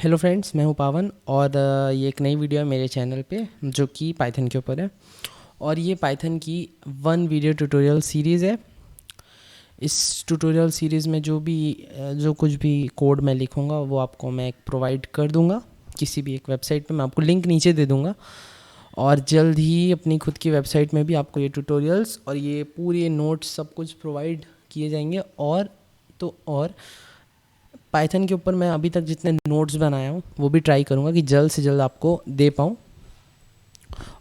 Hello friends, मैं हूं पावन और ये एक नई वीडियो है मेरे चैनल पे जो कि पाइथन के ऊपर है। और ये पाइथन की 1 वीडियो ट्यूटोरियल सीरीज़ है। इस ट्यूटोरियल सीरीज़ में जो कुछ भी कोड मैं लिखूंगा वो आपको मैं एक प्रोवाइड कर दूंगा किसी भी एक वेबसाइट पे। मैं आपको लिंक नीचे दे दूंगा और जल्द ही अपनी खुद की वेबसाइट में भी आपको ये ट्यूटोरियल्स और ये पूरे नोट्स सब कुछ प्रोवाइड किए जाएंगे। और पाइथन के ऊपर मैं अभी तक जितने नोट्स बनाया हूँ वो भी ट्राई करूँगा कि जल्द से जल्द आपको दे पाऊँ।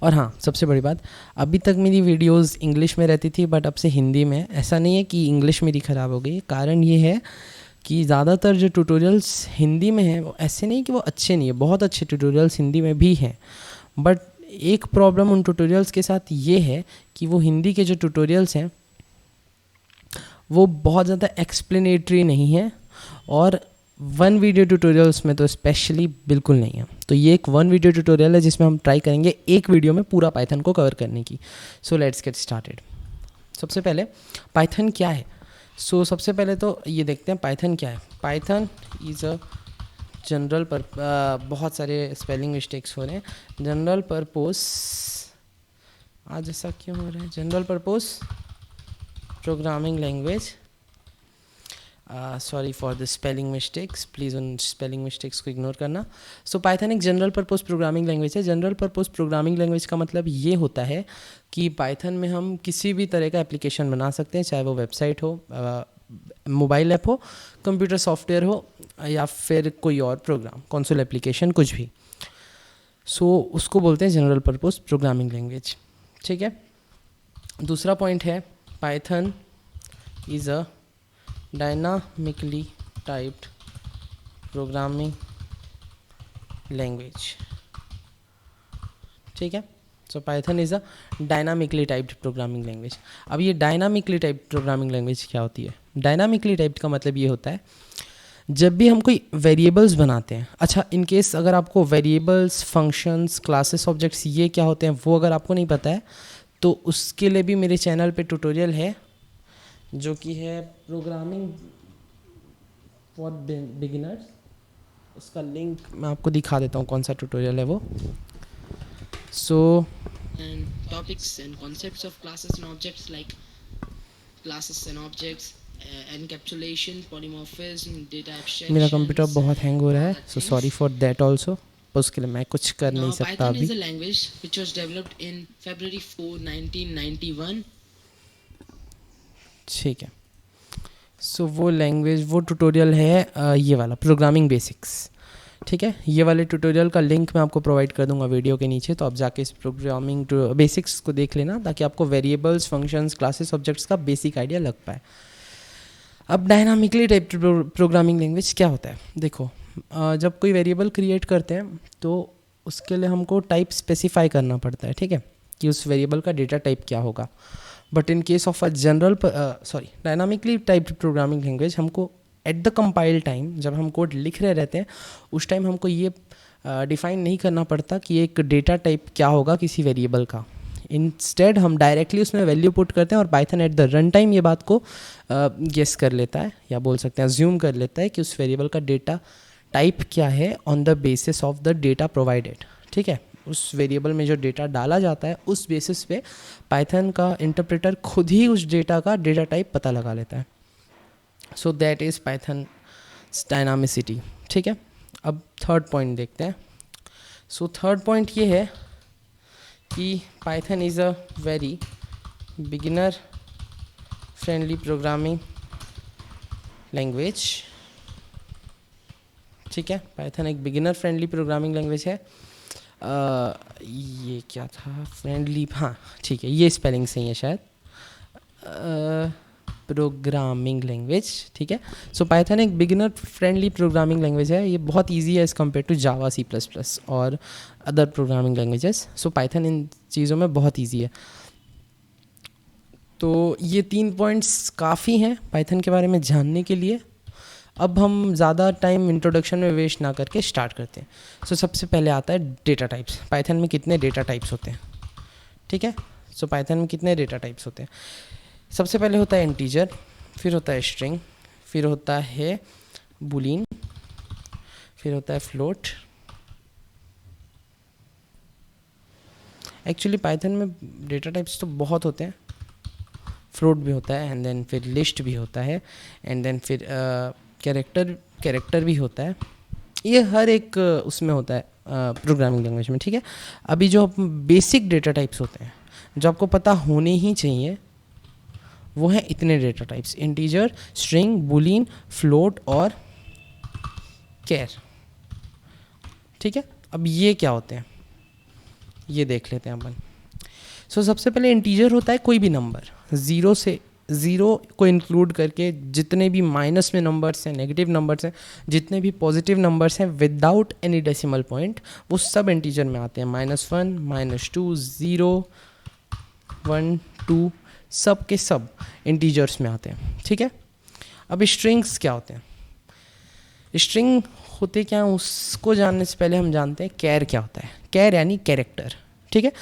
और हाँ, सबसे बड़ी बात, अभी तक मेरी वीडियोस इंग्लिश में रहती थी बट अब से हिंदी में। ऐसा नहीं है कि इंग्लिश मेरी ख़राब हो गई, कारण ये है कि ज़्यादातर जो ट्यूटोरियल्स हिंदी में हैं वो ऐसे नहीं कि वो अच्छे नहीं है, बहुत अच्छे ट्यूटोरियल्स हिंदी में भी हैं। बट एक प्रॉब्लम उन ट्यूटोरियल्स के साथ ये है कि वो हिंदी के जो ट्यूटोरियल्स हैं वो बहुत ज़्यादा एक्सप्लेनेटरी नहीं है और 1 वीडियो ट्यूटोरियल्स में तो स्पेशली बिल्कुल नहीं है। तो ये एक 1 वीडियो ट्यूटोरियल है जिसमें हम ट्राई करेंगे एक वीडियो में पूरा पाइथन को कवर करने की। So let's get started. सबसे पहले पाइथन क्या है। सबसे पहले तो ये देखते हैं पाइथन क्या है। पाइथन इज़ अ जनरल पर बहुत सारे स्पेलिंग मिस्टेक्स हो रहे हैं। जनरल पर्पस, आज ऐसा क्यों हो रहा है? General purpose programming language. Sorry for the spelling mistakes, please उन स्पेलिंग मिस्टेक्स को इग्नोर करना। सो पाइथन एक जनरल पर्पस प्रोग्रामिंग लैंग्वेज है। जनरल पर्पस प्रोग्रामिंग लैंग्वेज का मतलब ये होता है कि पाइथन में हम किसी भी तरह का एप्लीकेशन बना सकते हैं, चाहे वो वेबसाइट हो, मोबाइल ऐप हो, कंप्यूटर सॉफ्टवेयर हो या फिर कोई और प्रोग्राम, कंसोल एप्लीकेशन, कुछ भी। उसको बोलते हैं जनरल पर्पस प्रोग्रामिंग लैंग्वेज। ठीक है। दूसरा पॉइंट है Python is a dynamically typed programming language। ठीक है। सो Python is a dynamically typed programming language. अब ये डायनामिकली टाइप्ड प्रोग्रामिंग लैंग्वेज क्या होती है? डायनामिकली टाइप्ड का मतलब ये होता है जब भी हम कोई वेरिएबल्स बनाते हैं। अच्छा, इन केस अगर आपको वेरिएबल्स, फंक्शंस, क्लासेस, ऑब्जेक्ट्स ये क्या होते हैं वो अगर आपको नहीं पता है तो उसके लिए भी मेरे चैनल पे ट्यूटोरियल है जो कि है प्रोग्रामिंग फॉर बिगिनर्स। उसका लिंक मैं आपको दिखा देता हूँ कौन सा ट्यूटोरियल है वो। And topics and concepts of classes and objects like classes and objects, encapsulation, polymorphism, data abstractions, मेरा कंप्यूटर बहुत हैंग हो रहा है, so sorry for that also. उसके लिए मैं कुछ कर नहीं सकता Python अभी। is a language which was developed in February 4, 1991. ठीक है। वो लैंग्वेज, वो ट्यूटोरियल है ये वाला प्रोग्रामिंग बेसिक्स। ठीक है। ये वाले ट्यूटोरियल का लिंक मैं आपको प्रोवाइड कर दूंगा वीडियो के नीचे, तो आप जाके इस प्रोग्रामिंग बेसिक्स को देख लेना ताकि आपको वेरिएबल्स, फंक्शंस, क्लासेस, ऑब्जेक्ट्स का बेसिक आइडिया लग पाए। अब डायनामिकली टाइप्ड प्रोग्रामिंग लैंग्वेज क्या होता है? देखो, जब कोई वेरिएबल क्रिएट करते हैं तो उसके लिए हमको टाइप स्पेसिफाई करना पड़ता है। ठीक है, कि उस वेरिएबल का डेटा टाइप क्या होगा। But in case of a dynamically typed programming language, हमको एट द कंपाइल टाइम, जब हम कोड लिख रहे रहते हैं उस टाइम हमको ये डिफाइन नहीं करना पड़ता कि एक डेटा टाइप क्या होगा किसी वेरिएबल का। इंस्टेड हम डायरेक्टली उसमें वैल्यू पुट करते हैं और Python at the run time ये बात को गेस कर लेता है या बोल सकते हैं अज्यूम कर लेता है कि उस वेरिएबल का डेटा टाइप क्या है on the basis of the data provided. ठीक है, उस वेरिएबल में जो डेटा डाला जाता है उस बेसिस पे पाइथन का इंटरप्रेटर खुद ही उस डेटा का डेटा टाइप पता लगा लेता है। So that is Python dynamicity. ठीक है। अब थर्ड पॉइंट देखते हैं। थर्ड पॉइंट ये है कि Python is a very beginner friendly programming language. ठीक है, पाइथन एक बिगिनर फ्रेंडली प्रोग्रामिंग लैंग्वेज है। ये क्या था? फ्रेंडली, हाँ ठीक है, ये स्पेलिंग सही है शायद। Programming language. ठीक है। पाइथन एक बिगिनर फ्रेंडली प्रोग्रामिंग लैंग्वेज है। ये बहुत इजी है as compare to Java, C++ और अदर प्रोग्रामिंग लैंग्वेजेस। पाइथन इन चीज़ों में बहुत इजी है। तो ये 3 पॉइंट्स काफ़ी हैं पाइथन के बारे में जानने के लिए। अब हम ज़्यादा टाइम इंट्रोडक्शन में वेस्ट ना करके स्टार्ट करते हैं। सबसे पहले आता है डेटा टाइप्स। पाइथन में कितने डेटा टाइप्स होते हैं? ठीक है। पाइथन में कितने डेटा टाइप्स होते हैं? सबसे पहले होता है इंटीजर, फिर होता है स्ट्रिंग, फिर होता है बूलियन, फिर होता है फ्लोट। एक्चुअली पाइथन में डेटा टाइप्स तो बहुत होते हैं, फ्लोट भी होता है, एंड देन फिर लिस्ट भी होता है, एंड देन फिर कैरेक्टर भी होता है। ये हर एक उसमें होता है प्रोग्रामिंग लैंग्वेज में, ठीक है। अभी जो बेसिक डेटा टाइप्स होते हैं जो आपको पता होने ही चाहिए, वो है इतने data types: integer, string, Boolean, float और कैर, ठीक है। अब ये क्या होते हैं ये देख लेते हैं अपन। सो सबसे पहले इंटीजर होता है कोई भी नंबर, ज़ीरो को इंक्लूड करके जितने भी माइनस में नंबर्स हैं, नेगेटिव नंबर्स हैं, जितने भी पॉजिटिव नंबर्स हैं विदाउट एनी डेसिमल पॉइंट, वो सब इंटीजर में आते हैं। -1, -2, 0, 1, 2 सब के सब इंटीजर्स में आते हैं, ठीक है। अब स्ट्रिंग्स क्या होते हैं? स्ट्रिंग होते क्या हैं उसको जानने से पहले हम जानते हैं कैर क्या होता है। कैर यानी कैरेक्टर, ठीक है।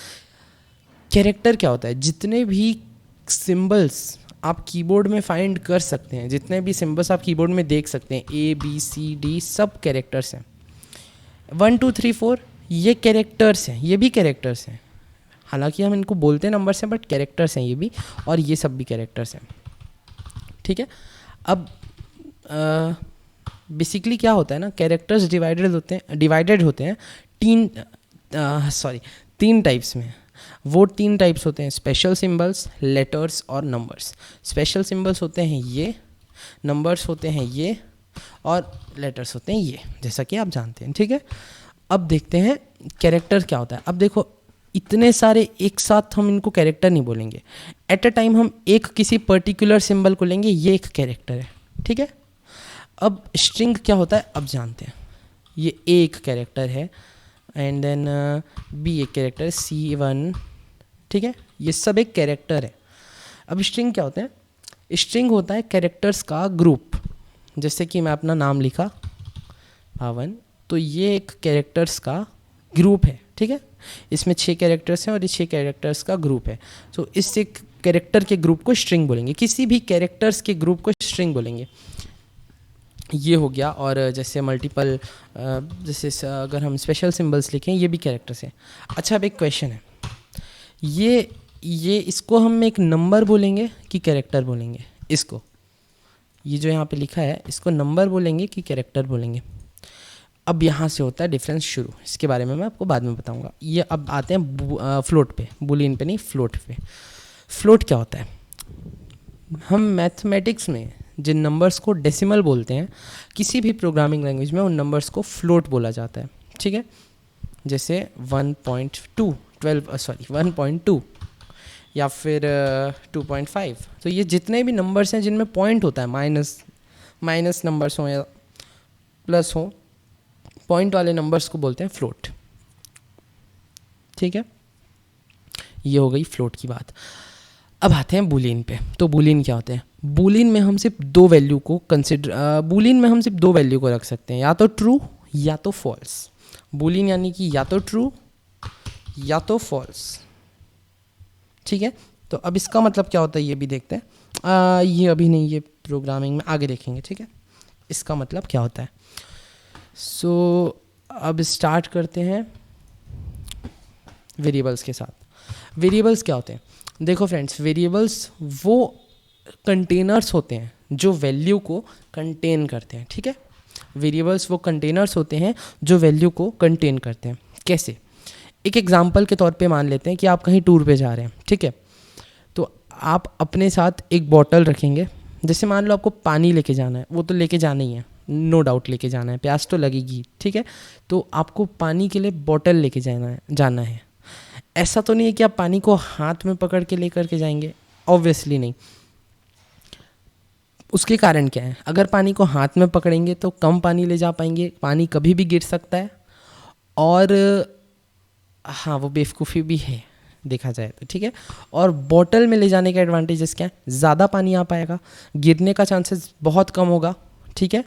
कैरेक्टर क्या होता है? जितने भी सिंबल्स आप कीबोर्ड में फाइंड कर सकते हैं, जितने भी सिंबल्स आप कीबोर्ड में देख सकते हैं, ABCD सब कैरेक्टर्स हैं। 1 2 3 4 ये कैरेक्टर्स हैं, ये भी कैरेक्टर्स हैं। हालांकि हम इनको बोलते हैं नंबर्स हैं, बट कैरेक्टर्स हैं ये भी, और ये सब भी कैरेक्टर्स हैं, ठीक है। अब बेसिकली क्या होता है ना, कैरेक्टर्स डिवाइडेड होते हैं तीन टाइप्स में। वो 3 टाइप्स होते हैं: स्पेशल सिंबल्स, लेटर्स और नंबर्स। स्पेशल सिंबल्स होते हैं ये, नंबर्स होते हैं ये, और लेटर्स होते हैं ये, जैसा कि आप जानते हैं, ठीक है। अब देखते हैं कैरेक्टर क्या होता है। अब देखो इतने सारे एक साथ हम इनको कैरेक्टर नहीं बोलेंगे, एट अ टाइम हम एक किसी पर्टिकुलर सिंबल को लेंगे, ये एक कैरेक्टर है, ठीक है। अब स्ट्रिंग क्या होता है अब जानते हैं। ये A एक कैरेक्टर है, एंड देन B एक कैरेक्टर है, C1, ठीक है। ये सब एक कैरेक्टर है। अब स्ट्रिंग क्या होते हैं? स्ट्रिंग होता है कैरेक्टर्स का ग्रुप। जैसे कि मैं अपना नाम लिखा पावन, तो ये एक कैरेक्टर्स का ग्रुप है, ठीक है। इसमें 6 कैरेक्टर्स हैं और ये 6 कैरेक्टर्स का ग्रुप है। तो इस एक कैरेक्टर के ग्रुप को स्ट्रिंग बोलेंगे, किसी भी कैरेक्टर्स के ग्रुप को स्ट्रिंग बोलेंगे। ये हो गया। और जैसे मल्टीपल, जैसे अगर हम स्पेशल सिंबल्स लिखें, ये भी कैरेक्टर्स हैं। अच्छा, अब एक क्वेश्चन है, ये इसको हम एक नंबर बोलेंगे कि कैरेक्टर बोलेंगे? इसको, ये जो यहाँ पे लिखा है, इसको नंबर बोलेंगे कि कैरेक्टर बोलेंगे? अब यहाँ से होता है डिफरेंस शुरू। इसके बारे में मैं आपको बाद में बताऊँगा। ये अब आते हैं फ्लोट पे, बूलियन पे नहीं, फ्लोट पे। फ्लोट क्या होता है? हम मैथमेटिक्स में जिन नंबर्स को डेसिमल बोलते हैं, किसी भी प्रोग्रामिंग लैंग्वेज में उन नंबर्स को फ्लोट बोला जाता है, ठीक है। जैसे 1.2 या फिर 2.5। तो ये जितने भी नंबर्स हैं जिनमें पॉइंट होता है, माइनस नंबर्स हों या प्लस हों, पॉइंट वाले नंबर्स को बोलते हैं फ्लोट, ठीक है। ये हो गई फ्लोट की बात। अब आते हैं बूलियन पे। तो बूलियन क्या होते हैं? बूलियन में हम सिर्फ 2 वैल्यू को रख सकते हैं, या तो ट्रू या तो फॉल्स। बूलियन यानी कि या तो ट्रू या तो फॉल्स, ठीक है। तो अब इसका मतलब क्या होता है ये भी देखते हैं। ये अभी नहीं, ये प्रोग्रामिंग में आगे देखेंगे, ठीक है, इसका मतलब क्या होता है। सो अब स्टार्ट करते हैं वेरिएबल्स के साथ। वेरिएबल्स क्या होते हैं? देखो फ्रेंड्स, वेरिएबल्स वो कंटेनर्स होते हैं जो वैल्यू को कंटेन करते हैं, ठीक है। वेरिएबल्स वो कंटेनर्स होते हैं जो वैल्यू को कंटेन करते हैं। कैसे? एक एग्जांपल के तौर पे मान लेते हैं कि आप कहीं टूर पे जा रहे हैं, ठीक है। तो आप अपने साथ एक बॉटल रखेंगे। जैसे मान लो आपको पानी लेके जाना है, वो तो लेके जाना ही है, नो डाउट लेके जाना है, प्यास तो लगेगी, ठीक है। तो आपको पानी के लिए बॉटल लेके जाना है। ऐसा तो नहीं है कि आप पानी को हाथ में पकड़ के लेकर के जाएंगे, ऑब्वियसली नहीं। उसके कारण क्या है? अगर पानी को हाथ में पकड़ेंगे तो कम पानी ले जा पाएंगे, पानी कभी भी गिर सकता है, और हाँ वो बेवकूफ़ी भी है देखा जाए तो, ठीक है। और बॉटल में ले जाने के एडवांटेजेस क्या है? ज़्यादा पानी आ पाएगा, गिरने का चांसेस बहुत कम होगा, ठीक है,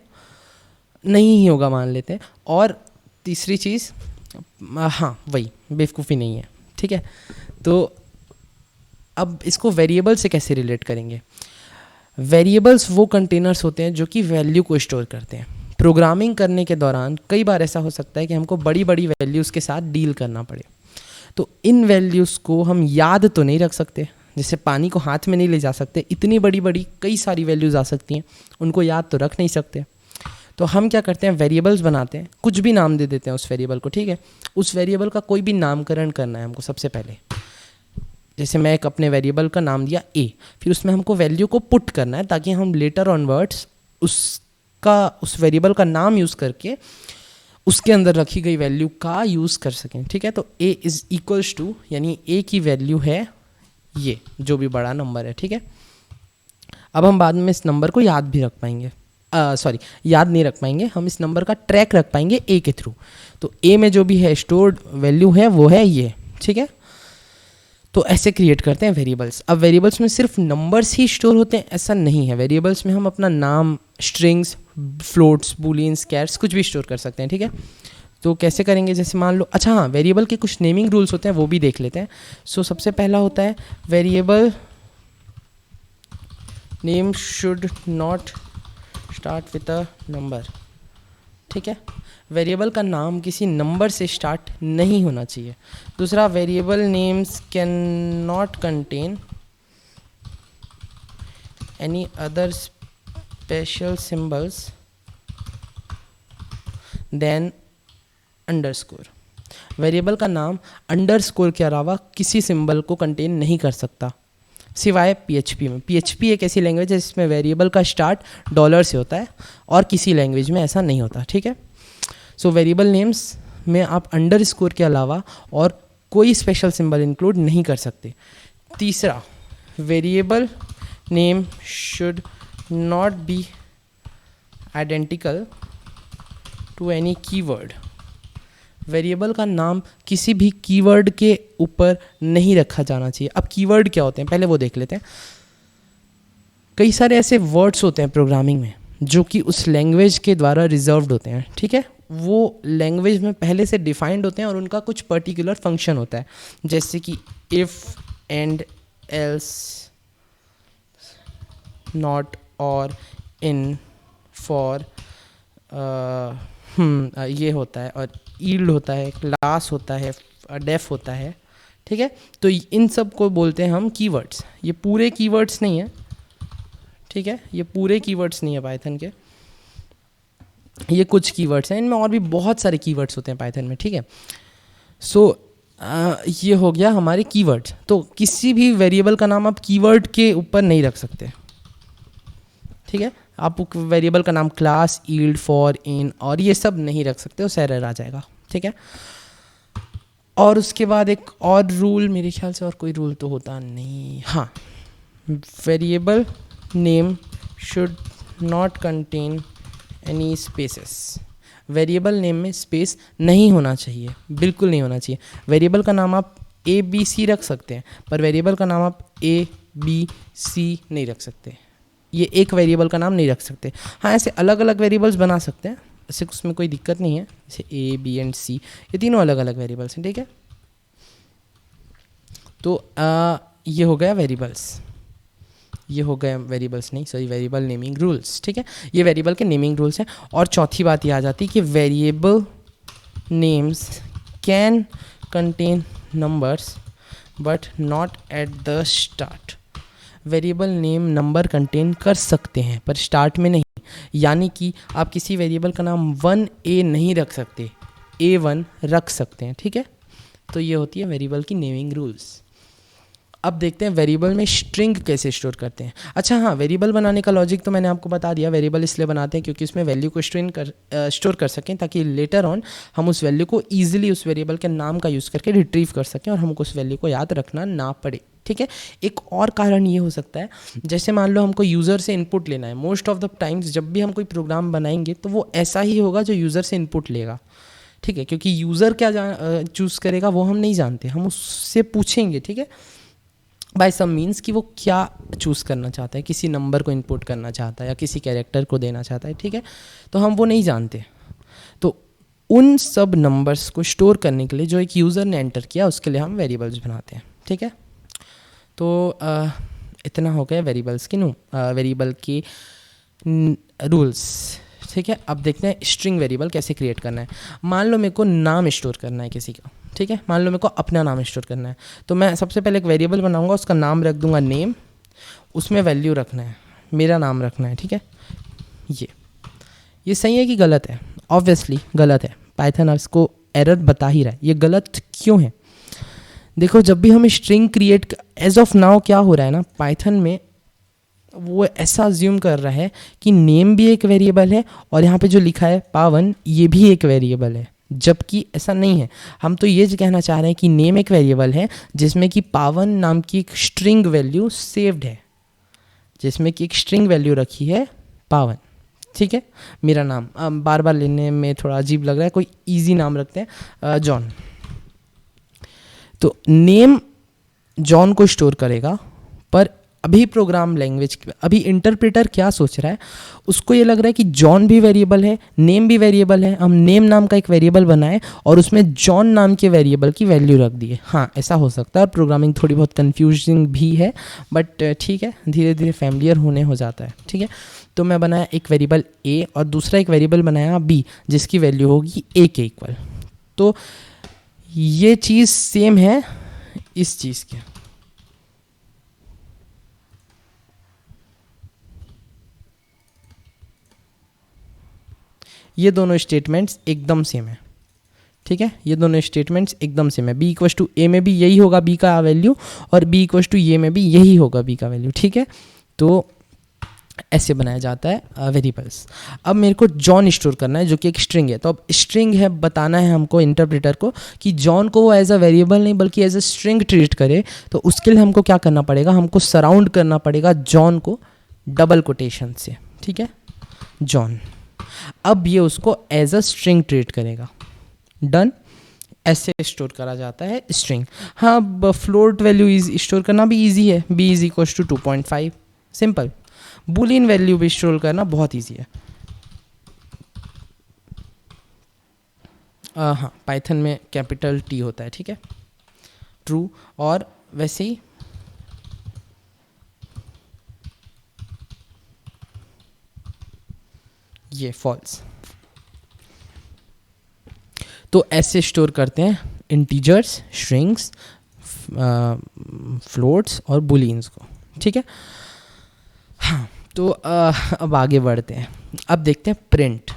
नहीं ही होगा मान लेते हैं। और तीसरी चीज़, हाँ वही बेवकूफ़ी नहीं है, ठीक है। तो अब इसको वेरिएबल से कैसे रिलेट करेंगे? वेरिएबल्स वो कंटेनर्स होते हैं जो कि वैल्यू को स्टोर करते हैं। प्रोग्रामिंग करने के दौरान कई बार ऐसा हो सकता है कि हमको बड़ी बड़ी वैल्यूज़ के साथ डील करना पड़े। तो इन वैल्यूज़ को हम याद तो नहीं रख सकते, जैसे पानी को हाथ में नहीं ले जा सकते, इतनी बड़ी बड़ी कई सारी वैल्यूज़ आ सकती हैं, उनको याद तो रख नहीं सकते। तो हम क्या करते हैं, वेरिएबल्स बनाते हैं, कुछ भी नाम दे देते हैं उस वेरिएबल को, ठीक है। उस वेरिएबल का कोई भी नामकरण करना है हमको सबसे पहले। जैसे मैं एक अपने वेरिएबल का नाम दिया ए, फिर उसमें हमको वैल्यू को पुट करना है ताकि हम लेटर ऑनवर्ड्स उस वेरिएबल का नाम यूज़ करके उसके अंदर रखी गई वैल्यू का यूज़ कर सकें, ठीक है। तो ए इज़ इक्वल्स टू, यानी ए की वैल्यू है ये, जो भी बड़ा नंबर है, ठीक है। अब हम बाद में इस नंबर को याद भी रख पाएंगे, याद नहीं रख पाएंगे, हम इस नंबर का ट्रैक रख पाएंगे ए के थ्रू। तो ए में जो भी है स्टोर्ड वैल्यू है वो है ये, ठीक है। तो ऐसे क्रिएट करते हैं वेरिएबल्स। अब वेरिएबल्स में सिर्फ नंबर्स ही स्टोर होते हैं ऐसा नहीं है, वेरिएबल्स में हम अपना नाम, स्ट्रिंग्स, फ्लोट्स, बूलियंस, कैर्स कुछ भी स्टोर कर सकते हैं, ठीक है। तो कैसे करेंगे, जैसे मान लो, अच्छा हाँ, वेरिएबल के कुछ नेमिंग रूल्स होते हैं वो भी देख लेते हैं। सो सबसे पहला होता है variable name should not start with a number, ठीक है। वेरिएबल का नाम किसी नंबर से स्टार्ट नहीं होना चाहिए। दूसरा, variable names can not contain any other special symbols than underscore. Variable का नाम अंडरस्कोर के अलावा किसी सिंबल को कंटेन नहीं कर सकता सिवाय पीएचपी में। पीएचपी एक ऐसी लैंग्वेज है जिसमें वेरिएबल का स्टार्ट डॉलर से होता है और किसी लैंग्वेज में ऐसा नहीं होता, ठीक है। सो वेरिएबल नेम्स में आप अंडरस्कोर के अलावा और कोई स्पेशल सिंबल इंक्लूड नहीं कर सकते। तीसरा, variable name should not be identical to any keyword. Variable का नाम किसी भी कीवर्ड के ऊपर नहीं रखा जाना चाहिए। अब कीवर्ड क्या होते हैं पहले वो देख लेते हैं। कई सारे ऐसे वर्ड्स होते हैं प्रोग्रामिंग में जो कि उस लैंग्वेज के द्वारा रिजर्व्ड होते हैं, ठीक है। वो लैंग्वेज में पहले से डिफाइंड होते हैं और उनका कुछ पर्टिकुलर फंक्शन होता है, जैसे कि इफ़, एंड, एल्स, नॉट, और, इन, फॉर, ये होता है, और ईल्ड होता है, क्लास होता है, डेफ होता है, ठीक है। तो इन सब को बोलते हैं हम कीवर्ड्स। ये पूरे कीवर्ड्स नहीं है, ठीक है, ये पूरे कीवर्ड्स नहीं है पाइथन के, ये कुछ कीवर्ड्स हैं, इनमें और भी बहुत सारे कीवर्ड्स होते हैं पाइथन में, ठीक है। सो ये हो गया हमारे कीवर्ड्स। तो किसी भी वेरिएबल का नाम आप कीवर्ड के ऊपर नहीं रख सकते, ठीक है। आप वेरिएबल का नाम क्लास, ईल्ड, फॉर, इन और ये सब नहीं रख सकते, उस एरर आ जाएगा, ठीक है। और उसके बाद एक और रूल, मेरे ख्याल से और कोई रूल तो होता नहीं, हाँ, variable name should not contain any spaces. Variable name में स्पेस नहीं होना चाहिए, बिल्कुल नहीं होना चाहिए। वेरिएबल का नाम आप ए बी सी रख सकते हैं, पर वेरिएबल का नाम आप ए बी सी नहीं रख सकते। ये एक वेरिएबल का नाम नहीं रख सकते। हाँ, ऐसे अलग अलग वेरिएबल्स बना सकते हैं, ऐसे उसमें कोई दिक्कत नहीं है। जैसे ए, बी एंड सी, ये तीनों अलग अलग वेरिएबल्स हैं, ठीक है। तो ये हो गया वेरिएबल्स, ये हो गया वेरिएबल्स नहीं, सॉरी, वेरिएबल नेमिंग रूल्स, ठीक है। ये वेरिएबल के नेमिंग रूल्स हैं। और चौथी बात ये आ जाती है कि variable names can contain numbers but not at the start. Variable name number contain कर सकते हैं पर स्टार्ट में नहीं। यानी कि आप किसी वेरिएबल का नाम 1A नहीं रख सकते, A1 रख सकते हैं, ठीक है। तो ये होती है वेरिएबल की नेमिंग रूल्स। अब देखते हैं वेरिएबल में स्ट्रिंग कैसे स्टोर करते हैं। अच्छा हाँ, वेरिएबल बनाने का लॉजिक तो मैंने आपको बता दिया। वेरिएबल इसलिए बनाते हैं क्योंकि उसमें वैल्यू को स्टोर कर सकें ताकि लेटर ऑन हम उस वैल्यू को ईजिली उस वेरिएबल के नाम का यूज़ करके रिट्रीव कर सकें और हमको उस वैल्यू को याद रखना ना पड़े, ठीक है। एक और कारण ये हो सकता है, जैसे मान लो हमको यूज़र से इनपुट लेना है। मोस्ट ऑफ द टाइम्स जब भी हम कोई प्रोग्राम बनाएंगे तो वो ऐसा ही होगा जो यूज़र से इनपुट लेगा, ठीक है, क्योंकि यूज़र क्या चूज़ करेगा वो हम नहीं जानते, हम उससे पूछेंगे, ठीक है, बाय सम मीन्स कि वो क्या चूज़ करना चाहता है, किसी नंबर को इनपुट करना चाहता है या किसी कैरेक्टर को देना चाहता है, ठीक है। तो हम वो नहीं जानते। तो उन सब नंबर्स को स्टोर करने के लिए जो एक यूज़र ने एंटर किया उसके लिए हम वेरिएबल्स बनाते हैं, ठीक है। तो इतना हो गया वेरिएबल्स की वेरिएबल के रूल्स, ठीक है। अब देखते हैं स्ट्रिंग वेरिएबल कैसे क्रिएट करना है। मान लो मेरे को नाम स्टोर करना है किसी का, ठीक है। मान लो मेरे को अपना नाम स्टोर करना है, तो मैं सबसे पहले एक वेरिएबल बनाऊंगा, उसका नाम रख दूंगा नेम, उसमें वैल्यू रखना है, मेरा नाम रखना है, ठीक है। ये सही है कि गलत है? ऑब्वियसली गलत है। पाइथन इसको एरर बता ही रहा है। ये गलत क्यों है? देखो, जब भी हम string create, as of now क्या हो रहा है ना, पाइथन में वो ऐसा अज्यूम कर रहा है कि नेम भी एक वेरिएबल है और यहाँ पे जो लिखा है पावन, ये भी एक वेरिएबल है, जबकि ऐसा नहीं है। हम तो ये कहना चाह रहे हैं कि नेम एक वेरिएबल है जिसमें कि पावन नाम की एक स्ट्रिंग वैल्यू सेव्ड है, जिसमें कि एक स्ट्रिंग वैल्यू रखी है पावन, ठीक है। मेरा नाम बार बार लेने में थोड़ा अजीब लग रहा है, कोई इजी नाम रखते हैं, जॉन। तो नेम जॉन को स्टोर करेगा, पर अभी प्रोग्राम लैंग्वेज, अभी इंटरप्रेटर क्या सोच रहा है, उसको ये लग रहा है कि जॉन भी वेरिएबल है, नेम भी वेरिएबल है, हम नेम नाम का एक वेरिएबल बनाए और उसमें जॉन नाम के वेरिएबल की वैल्यू रख दिए। हाँ, ऐसा हो सकता है। प्रोग्रामिंग थोड़ी बहुत कन्फ्यूजिंग भी है, बट ठीक है, धीरे धीरे फैमिलियर होने हो जाता है, ठीक है। तो मैं बनाया एक वेरिएबल ए और दूसरा एक वेरिएबल बनाया बी, जिसकी वैल्यू होगी ए के इक्वल। तो ये चीज़ सेम है इस चीज़ के। ये दोनों स्टेटमेंट्स एकदम सेम है, ठीक है। ये दोनों स्टेटमेंट्स एकदम सेम है। बी इक्वल टू ए में भी यही होगा बी का वैल्यू, और बी इक्वल टू ए में भी यही होगा बी का वैल्यू, ठीक है। तो ऐसे बनाया जाता है वेरिएबल्स। अब मेरे को जॉन स्टोर करना है, जो कि एक स्ट्रिंग है। तो अब स्ट्रिंग है, बताना है हमको इंटरप्रेटर को कि जॉन को वो एज अ वेरिएबल नहीं बल्कि एज अ स्ट्रिंग ट्रीट करे। तो उसके लिए हमको क्या करना पड़ेगा, हमको सराउंड करना पड़ेगा जॉन को डबल कोटेशन से, ठीक है, जॉन। अब ये उसको एज अ स्ट्रिंग ट्रीट करेगा। डन। ऐसे स्टोर करा जाता है स्ट्रिंग। हाँ, फ्लोट वैल्यू स्टोर करना भी इजी है। B is equal to 2.5, simple. Boolean value भी स्टोर करना बहुत इजी है। हाँ, पाइथन में कैपिटल टी होता है, ठीक है, ट्रू। और वैसे ही ये फॉल्स। तो ऐसे स्टोर करते हैं इंटीजर्स, स्ट्रिंग्स, फ्लोट्स और बुलियंस को, ठीक है। हाँ, तो अब आगे बढ़ते हैं। अब देखते हैं प्रिंट,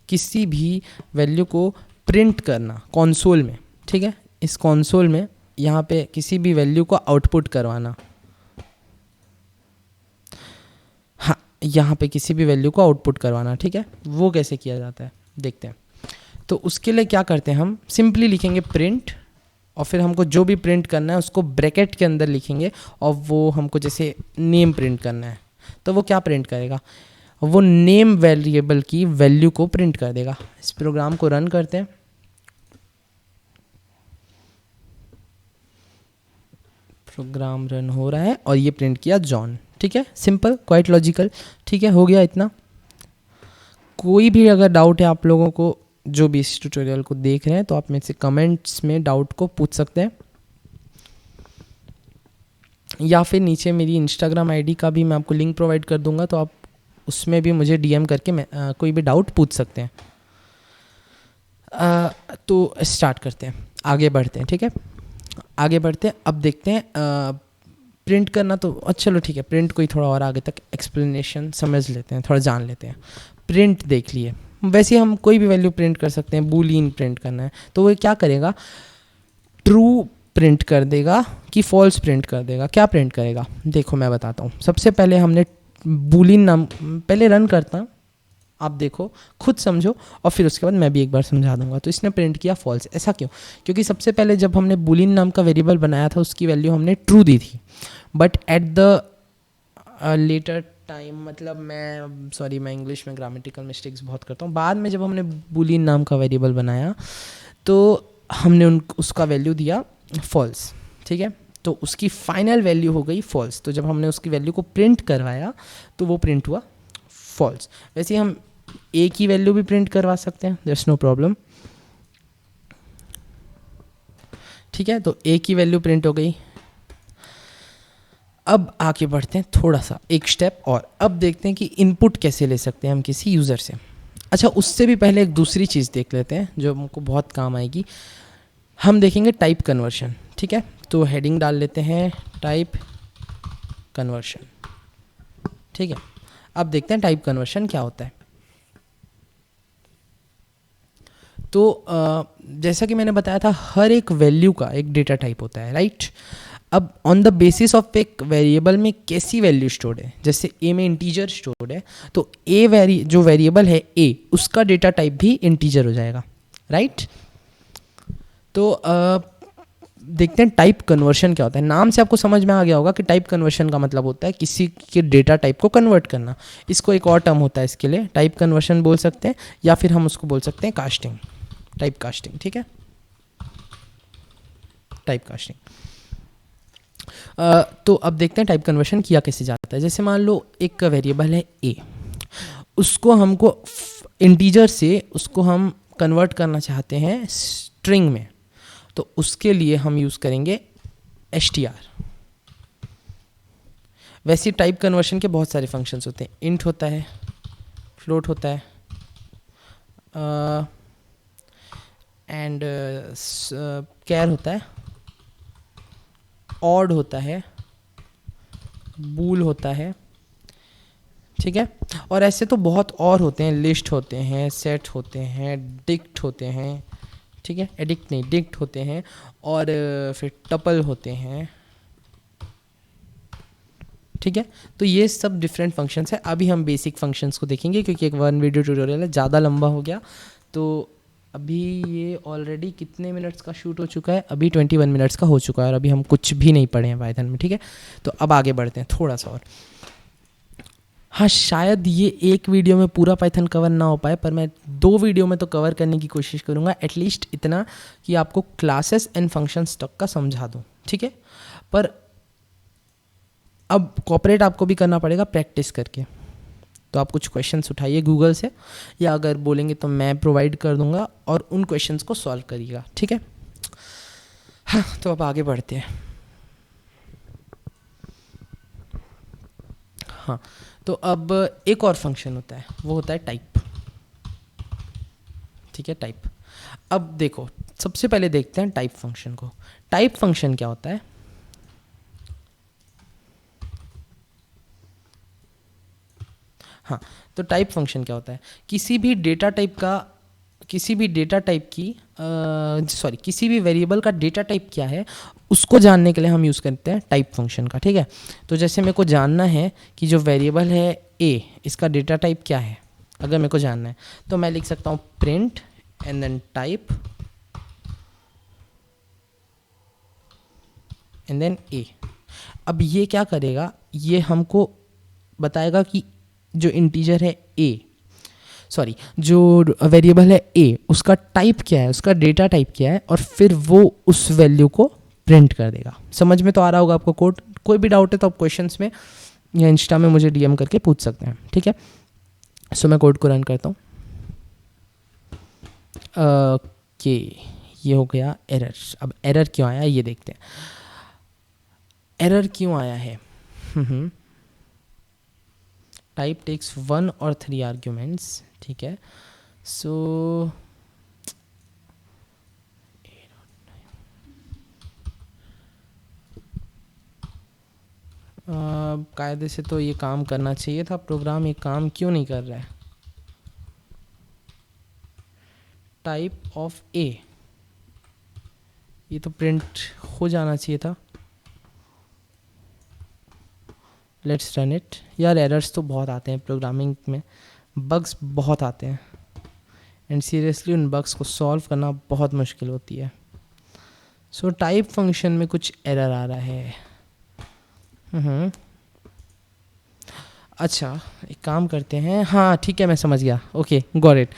किसी भी वैल्यू को प्रिंट करना कंसोल में, ठीक है। इस कंसोल में यहाँ पे किसी भी वैल्यू को आउटपुट करवाना। हाँ, यहाँ पे किसी भी वैल्यू को आउटपुट करवाना, ठीक है। वो कैसे किया जाता है देखते हैं। तो उसके लिए क्या करते हैं, हम सिंपली लिखेंगे प्रिंट, और फिर हमको जो भी प्रिंट करना है उसको ब्रैकेट के अंदर लिखेंगे, और वो हमको जैसे नेम प्रिंट करना है तो वो क्या प्रिंट करेगा, वो नेम वेरिएबल की वैल्यू को प्रिंट कर देगा। इस प्रोग्राम को रन करते हैं। प्रोग्राम रन हो रहा है और ये प्रिंट किया जॉन, ठीक है, सिंपल, क्वाइट लॉजिकल, ठीक है। हो गया इतना। कोई भी अगर डाउट है आप लोगों को जो भी इस ट्यूटोरियल को देख रहे हैं, तो आप मेरे से कमेंट्स में डाउट को पूछ सकते हैं, या फिर नीचे मेरी इंस्टाग्राम आईडी का भी मैं आपको लिंक प्रोवाइड कर दूंगा, तो आप उसमें भी मुझे डीएम करके कोई भी डाउट पूछ सकते हैं। तो स्टार्ट करते हैं, आगे बढ़ते हैं, ठीक है, आगे बढ़ते हैं। अब देखते हैं प्रिंट करना, तो चलो ठीक है, प्रिंट को ही थोड़ा और आगे तक एक्सप्लेनेशन समझ लेते हैं, थोड़ा जान लेते हैं। प्रिंट देख लिए, वैसे हम कोई भी वैल्यू प्रिंट कर सकते हैं। बूलियन प्रिंट करना है तो वो क्या करेगा, ट्रू प्रिंट कर देगा कि फॉल्स प्रिंट कर देगा। क्या प्रिंट करेगा देखो मैं बताता हूँ। सबसे पहले हमने बूलियन नाम पहले रन करता हूँ, आप देखो खुद समझो, और फिर उसके बाद मैं भी एक बार समझा दूंगा। तो इसने प्रिंट किया फॉल्स। ऐसा क्यों? क्योंकि सबसे पहले जब हमने बूलियन नाम का वेरिएबल बनाया था उसकी वैल्यू हमने ट्रू दी थी, but at the later time, मतलब मैं इंग्लिश में ग्रामेटिकल मिस्टेक्स बहुत करता हूँ। बाद में जब हमने बूलियन नाम का वेरिएबल बनाया तो हमने उसका वैल्यू दिया फॉल्स, ठीक है। तो उसकी फाइनल वैल्यू हो गई फॉल्स। तो जब हमने उसकी वैल्यू को प्रिंट करवाया तो वो प्रिंट हुआ फॉल्स। वैसे हम ए की वैल्यू भी प्रिंट करवा सकते हैं, देयर इज नो प्रॉब्लम, ठीक है। तो ए की वैल्यू प्रिंट हो गई। अब आगे बढ़ते हैं थोड़ा सा एक स्टेप और। अब देखते हैं कि इनपुट कैसे ले सकते हैं हम किसी यूज़र से। अच्छा, उससे भी पहले एक दूसरी चीज़ देख लेते हैं जो हमको बहुत काम आएगी। हम देखेंगे टाइप कन्वर्शन, ठीक है। तो हेडिंग डाल लेते हैं टाइप कन्वर्शन, ठीक है। अब देखते हैं टाइप कन्वर्शन क्या होता है। तो जैसा कि मैंने बताया था, हर एक वैल्यू का एक डेटा टाइप होता है, राइट। अब ऑन द बेसिस ऑफ एक वेरिएबल में कैसी वैल्यू स्टोर्ड है, जैसे ए में इंटीजर स्टोर्ड है, तो जो वेरिएबल है ए, उसका डेटा टाइप भी इंटीजर हो जाएगा, राइट। तो देखते हैं टाइप कन्वर्शन क्या होता है। नाम से आपको समझ में आ गया होगा कि टाइप कन्वर्शन का मतलब होता है किसी के डेटा टाइप को कन्वर्ट करना। इसको एक और टर्म होता है इसके लिए, टाइप कन्वर्शन बोल सकते हैं, या फिर हम उसको बोल सकते हैं कास्टिंग, टाइप कास्टिंग, ठीक है, टाइप कास्टिंग। तो अब देखते हैं टाइप कन्वर्शन किया कैसे जाता है। जैसे मान लो एक वेरिएबल है ए, उसको हमको इंटीजर से उसको हम कन्वर्ट करना चाहते हैं स्ट्रिंग में, तो उसके लिए हम यूज़ करेंगे str। वैसे टाइप कन्वर्शन के बहुत सारे फंक्शंस होते हैं, इंट होता है, फ्लोट होता है, एंड कैर होता है, ऑड होता है, बूल होता है, ठीक है। और ऐसे तो बहुत और होते हैं, लिस्ट होते हैं, सेट होते हैं, डिक्ट होते हैं, ठीक है, एडिक्ट नहीं डिक्ट होते हैं, और फिर टपल होते हैं, ठीक है। तो ये सब डिफरेंट फंक्शंस है। अभी हम बेसिक फंक्शंस को देखेंगे क्योंकि एक वन वीडियो ट्यूटोरियल है, ज़्यादा लंबा हो गया। तो अभी ये ऑलरेडी कितने मिनट्स का शूट हो चुका है, अभी 21 मिनट्स का हो चुका है, और अभी हम कुछ भी नहीं पढ़े हैं पाइथन में, ठीक है। तो अब आगे बढ़ते हैं थोड़ा सा और। हाँ, शायद ये एक वीडियो में पूरा पाइथन कवर ना हो पाए, पर मैं 2 वीडियो में तो कवर करने की कोशिश करूँगा, एटलीस्ट इतना कि आपको क्लासेस एंड फंक्शंस तक का समझा दूँ, ठीक है। पर अब कॉपरेट आपको भी करना पड़ेगा प्रैक्टिस करके। तो आप कुछ क्वेश्चंस उठाइए गूगल से, या अगर बोलेंगे तो मैं प्रोवाइड कर दूंगा, और उन क्वेश्चंस को सॉल्व करिएगा, ठीक है। हाँ, तो अब आगे बढ़ते हैं। हाँ, तो अब एक और फंक्शन होता है, वो होता है टाइप, ठीक है, टाइप। अब देखो, सबसे पहले देखते हैं टाइप फंक्शन को। टाइप फंक्शन क्या होता है? हाँ, तो टाइप फंक्शन क्या होता है? किसी भी डेटा टाइप किसी भी वेरिएबल का डेटा टाइप क्या है, उसको जानने के लिए हम यूज़ करते हैं टाइप फंक्शन का, ठीक है। तो जैसे मेरे को जानना है कि जो वेरिएबल है ए, इसका डेटा टाइप क्या है, अगर मेरे को जानना है, तो मैं लिख सकता हूँ print and then type and then A. अब ये क्या करेगा, ये हमको बताएगा कि जो इंटीजर है जो वेरिएबल है ए, उसका टाइप क्या है, उसका डेटा टाइप क्या है, और फिर वो उस वैल्यू को प्रिंट कर देगा। समझ में तो आ रहा होगा आपको कोड? कोई भी डाउट है तो आप क्वेश्चंस में या इंस्टा में मुझे डीएम करके पूछ सकते हैं, ठीक है। सो मैं कोड को रन करता हूँ। ओके, ये हो गया एरर। अब एरर क्यों आया ये देखते हैं। एरर क्यों आया है? टाइप टेक्स 1 और 3 आर्ग्यूमेंट्स, ठीक है। सो कायदे से तो ये काम करना चाहिए था, प्रोग्राम ये काम क्यों नहीं कर रहा है? टाइप ऑफ ए, ये तो प्रिंट हो जाना चाहिए था। Let's run it. यार एरर्स तो बहुत आते हैं प्रोग्रामिंग में, बग्स बहुत आते हैं, एंड सीरियसली उन बग्स को सॉल्व करना बहुत मुश्किल होती है। सो टाइप फंक्शन में कुछ एरर आ रहा है। अच्छा, एक काम करते हैं, हाँ ठीक है, मैं समझ गया, ओके गॉट इट।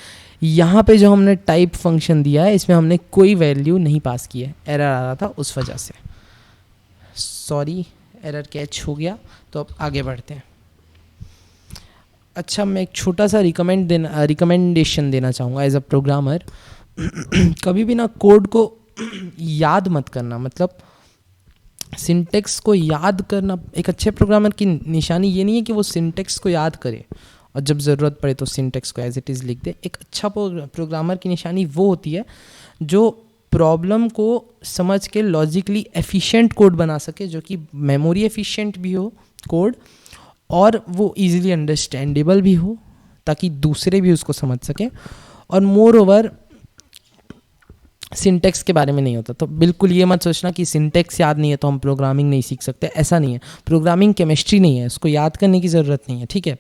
यहाँ पे जो हमने टाइप फंक्शन दिया है, इसमें हमने कोई वैल्यू नहीं पास की है, एरर आ रहा था उस वजह से, सॉरी, एरर कैच हो गया। तो अब आगे बढ़ते हैं। अच्छा, मैं एक छोटा सा रिकमेंडेशन देना चाहूँगा एज अ प्रोग्रामर। कभी भी ना कोड को याद मत करना, मतलब सिंटेक्स को याद करना एक अच्छे प्रोग्रामर की निशानी ये नहीं है कि वो सिंटेक्स को याद करे और जब ज़रूरत पड़े तो सिंटेक्स को एज इट इज़ लिख दे। एक अच्छा प्रोग्रामर की निशानी वो होती है जो प्रॉब्लम को समझ के लॉजिकली एफिशिएंट कोड बना सके, जो कि मेमोरी एफिशिएंट भी हो कोड और वो इजीली अंडरस्टैंडेबल भी हो ताकि दूसरे भी उसको समझ सकें, और मोर ओवर सिंटेक्स के बारे में नहीं होता। तो बिल्कुल ये मत सोचना कि सिंटेक्स याद नहीं है तो हम प्रोग्रामिंग नहीं सीख सकते, ऐसा नहीं है। प्रोग्रामिंग केमिस्ट्री नहीं है, इसको याद करने की ज़रूरत नहीं है, ठीक है।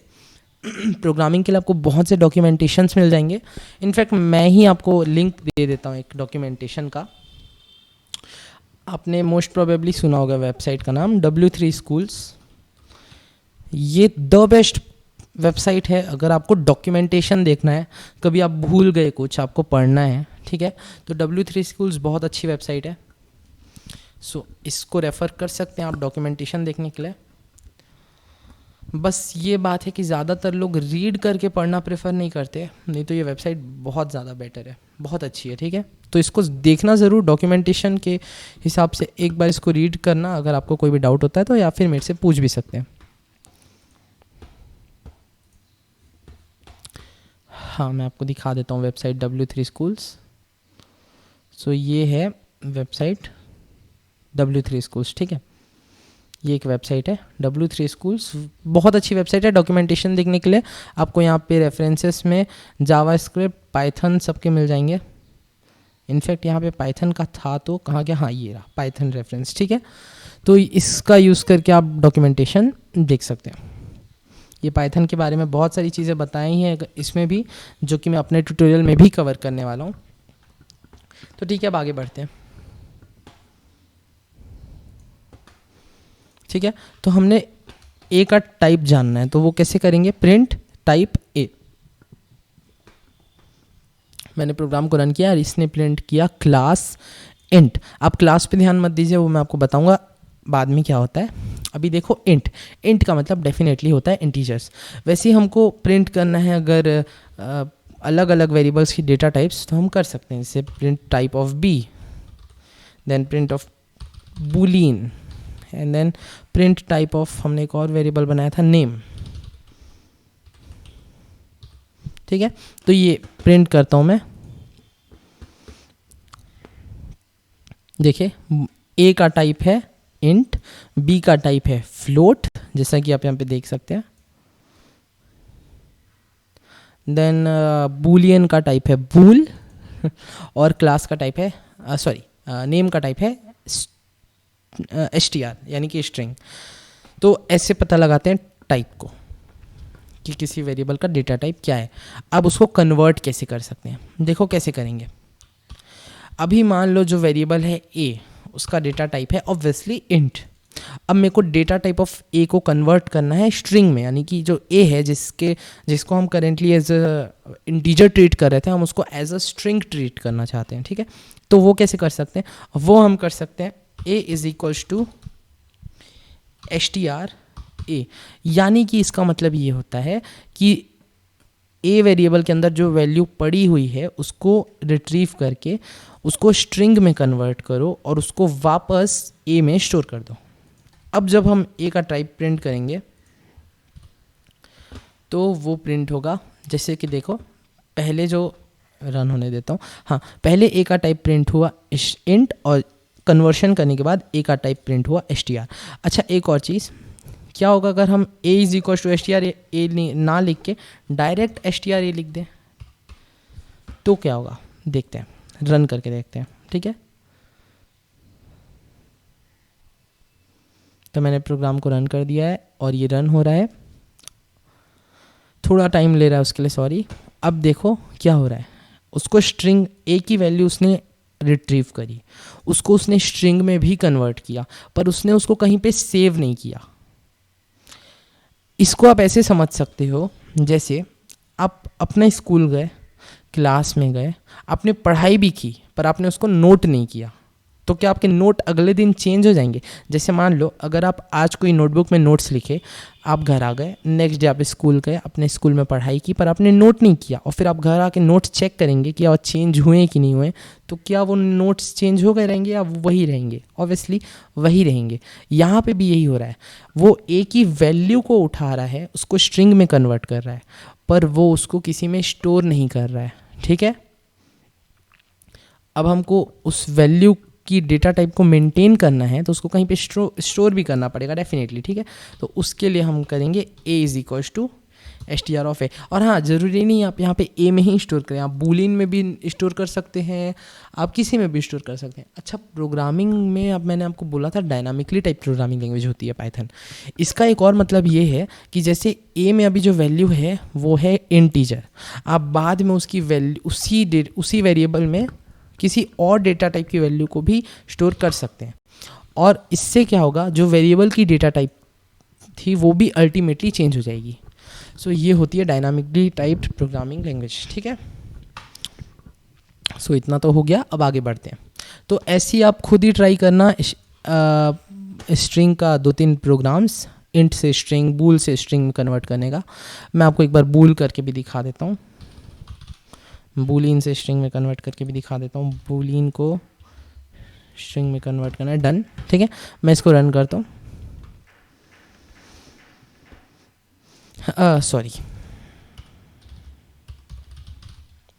प्रोग्रामिंग के लिए आपको बहुत से डॉक्यूमेंटेशंस मिल जाएंगे। इनफैक्ट मैं ही आपको लिंक दे देता हूँ एक डॉक्यूमेंटेशन का। आपने मोस्ट प्रोबेबली सुना होगा वेबसाइट का नाम W3 Schools। ये द बेस्ट वेबसाइट है अगर आपको डॉक्यूमेंटेशन देखना है, कभी आप भूल गए कुछ आपको पढ़ना है, ठीक है, तो W3 Schools बहुत अच्छी वेबसाइट है। सो इसको रेफ़र कर सकते हैं आप डॉक्यूमेंटेशन देखने के लिए। बस ये बात है कि ज़्यादातर लोग रीड करके पढ़ना प्रेफर नहीं करते, नहीं तो ये वेबसाइट बहुत ज़्यादा बेटर है, बहुत अच्छी है, ठीक है। तो इसको देखना ज़रूर, डॉक्यूमेंटेशन के हिसाब से एक बार इसको रीड करना। अगर आपको कोई भी डाउट होता है तो या फिर मेरे से पूछ भी सकते हैं। हाँ, मैं आपको दिखा देता हूँ वेबसाइट W3 Schools। सो ये है वेबसाइट W3 Schools, ठीक है। ये एक वेबसाइट है W3 Schools, बहुत अच्छी वेबसाइट है डॉक्यूमेंटेशन देखने के लिए। आपको यहाँ पे रेफरेंसेस में जावास्क्रिप्ट, पाइथन सबके मिल जाएंगे। इनफैक्ट यहाँ पे पाइथन का था तो कहाँ गया, हाँ ये रहा पाइथन रेफरेंस, ठीक है। तो इसका यूज़ करके आप डॉक्यूमेंटेशन देख सकते हैं। ये पाइथन के बारे में बहुत सारी चीज़ें बताई हैं इसमें भी, जो कि मैं अपने ट्यूटोरियल में भी कवर करने वाला हूँ। तो ठीक है, अब आगे बढ़ते हैं, ठीक है। तो हमने ए का टाइप जानना है, तो वो कैसे करेंगे, प्रिंट टाइप ए। मैंने प्रोग्राम को रन किया और इसने प्रिंट किया क्लास इंट। आप क्लास पे ध्यान मत दीजिए, वो मैं आपको बताऊंगा बाद में क्या होता है। अभी देखो इंट, इंट का मतलब डेफिनेटली होता है इंटीजर्स। वैसे ही हमको प्रिंट करना है अगर अलग अलग वेरिएबल्स की डेटा टाइप्स, तो हम कर सकते हैं, जैसे print type of B, then print of Boolean, and then print type of, हमने एक और वेरिएबल बनाया था नेम, ठीक है। तो ये प्रिंट करता हूं मैं, देखिए ए का टाइप है इंट, बी का टाइप है फ्लोट, जैसा कि आप यहाँ पे देख सकते हैं, देन बूलियन का टाइप है बूल, और क्लास का टाइप है नेम का टाइप है str यानी कि स्ट्रिंग। तो ऐसे पता लगाते हैं टाइप को कि किसी वेरिएबल का डेटा टाइप क्या है। अब उसको कन्वर्ट कैसे कर सकते हैं, देखो कैसे करेंगे। अभी मान लो जो वेरिएबल है ए, उसका डेटा टाइप है ऑब्वियसली इंट। अब मेरे को डेटा टाइप ऑफ ए को कन्वर्ट करना है स्ट्रिंग में, यानी कि जो ए है जिसको हम currently as a integer treat कर रहे थे, हम उसको एज अ स्ट्रिंग ट्रीट करना चाहते हैं, ठीक है। तो वो कैसे कर सकते हैं, वो हम कर सकते हैं a is equals to str a, यानी कि इसका मतलब ये होता है कि a वेरिएबल के अंदर जो वैल्यू पड़ी हुई है उसको रिट्रीव करके उसको स्ट्रिंग में कन्वर्ट करो और उसको वापस a में स्टोर कर दो। अब जब हम a का टाइप प्रिंट करेंगे तो वो प्रिंट होगा, जैसे कि देखो पहले जो रन होने देता हूँ, हाँ पहले a का टाइप प्रिंट हुआ इंट और कन्वर्शन करने के बाद a का टाइप प्रिंट हुआ str। अच्छा एक और चीज़, क्या होगा अगर हम a is equal to str a ना लिख के डायरेक्ट str a लिख दें, तो क्या होगा देखते हैं, रन करके देखते हैं, ठीक है। तो मैंने प्रोग्राम को रन कर दिया है और ये रन हो रहा है, थोड़ा टाइम ले रहा है उसके लिए सॉरी। अब देखो क्या हो रहा है, उसको स्ट्रिंग a की वैल्यू उसने रिट्रीव करी, उसको उसने स्ट्रिंग में भी कन्वर्ट किया, पर उसने उसको कहीं पे सेव नहीं किया। इसको आप ऐसे समझ सकते हो जैसे आप अपने स्कूल गए, क्लास में गए, आपने पढ़ाई भी की पर आपने उसको नोट नहीं किया, तो क्या आपके नोट अगले दिन चेंज हो जाएंगे? जैसे मान लो अगर आप आज कोई नोटबुक में नोट्स लिखे, आप घर आ गए, नेक्स्ट डे आप स्कूल गए, अपने स्कूल में पढ़ाई की, पर आपने नोट नहीं किया, और फिर आप घर आके नोट्स चेक करेंगे कि क्या चेंज हुए कि नहीं हुए, तो क्या वो नोट्स चेंज हो गए रहेंगे या वही रहेंगे? ऑब्वियसली वही रहेंगे। यहाँ पे भी यही हो रहा है, वो एक ही वैल्यू को उठा रहा है, उसको स्ट्रिंग में कन्वर्ट कर रहा है, पर वो उसको किसी में स्टोर नहीं कर रहा है। ठीक है, अब हमको उस वैल्यू की डेटा टाइप को मेंटेन करना है तो उसको कहीं पे स्टोर भी करना पड़ेगा डेफिनेटली। ठीक है, तो उसके लिए हम करेंगे a is equals to str of a। और हाँ, ज़रूरी नहीं आप यहाँ पे a में ही स्टोर करें, आप बूलियन में भी स्टोर कर सकते हैं, आप किसी में भी स्टोर कर सकते हैं। अच्छा, प्रोग्रामिंग में अब मैंने आपको बोला था डायनामिकली टाइप प्रोग्रामिंग लैंग्वेज होती है पाइथन। इसका एक और मतलब ये है कि जैसे a में अभी जो वैल्यू है वो है इंटीजर, आप बाद में उसकी वैल्यू उसी वेरिएबल में किसी और डेटा टाइप की वैल्यू को भी स्टोर कर सकते हैं, और इससे क्या होगा, जो वेरिएबल की डेटा टाइप थी वो भी अल्टीमेटली चेंज हो जाएगी। सो ये होती है डायनामिकली टाइप्ड प्रोग्रामिंग लैंग्वेज। ठीक है, सो इतना तो हो गया, अब आगे बढ़ते हैं। तो ऐसे ही आप खुद ही ट्राई करना स्ट्रिंग का 2-3 प्रोग्राम्स, इंट से स्ट्रिंग, बूल से स्ट्रिंग में कन्वर्ट करने का। मैं आपको एक बार बूल करके भी दिखा देता हूँ, बूलियन से स्ट्रिंग में कन्वर्ट करके भी दिखा देता हूँ। बूलियन को स्ट्रिंग में कन्वर्ट करना है, डन। ठीक है, मैं इसको रन करता हूँ। सॉरी,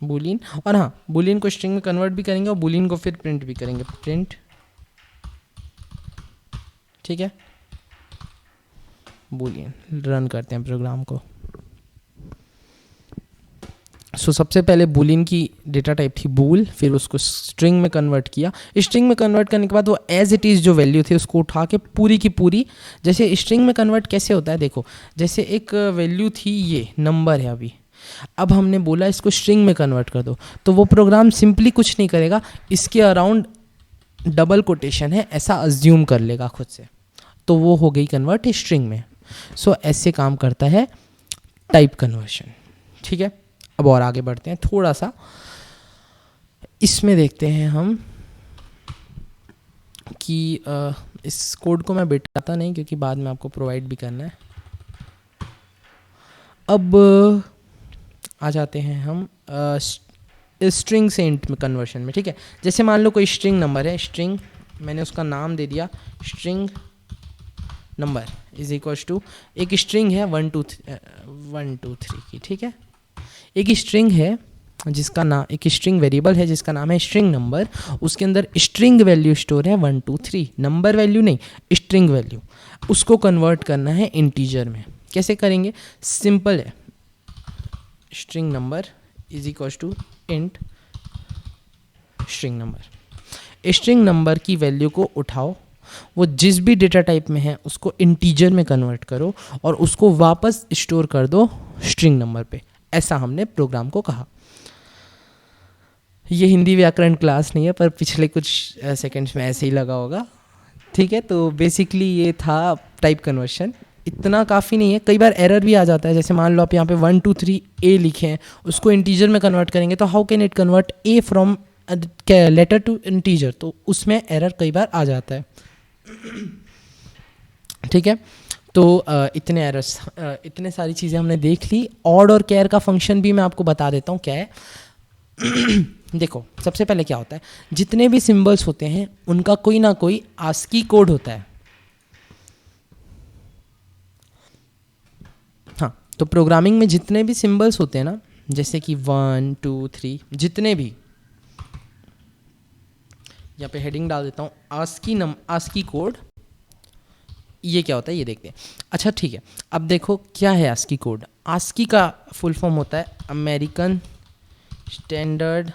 बूलियन, और हाँ, बूलियन को स्ट्रिंग में कन्वर्ट भी करेंगे और बूलियन को फिर प्रिंट भी करेंगे, प्रिंट। ठीक है, बूलियन रन करते हैं प्रोग्राम को। सो सबसे पहले बूलियन की डेटा टाइप थी बूल, फिर उसको स्ट्रिंग में कन्वर्ट किया। स्ट्रिंग में कन्वर्ट करने के बाद वो एज इट इज़ जो वैल्यू थी उसको उठा के पूरी की पूरी, जैसे स्ट्रिंग में कन्वर्ट कैसे होता है देखो, जैसे एक वैल्यू थी, ये नंबर है अभी, अब हमने बोला इसको स्ट्रिंग में कन्वर्ट कर दो, तो वो प्रोग्राम सिंपली कुछ नहीं करेगा, इसके अराउंड डबल कोटेशन है ऐसा अज्यूम कर लेगा खुद से, तो वो हो गई कन्वर्ट स्ट्रिंग में। सो ऐसे काम करता है टाइप कन्वर्शन। ठीक है, अब और आगे बढ़ते हैं थोड़ा सा, इसमें देखते हैं हम कि इस कोड को मैं बिठाता नहीं क्योंकि बाद में आपको प्रोवाइड भी करना है। अब आ जाते हैं हम स्ट्रिंग से इंट में कन्वर्शन में। ठीक है, जैसे मान लो कोई स्ट्रिंग नंबर है, स्ट्रिंग, मैंने उसका नाम दे दिया string number is equals to, एक स्ट्रिंग है 1 2 3 की। ठीक है, एक स्ट्रिंग है जिसका नाम, एक स्ट्रिंग वेरिएबल है जिसका नाम है स्ट्रिंग नंबर, उसके अंदर स्ट्रिंग वैल्यू स्टोर है 1 2 3, नंबर वैल्यू नहीं, स्ट्रिंग वैल्यू, उसको कन्वर्ट करना है इंटीजर में। कैसे करेंगे, सिंपल है, string number is equals to int string number. String number की वैल्यू को उठाओ, वो जिस भी डेटा टाइप में है उसको इंटीजर में कन्वर्ट करो और उसको वापस स्टोर कर दो स्ट्रिंग नंबर पे, ऐसा हमने प्रोग्राम को कहा। ये हिंदी व्याकरण क्लास नहीं है, पर पिछले कुछ सेकंड्स में ऐसे ही लगा होगा। ठीक है, तो बेसिकली ये था टाइप कन्वर्शन, इतना काफ़ी नहीं है। कई बार एरर भी आ जाता है, जैसे मान लो आप यहाँ पे 1 2 3 ए लिखे हैं, उसको इंटीजर में कन्वर्ट करेंगे तो how can it convert A from letter to integer, तो उसमें एरर कई बार आ जाता है। ठीक है, तो इतने एरर्स, इतने सारी चीज़ें हमने देख ली। ऑड और कैर का फंक्शन भी मैं आपको बता देता हूँ क्या है। देखो, सबसे पहले क्या होता है, जितने भी सिंबल्स होते हैं उनका कोई ना कोई आस्की कोड होता है। हाँ, तो प्रोग्रामिंग में जितने भी सिंबल्स होते हैं ना, जैसे कि 1 2 3, जितने भी, यहाँ पे हेडिंग डाल देता हूँ आस्की कोड, ये क्या होता है ये देखते हैं। अच्छा ठीक है, अब देखो क्या है आस्की कोड। आस्की का फुल फॉर्म होता है American standard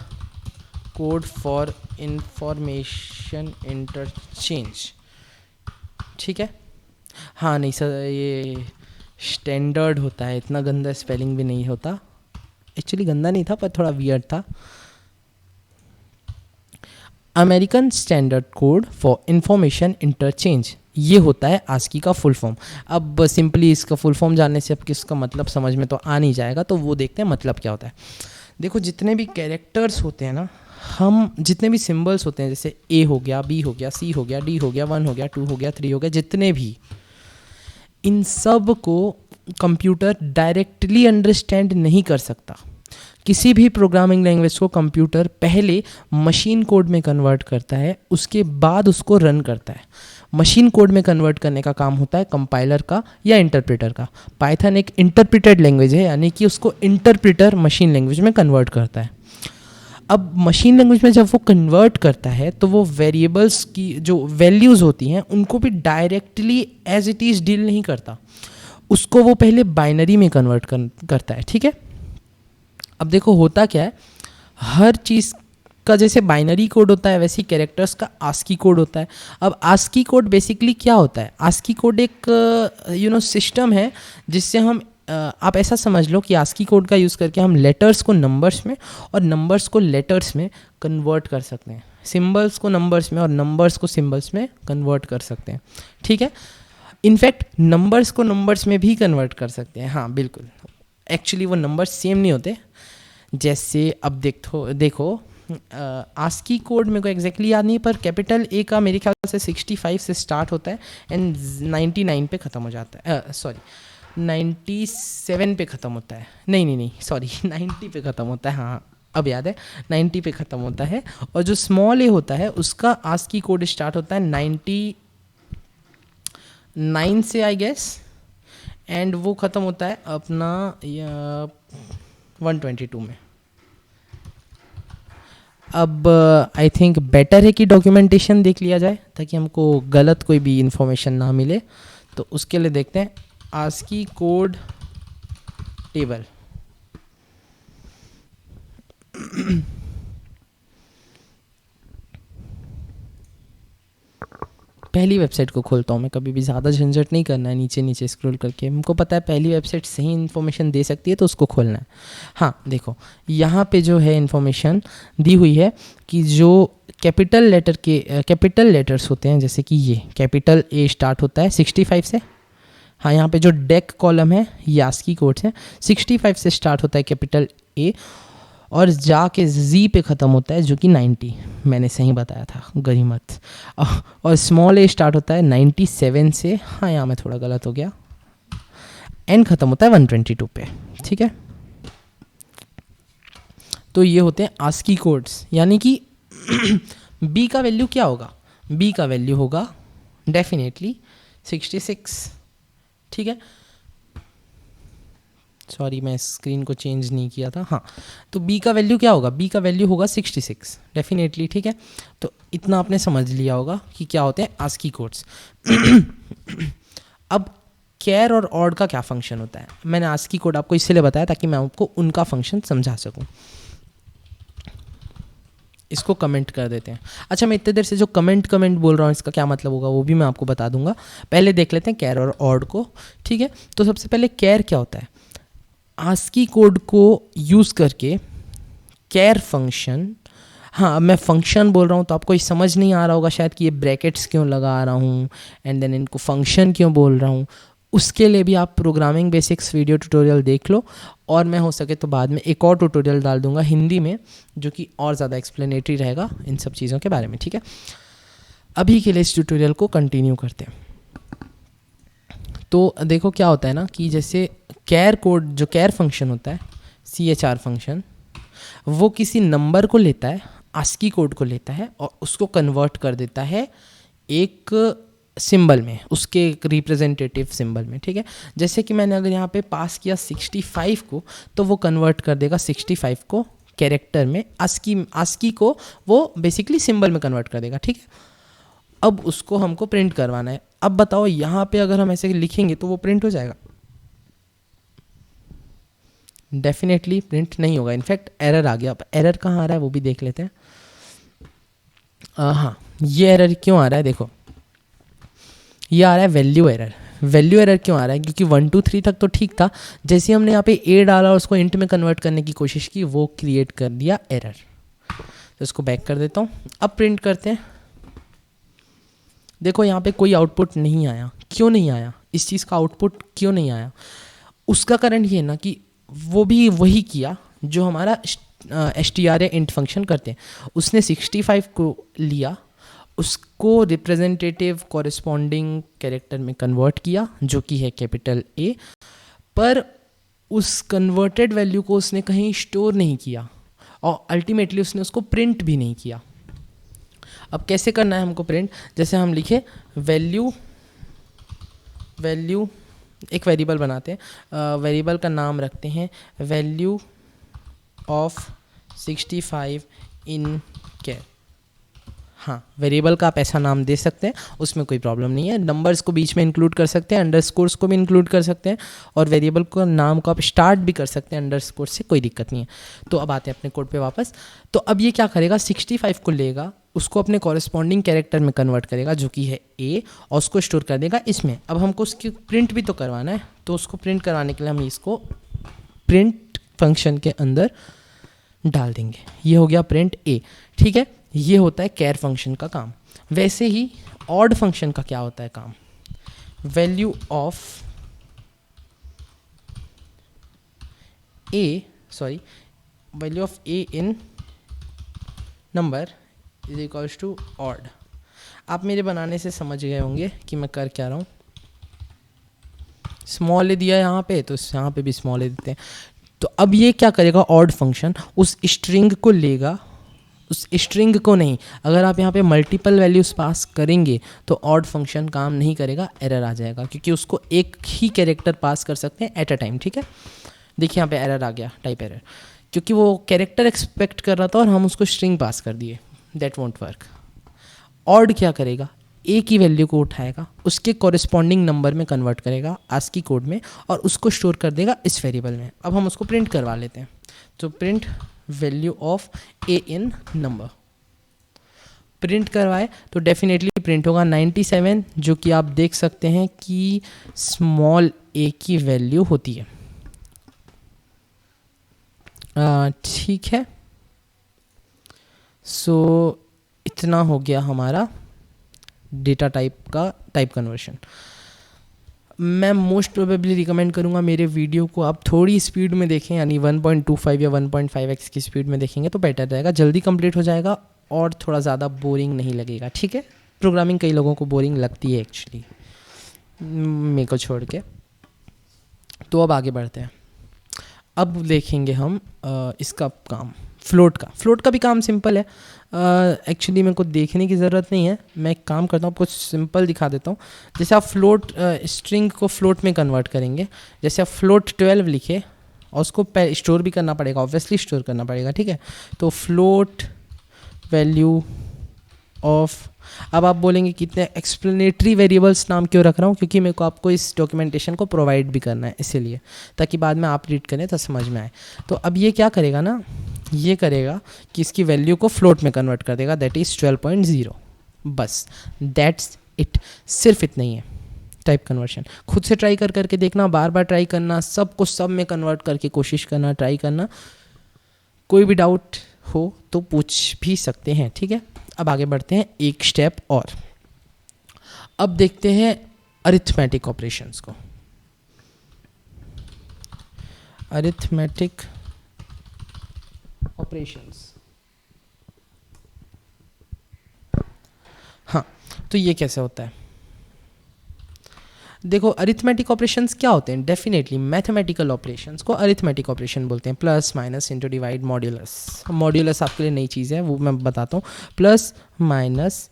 code for information interchange. ठीक है, हाँ नहीं सर, ये स्टैंडर्ड होता है, इतना गंदा स्पेलिंग भी नहीं होता, एक्चुअली गंदा नहीं था पर थोड़ा वियर्ड था। American standard code for information interchange, ये होता है आस्की का फुल फॉर्म। अब सिंपली इसका फुल फॉर्म जानने से अब किसका मतलब समझ में तो आ नहीं जाएगा, तो वो देखते हैं मतलब क्या होता है। देखो जितने भी कैरेक्टर्स होते हैं ना, हम जितने भी सिंबल्स होते हैं, जैसे ए हो गया, बी हो गया, सी हो गया, डी हो गया, 1 हो गया, 2 हो गया, 3 हो गया, जितने भी, इन सब को कंप्यूटर डायरेक्टली अंडरस्टैंड नहीं कर सकता। किसी भी प्रोग्रामिंग लैंग्वेज को कंप्यूटर पहले मशीन कोड में कन्वर्ट करता है, उसके बाद उसको रन करता है। मशीन कोड में कन्वर्ट करने का काम होता है कंपाइलर का या इंटरप्रेटर का। पाइथन एक इंटरप्रेटेड लैंग्वेज है, यानी कि उसको इंटरप्रेटर मशीन लैंग्वेज में कन्वर्ट करता है। अब मशीन लैंग्वेज में जब वो कन्वर्ट करता है तो वो वेरिएबल्स की जो वैल्यूज़ होती हैं उनको भी directly as it is deal नहीं करता, उसको वो पहले बाइनरी में कन्वर्ट करता है। ठीक है, अब देखो होता क्या है, हर चीज़ का जैसे बाइनरी कोड होता है वैसे ही कैरेक्टर्स का आस्की कोड होता है। अब आस्की कोड बेसिकली क्या होता है? आस्की कोड एक सिस्टम है जिससे हम आप ऐसा समझ लो कि आस्की कोड का यूज़ करके हम लेटर्स को नंबर्स में और नंबर्स को लेटर्स में कन्वर्ट कर सकते हैं, सिंबल्स को नंबर्स में और नंबर्स को सिंबल्स में कन्वर्ट कर सकते हैं। ठीक है, इनफैक्ट नंबर्स को नंबर्स में भी कन्वर्ट कर सकते हैं। हाँ बिल्कुल, एक्चुअली वो नंबर्स सेम नहीं होते। जैसे अब देखो आस्की कोड मेरे को एग्जैक्टली याद नहीं, पर कैपिटल ए का मेरे ख्याल से 65 से स्टार्ट होता है एंड 99 पे ख़त्म हो जाता है, सॉरी 97 पे ख़त्म होता है, नहीं सॉरी 90 पे ख़त्म होता है। हाँ अब याद है, 90 पे ख़त्म होता है। और जो स्मॉल ए होता है उसका आस्की कोड स्टार्ट होता है 99 से आई गेस, एंड वो ख़त्म होता है अपना 122 में। अब आई थिंक बेटर है कि डॉक्यूमेंटेशन देख लिया जाए ताकि हमको गलत कोई भी इंफॉर्मेशन ना मिले। तो उसके लिए देखते हैं आस्की कोड टेबल। पहली वेबसाइट को खोलता हूँ मैं, कभी भी ज़्यादा झंझट नहीं करना है नीचे नीचे स्क्रॉल करके, हमको पता है पहली वेबसाइट सही इन्फॉर्मेशन दे सकती है तो उसको खोलना है। हाँ देखो यहाँ पे जो है इन्फॉर्मेशन दी हुई है कि जो कैपिटल लेटर्स होते हैं, जैसे कि ये कैपिटल ए स्टार्ट होता है 65 से। हाँ यहाँ पे जो डेक कॉलम है ये आस्की कोड्स है, 65 से स्टार्ट होता है कैपिटल ए और जाके जी पे ख़त्म होता है जो कि 90, मैंने सही बताया था, गरी मत। और स्मॉल ए स्टार्ट होता है 97 से, हाँ यहाँ में थोड़ा गलत हो गया, एन ख़त्म होता है 122 पे। ठीक है, तो ये होते हैं आस्की कोड्स, यानी कि बी का वैल्यू क्या होगा? बी का वैल्यू होगा डेफिनेटली 66। ठीक है, सॉरी मैं स्क्रीन को चेंज नहीं किया था। हाँ तो बी का वैल्यू क्या होगा? बी का वैल्यू होगा 66 डेफिनेटली। ठीक है, तो इतना आपने समझ लिया होगा कि क्या होते हैं आस्की कोड्स। अब कैर और ऑड का क्या फंक्शन होता है? मैंने आस्की कोड आपको इसलिए बताया ताकि मैं आपको उनका फंक्शन समझा सकूं। इसको कमेंट कर देते हैं। अच्छा मैं इतने देर से जो कमेंट बोल रहा हूँ इसका क्या मतलब होगा वो भी मैं आपको बता दूंगा। पहले देख लेते हैं कैर और ऑड को। ठीक है, तो सबसे पहले कैर क्या होता है? आस्की कोड को यूज़ करके कैर फंक्शन, हाँ मैं फंक्शन बोल रहा हूँ तो आपको ये समझ नहीं आ रहा होगा शायद कि ये ब्रैकेट्स क्यों लगा रहा हूँ एंड देन इनको फंक्शन क्यों बोल रहा हूँ। उसके लिए भी आप प्रोग्रामिंग बेसिक्स वीडियो ट्यूटोरियल देख लो, और मैं हो सके तो बाद में एक और ट्यूटोरियल डाल दूंगा हिंदी में जो कि और ज़्यादा एक्सप्लेनेटरी रहेगा इन सब चीज़ों के बारे में। ठीक है, अभी के लिए इस ट्यूटोरियल को कंटिन्यू करते हैं। तो देखो क्या होता है ना कि जैसे कैर कोड, जो कैर फंक्शन होता है CHR फंक्शन, वो किसी नंबर को लेता है, आस्की कोड को लेता है और उसको कन्वर्ट कर देता है एक सिंबल में, उसके एक रिप्रेजेंटेटिव सिंबल में। ठीक है, जैसे कि मैंने अगर यहाँ पे पास किया 65 को तो वो कन्वर्ट कर देगा 65 को कैरेक्टर में, आस्की को वो बेसिकली सिंबल में कन्वर्ट कर देगा। ठीक है, अब उसको हमको प्रिंट करवाना है। अब बताओ यहाँ पे अगर हम ऐसे लिखेंगे तो वो प्रिंट हो जाएगा? डेफिनेटली प्रिंट नहीं होगा, इनफैक्ट एरर आ गया। अब एरर कहाँ आ रहा है वो भी देख लेते हैं। हाँ ये एरर क्यों आ रहा है? देखो ये आ रहा है वैल्यू एरर। वैल्यू एरर क्यों आ रहा है? क्योंकि 1 2 3 तक तो ठीक था, जैसे हमने यहाँ पे ए डाला और उसको इंट में कन्वर्ट करने की कोशिश की वो क्रिएट कर दिया एरर। तो इसको बैक कर देता हूँ। अब प्रिंट करते हैं। देखो यहाँ पे कोई आउटपुट नहीं आया। क्यों नहीं आया? इस चीज़ का आउटपुट क्यों नहीं आया? उसका कारण ये ना कि वो भी वही किया जो हमारा str या int फंक्शन करते हैं। उसने 65 को लिया, उसको रिप्रेजेंटेटिव कॉरेस्पॉन्डिंग कैरेक्टर में कन्वर्ट किया जो कि है कैपिटल A, पर उस कन्वर्टेड वैल्यू को उसने कहीं स्टोर नहीं किया और अल्टीमेटली उसने उसको प्रिंट भी नहीं किया। अब कैसे करना है हमको प्रिंट? जैसे हम लिखे वैल्यू एक वेरिएबल बनाते हैं, वेरिएबल का नाम रखते हैं वैल्यू ऑफ 65 इन कैर। हाँ, वेरिएबल का आप ऐसा नाम दे सकते हैं, उसमें कोई प्रॉब्लम नहीं है। नंबर्स को बीच में इंक्लूड कर सकते हैं, अंडरस्कोर्स को भी इंक्लूड कर सकते हैं, और वेरिएबल को नाम को आप स्टार्ट भी कर सकते हैं अंडरस्कोर से, कोई दिक्कत नहीं है। तो अब आते हैं अपने कोड पे वापस। तो अब ये क्या करेगा, 65 को लेगा, उसको अपने कॉरेस्पॉन्डिंग कैरेक्टर में कन्वर्ट करेगा जो कि है A, और उसको स्टोर कर देगा इसमें। अब हमको उसकी प्रिंट भी तो करवाना है, तो उसको प्रिंट करवाने के लिए हम इसको प्रिंट फंक्शन के अंदर डाल देंगे। ये हो गया प्रिंट A, ठीक है। ये होता है कैर फंक्शन का काम। वैसे ही ऑड फंक्शन का क्या होता है काम, value of A in number is equals to odd. आप मेरे बनाने से समझ गए होंगे कि मैं कर क्या रहा हूँ। स्मॉल ए दिया यहाँ पे, तो यहाँ पे भी स्मॉल ए देते हैं। तो अब ये क्या करेगा, ऑड फंक्शन उस स्ट्रिंग को लेगा, उस स्ट्रिंग को नहीं। अगर आप यहाँ पे मल्टीपल वैल्यूज़ पास करेंगे तो ऑड फंक्शन काम नहीं करेगा, एरर आ जाएगा, क्योंकि उसको एक ही कैरेक्टर पास कर सकते हैं एट अ टाइम, ठीक है। देखिए यहाँ पे एरर आ गया, टाइप एरर, क्योंकि वो कैरेक्टर एक्सपेक्ट कर रहा था और हम उसको स्ट्रिंग पास कर दिए, दैट वोंट वर्क। ऑड क्या करेगा, ए की वैल्यू को उठाएगा, उसके कॉरेस्पॉन्डिंग नंबर में कन्वर्ट करेगा आस्की कोड में, और उसको स्टोर कर देगा इस वेरिएबल में। अब हम उसको प्रिंट करवा लेते हैं। तो print value of A in number, print करवाए तो डेफिनेटली प्रिंट होगा 97, जो कि आप देख सकते हैं कि स्मॉल ए की वैल्यू होती है। ठीक है, सो इतना हो गया हमारा डेटा टाइप का टाइप कन्वर्शन। मैं मोस्ट प्रोबेबली रिकमेंड करूँगा मेरे वीडियो को आप थोड़ी स्पीड में देखें, यानी 1.25 या 1.5x की स्पीड में देखेंगे तो बेटर रहेगा, जल्दी कंप्लीट हो जाएगा और थोड़ा ज़्यादा बोरिंग नहीं लगेगा, ठीक है। प्रोग्रामिंग कई लोगों को बोरिंग लगती है एक्चुअली, मेरे को छोड़ के। तो अब आगे बढ़ते हैं। अब देखेंगे हम इसका काम, फ्लोट का भी काम सिंपल है। एक्चुअली मेरे को देखने की ज़रूरत नहीं है, मैं एक काम करता हूँ, आपको सिंपल दिखा देता हूँ। जैसे आप फ्लोट स्ट्रिंग को फ्लोट में कन्वर्ट करेंगे, जैसे आप फ्लोट 12 लिखे और उसको स्टोर भी करना पड़ेगा, ऑब्वियसली स्टोर करना पड़ेगा, ठीक है। तो फ्लोट वैल्यू ऑफ, अब आप बोलेंगे कितने एक्सप्लेनेटरी वेरिएबल्स नाम क्यों रख रहा हूँ, क्योंकि मेरे को आपको इस डॉक्यूमेंटेशन को प्रोवाइड भी करना है, इसीलिए, ताकि बाद में आप रीड करें तो समझ में आए। तो अब ये क्या करेगा ना, ये करेगा कि इसकी वैल्यू को फ्लोट में कन्वर्ट कर देगा, दैट इज़ 12.0, बस दैट्स इट, सिर्फ इतना ही है टाइप कन्वर्शन। खुद से ट्राई करके देखना, बार बार ट्राई करना, सब को सब में कन्वर्ट करके कोशिश करना, ट्राई करना। कोई भी डाउट हो तो पूछ भी सकते हैं, ठीक है। अब आगे बढ़ते हैं एक स्टेप और, अब देखते हैं अरिथमेटिक ऑपरेशंस को। अरिथमेटिक ऑपरेशंस, हाँ, तो ये कैसे होता है, देखो अरिथमेटिक ऑपरेशंस क्या होते हैं, डेफिनेटली मैथमेटिकल ऑपरेशंस को अरिथमेटिक ऑपरेशन बोलते हैं। Plus minus into divide modulus, modulus आपके लिए नई चीज़ है, वो मैं बताता हूँ। प्लस माइनस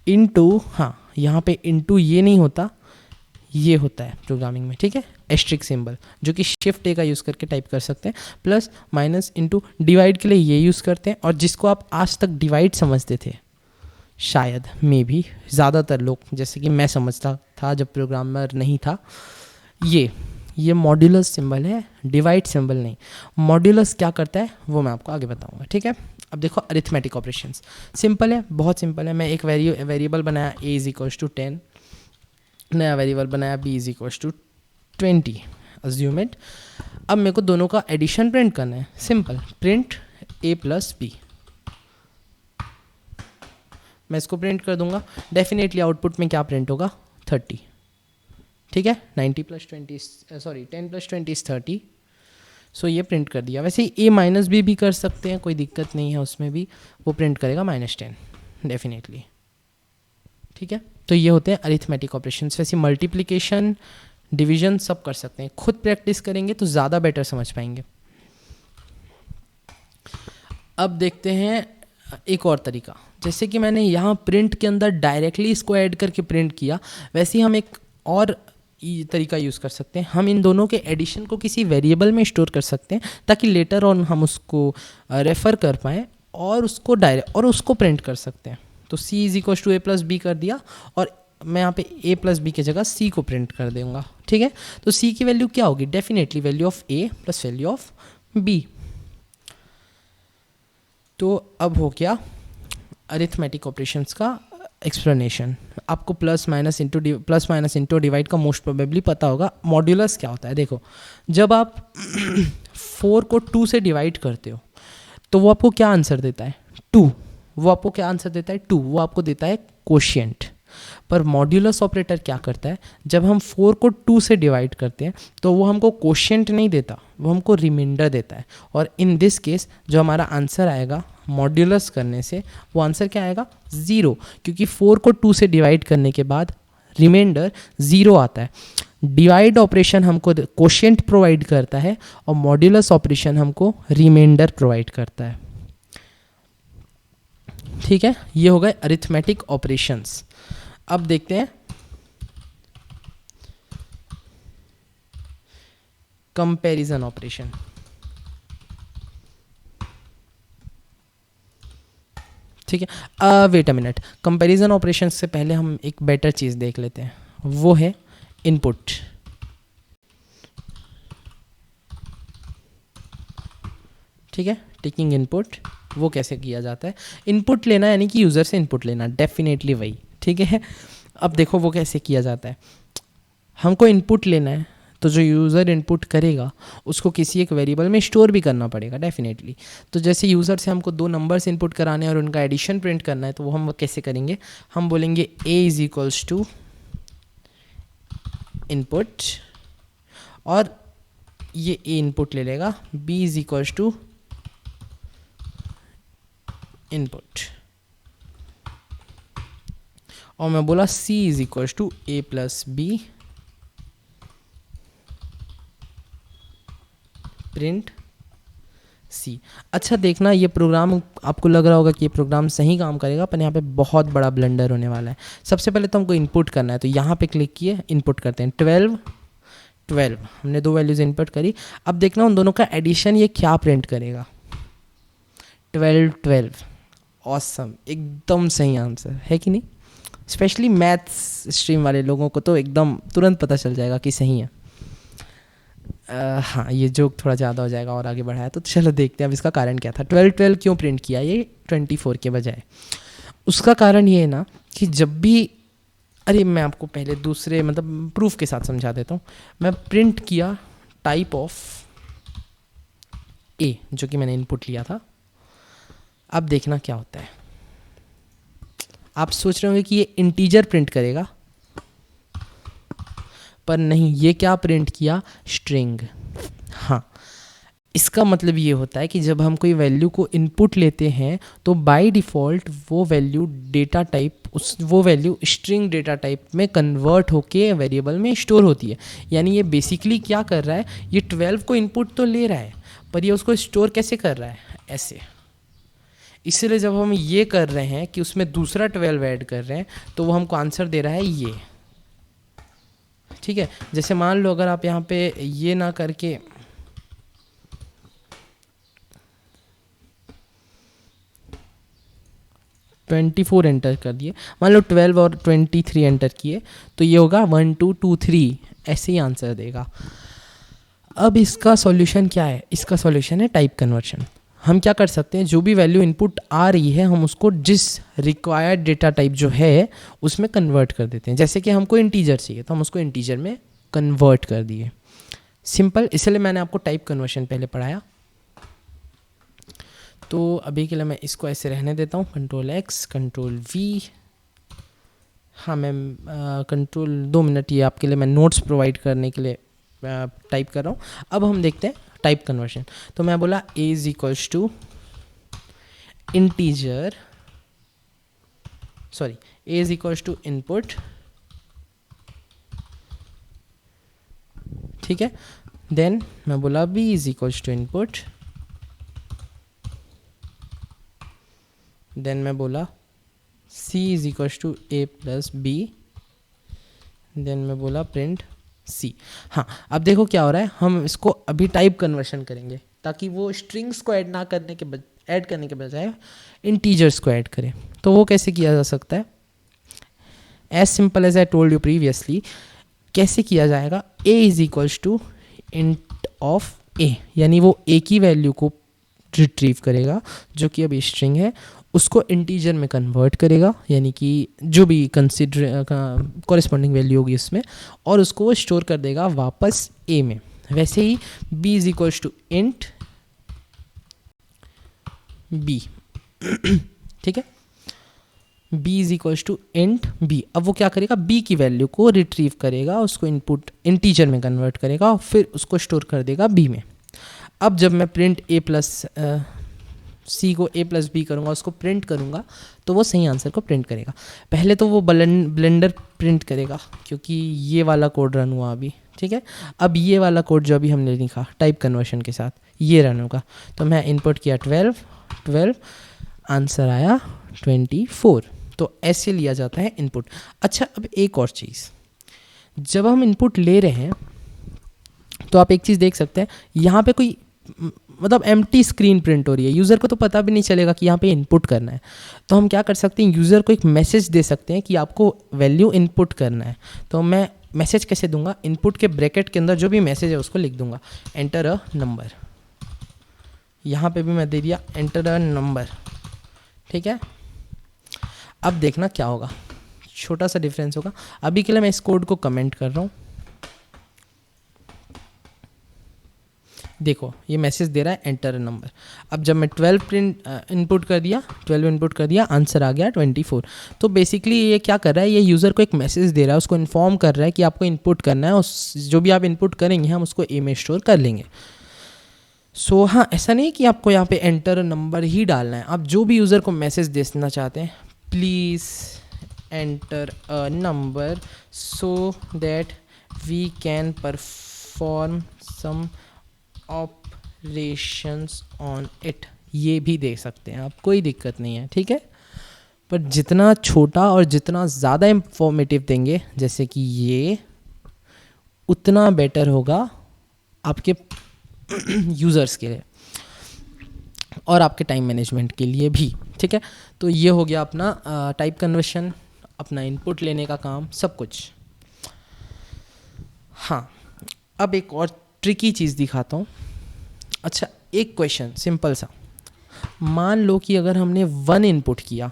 इंटू, हाँ यहाँ पे इंटू ये नहीं होता, ये होता है प्रोग्रामिंग में, ठीक है, एस्ट्रिक सिंबल, जो कि शिफ्ट ए का यूज़ करके टाइप कर सकते हैं। प्लस माइनस इंटू डिवाइड के लिए ये यूज़ करते हैं, और जिसको आप आज तक डिवाइड समझते थे, शायद मे भी ज़्यादातर लोग, जैसे कि मैं समझता था जब प्रोग्रामर नहीं था, ये मॉड्यूलस सिंबल है, डिवाइड सिंबल नहीं। मॉड्यूलस क्या करता है वो मैं आपको आगे बताऊंगा, ठीक है। अब देखो अरिथमेटिक ऑपरेशंस सिंपल है, बहुत सिंपल है। मैं एक वेरिएबल बनाया a इज इक्वल्स टू 10, नया वेरिएबल बनाया b is equals to 20, assume it. अब मेरे को दोनों का एडिशन प्रिंट करना है, simple, print a plus b। मैं इसको प्रिंट कर दूंगा, डेफिनेटली आउटपुट में क्या प्रिंट होगा, 30, ठीक है। 90 प्लस 20 सॉरी 10 प्लस 20 इज 30, सो ये प्रिंट कर दिया। वैसे ए माइनस भी कर सकते हैं, कोई दिक्कत नहीं है उसमें भी, वो प्रिंट करेगा -10 डेफिनेटली। ठीक है, तो ये होते हैं अरिथमेटिक ऑपरेशंस। वैसे मल्टीप्लिकेशन, डिवीजन सब कर सकते हैं, खुद प्रैक्टिस करेंगे तो ज़्यादा बेटर समझ पाएंगे। अब देखते हैं एक और तरीका, जैसे कि मैंने यहाँ प्रिंट के अंदर डायरेक्टली इसको ऐड करके प्रिंट किया, वैसे ही हम एक और तरीका यूज़ कर सकते हैं। हम इन दोनों के एडिशन को किसी वेरिएबल में स्टोर कर सकते हैं ताकि लेटर ऑन हम उसको रेफ़र कर पाएँ और उसको प्रिंट कर सकते हैं। तो c is equal to a+b कर दिया और मैं यहाँ पे a+b की जगह c को प्रिंट कर दूंगा। ठीक है, तो c की वैल्यू क्या होगी? Definitely value of a plus value of b। तो अब हो गया अरिथमेटिक ऑपरेशंस का एक्सप्लेनेशन। आपको प्लस माइनस इंटू डिवाइड का मोस्ट प्रोबेबली पता होगा। मॉड्यूलस क्या होता है? देखो, जब आप 4 को 2 से डिवाइड करते हो तो वो आपको क्या आंसर देता है? 2। वो आपको क्या आंसर देता है? 2। वो आपको देता है कोशिएंट। पर मॉड्यूलस ऑपरेटर क्या करता है? जब हम 4 को 2 से डिवाइड करते हैं तो वो हमको कोशिएंट नहीं देता, वो हमको रिमाइंडर देता है। और इन दिस केस जो हमारा आंसर आएगा मॉड्यूलस करने से, वो आंसर क्या आएगा? 0, क्योंकि 4 को 2 से डिवाइड करने के बाद रिमाइंडर 0 आता है। डिवाइड ऑपरेशन हमको कोशिएंट प्रोवाइड करता है और मॉड्यूलस ऑपरेशन हमको रिमाइंडर प्रोवाइड करता है। ठीक है, ये हो गए अरिथमेटिक ऑपरेशंस। अब देखते हैं कंपैरिजन ऑपरेशन। ठीक है, wait a minute, comparison operation से पहले हम एक बेटर चीज़ देख लेते हैं, वो है इनपुट। ठीक है, टेकिंग इनपुट, वो कैसे किया जाता है? इनपुट लेना यानी कि यूज़र से इनपुट लेना, डेफिनेटली वही। ठीक है, अब देखो वो कैसे किया जाता है। हमको इनपुट लेना है तो जो यूज़र इनपुट करेगा उसको किसी एक वेरिएबल में स्टोर भी करना पड़ेगा डेफिनेटली। तो जैसे यूज़र से हमको 2 नंबर्स इनपुट कराने हैं और उनका एडिशन प्रिंट करना है, तो वो हम कैसे करेंगे? हम बोलेंगे a is equals to input, और ये a इनपुट ले लेगा, b is equals to input, और मैं बोला c is equals to a plus B print C. अच्छा देखना, ये प्रोग्राम आपको लग रहा होगा कि ये प्रोग्राम सही काम करेगा, पर यहाँ पे बहुत बड़ा ब्लंडर होने वाला है। सबसे पहले तो हमको इनपुट करना है, तो यहाँ पे क्लिक किए, इनपुट करते हैं 12 हमने 2 वैल्यूज़ इनपुट करी। अब देखना उन दोनों का एडिशन ये क्या प्रिंट करेगा? 12 ऑसम, एकदम सही आंसर है कि नहीं? स्पेशली मैथ्स स्ट्रीम वाले लोगों को तो एकदम तुरंत पता चल जाएगा कि सही है। हाँ, ये जोक थोड़ा ज़्यादा हो जाएगा और आगे बढ़ाया तो चलो देखते हैं अब इसका कारण क्या था। 12 क्यों प्रिंट किया ये 24 के बजाय? उसका कारण ये है ना कि जब भी, अरे मैं आपको पहले दूसरे मतलब प्रूफ के साथ समझा देता हूँ। मैं प्रिंट किया टाइप ऑफ ए, जो कि मैंने इनपुट लिया था। अब देखना क्या होता है। आप सोच रहे होंगे कि ये इंटीजर प्रिंट करेगा, पर नहीं, ये क्या प्रिंट किया? स्ट्रिंग। हाँ, इसका मतलब ये होता है कि जब हम कोई वैल्यू को इनपुट लेते हैं तो बाय डिफ़ॉल्ट वो वैल्यू डेटा टाइप, वो वैल्यू स्ट्रिंग डेटा टाइप में कन्वर्ट होके वेरिएबल में स्टोर होती है। यानी ये बेसिकली क्या कर रहा है? ये 12 को इनपुट तो ले रहा है, पर ये उसको स्टोर कैसे कर रहा है? ऐसे। इसलिए जब हम ये कर रहे हैं कि उसमें दूसरा 12 ऐड कर रहे हैं, तो वो हमको आंसर दे रहा है ये। ठीक है, जैसे मान लो अगर आप यहाँ पे ये ना करके (24) एंटर कर दिए, मान लो 12 और 23 एंटर किए, तो ये होगा 1 2 2 3, ऐसे ही आंसर देगा। अब इसका सॉल्यूशन क्या है? इसका सॉल्यूशन है टाइप कन्वर्शन। हम क्या कर सकते हैं, जो भी वैल्यू इनपुट आ रही है हम उसको जिस रिक्वायर्ड डेटा टाइप जो है उसमें कन्वर्ट कर देते हैं। जैसे कि हमको इंटीजर चाहिए तो हम उसको इंटीजर में कन्वर्ट कर दिए, सिंपल। इसलिए मैंने आपको टाइप कन्वर्शन पहले पढ़ाया। तो अभी के लिए मैं इसको ऐसे रहने देता हूँ, Ctrl+X Ctrl+V। हाँ, मैं Ctrl 2 मिनट, ये आपके लिए मैं नोट्स प्रोवाइड करने के लिए टाइप कर रहा हूँ। अब हम देखते हैं टाइप कन्वर्शन। तो मैं बोला a is equals to integer, sorry a is equals to input, ठीक है। देन मैं बोला b is equals to input, then मैं बोला c is equals to a plus b, then मैं बोला प्रिंट c। हाँ, अब देखो क्या हो रहा है, हम इसको अभी टाइप कन्वर्शन करेंगे ताकि वो स्ट्रिंग्स को ऐड करने के बजाय इंटीजर्स को ऐड करें। तो वो कैसे किया जा सकता है, as simple as I told you previously. कैसे किया जाएगा, a is equals to int of a, यानी वो a की वैल्यू को रिट्रीव करेगा जो कि अभी स्ट्रिंग है, उसको इंटीजर में कन्वर्ट करेगा, यानी कि जो भी कंसिडर कॉरेस्पॉन्डिंग वैल्यू होगी उसमें, और उसको वो स्टोर कर देगा वापस a में। वैसे ही b is equals to int b, ठीक है, b is equals to int b। अब वो क्या करेगा, b की वैल्यू को रिट्रीव करेगा, उसको इनपुट इंटीजर में कन्वर्ट करेगा और फिर उसको स्टोर कर देगा b में। अब जब मैं प्रिंट a प्लस c को a प्लस b करूँगा, उसको प्रिंट करूँगा, तो वो सही आंसर को प्रिंट करेगा। पहले तो वो ब्लेंडर प्रिंट करेगा क्योंकि ये वाला कोड रन हुआ अभी, ठीक है। अब ये वाला कोड जो अभी हमने लिखा टाइप कन्वर्शन के साथ, ये रन होगा। तो मैं इनपुट किया 12, आंसर आया 24। तो ऐसे लिया जाता है इनपुट। अच्छा, अब एक और चीज़, जब हम इनपुट ले रहे हैं तो आप एक चीज़ देख सकते हैं, यहाँ पे कोई मतलब एम्प्टी स्क्रीन प्रिंट हो रही है, यूज़र को तो पता भी नहीं चलेगा कि यहाँ पे इनपुट करना है। तो हम क्या कर सकते हैं, यूज़र को एक मैसेज दे सकते हैं कि आपको वैल्यू इनपुट करना है। तो मैं मैसेज कैसे दूंगा, इनपुट के ब्रैकेट के अंदर जो भी मैसेज है उसको लिख दूंगा, एंटर अ नंबर। यहाँ पे भी मैं दे दिया एंटर अ नंबर, ठीक है। अब देखना क्या होगा, छोटा सा डिफरेंस होगा। अभी के लिए मैं इस कोड को कमेंट कर रहा हूँ। देखो ये मैसेज दे रहा है एंटर नंबर। अब जब मैं 12 इनपुट कर दिया, आंसर आ गया 24। तो बेसिकली ये क्या कर रहा है, ये यूज़र को एक मैसेज दे रहा है, उसको इन्फॉर्म कर रहा है कि आपको इनपुट करना है, उस जो भी आप इनपुट करेंगे हम उसको ए में स्टोर कर लेंगे। सो हाँ, ऐसा नहीं कि आपको यहाँ पे एंटर नंबर ही डालना है, आप जो भी यूज़र को मैसेज देना चाहते हैं, please enter a number so that we can perform some operations on it, ये भी दे सकते हैं आप, कोई दिक्कत नहीं है, ठीक है। पर जितना छोटा और जितना ज़्यादा इंफॉर्मेटिव देंगे जैसे कि ये, उतना बेटर होगा आपके यूज़र्स के लिए और आपके टाइम मैनेजमेंट के लिए भी, ठीक है। तो ये हो गया अपना टाइप कन्वर्शन, अपना इनपुट लेने का काम, सब कुछ। हाँ, अब एक और ट्रिकी चीज़ दिखाता हूँ। अच्छा, एक क्वेश्चन सिंपल सा, मान लो कि अगर हमने 1 इनपुट किया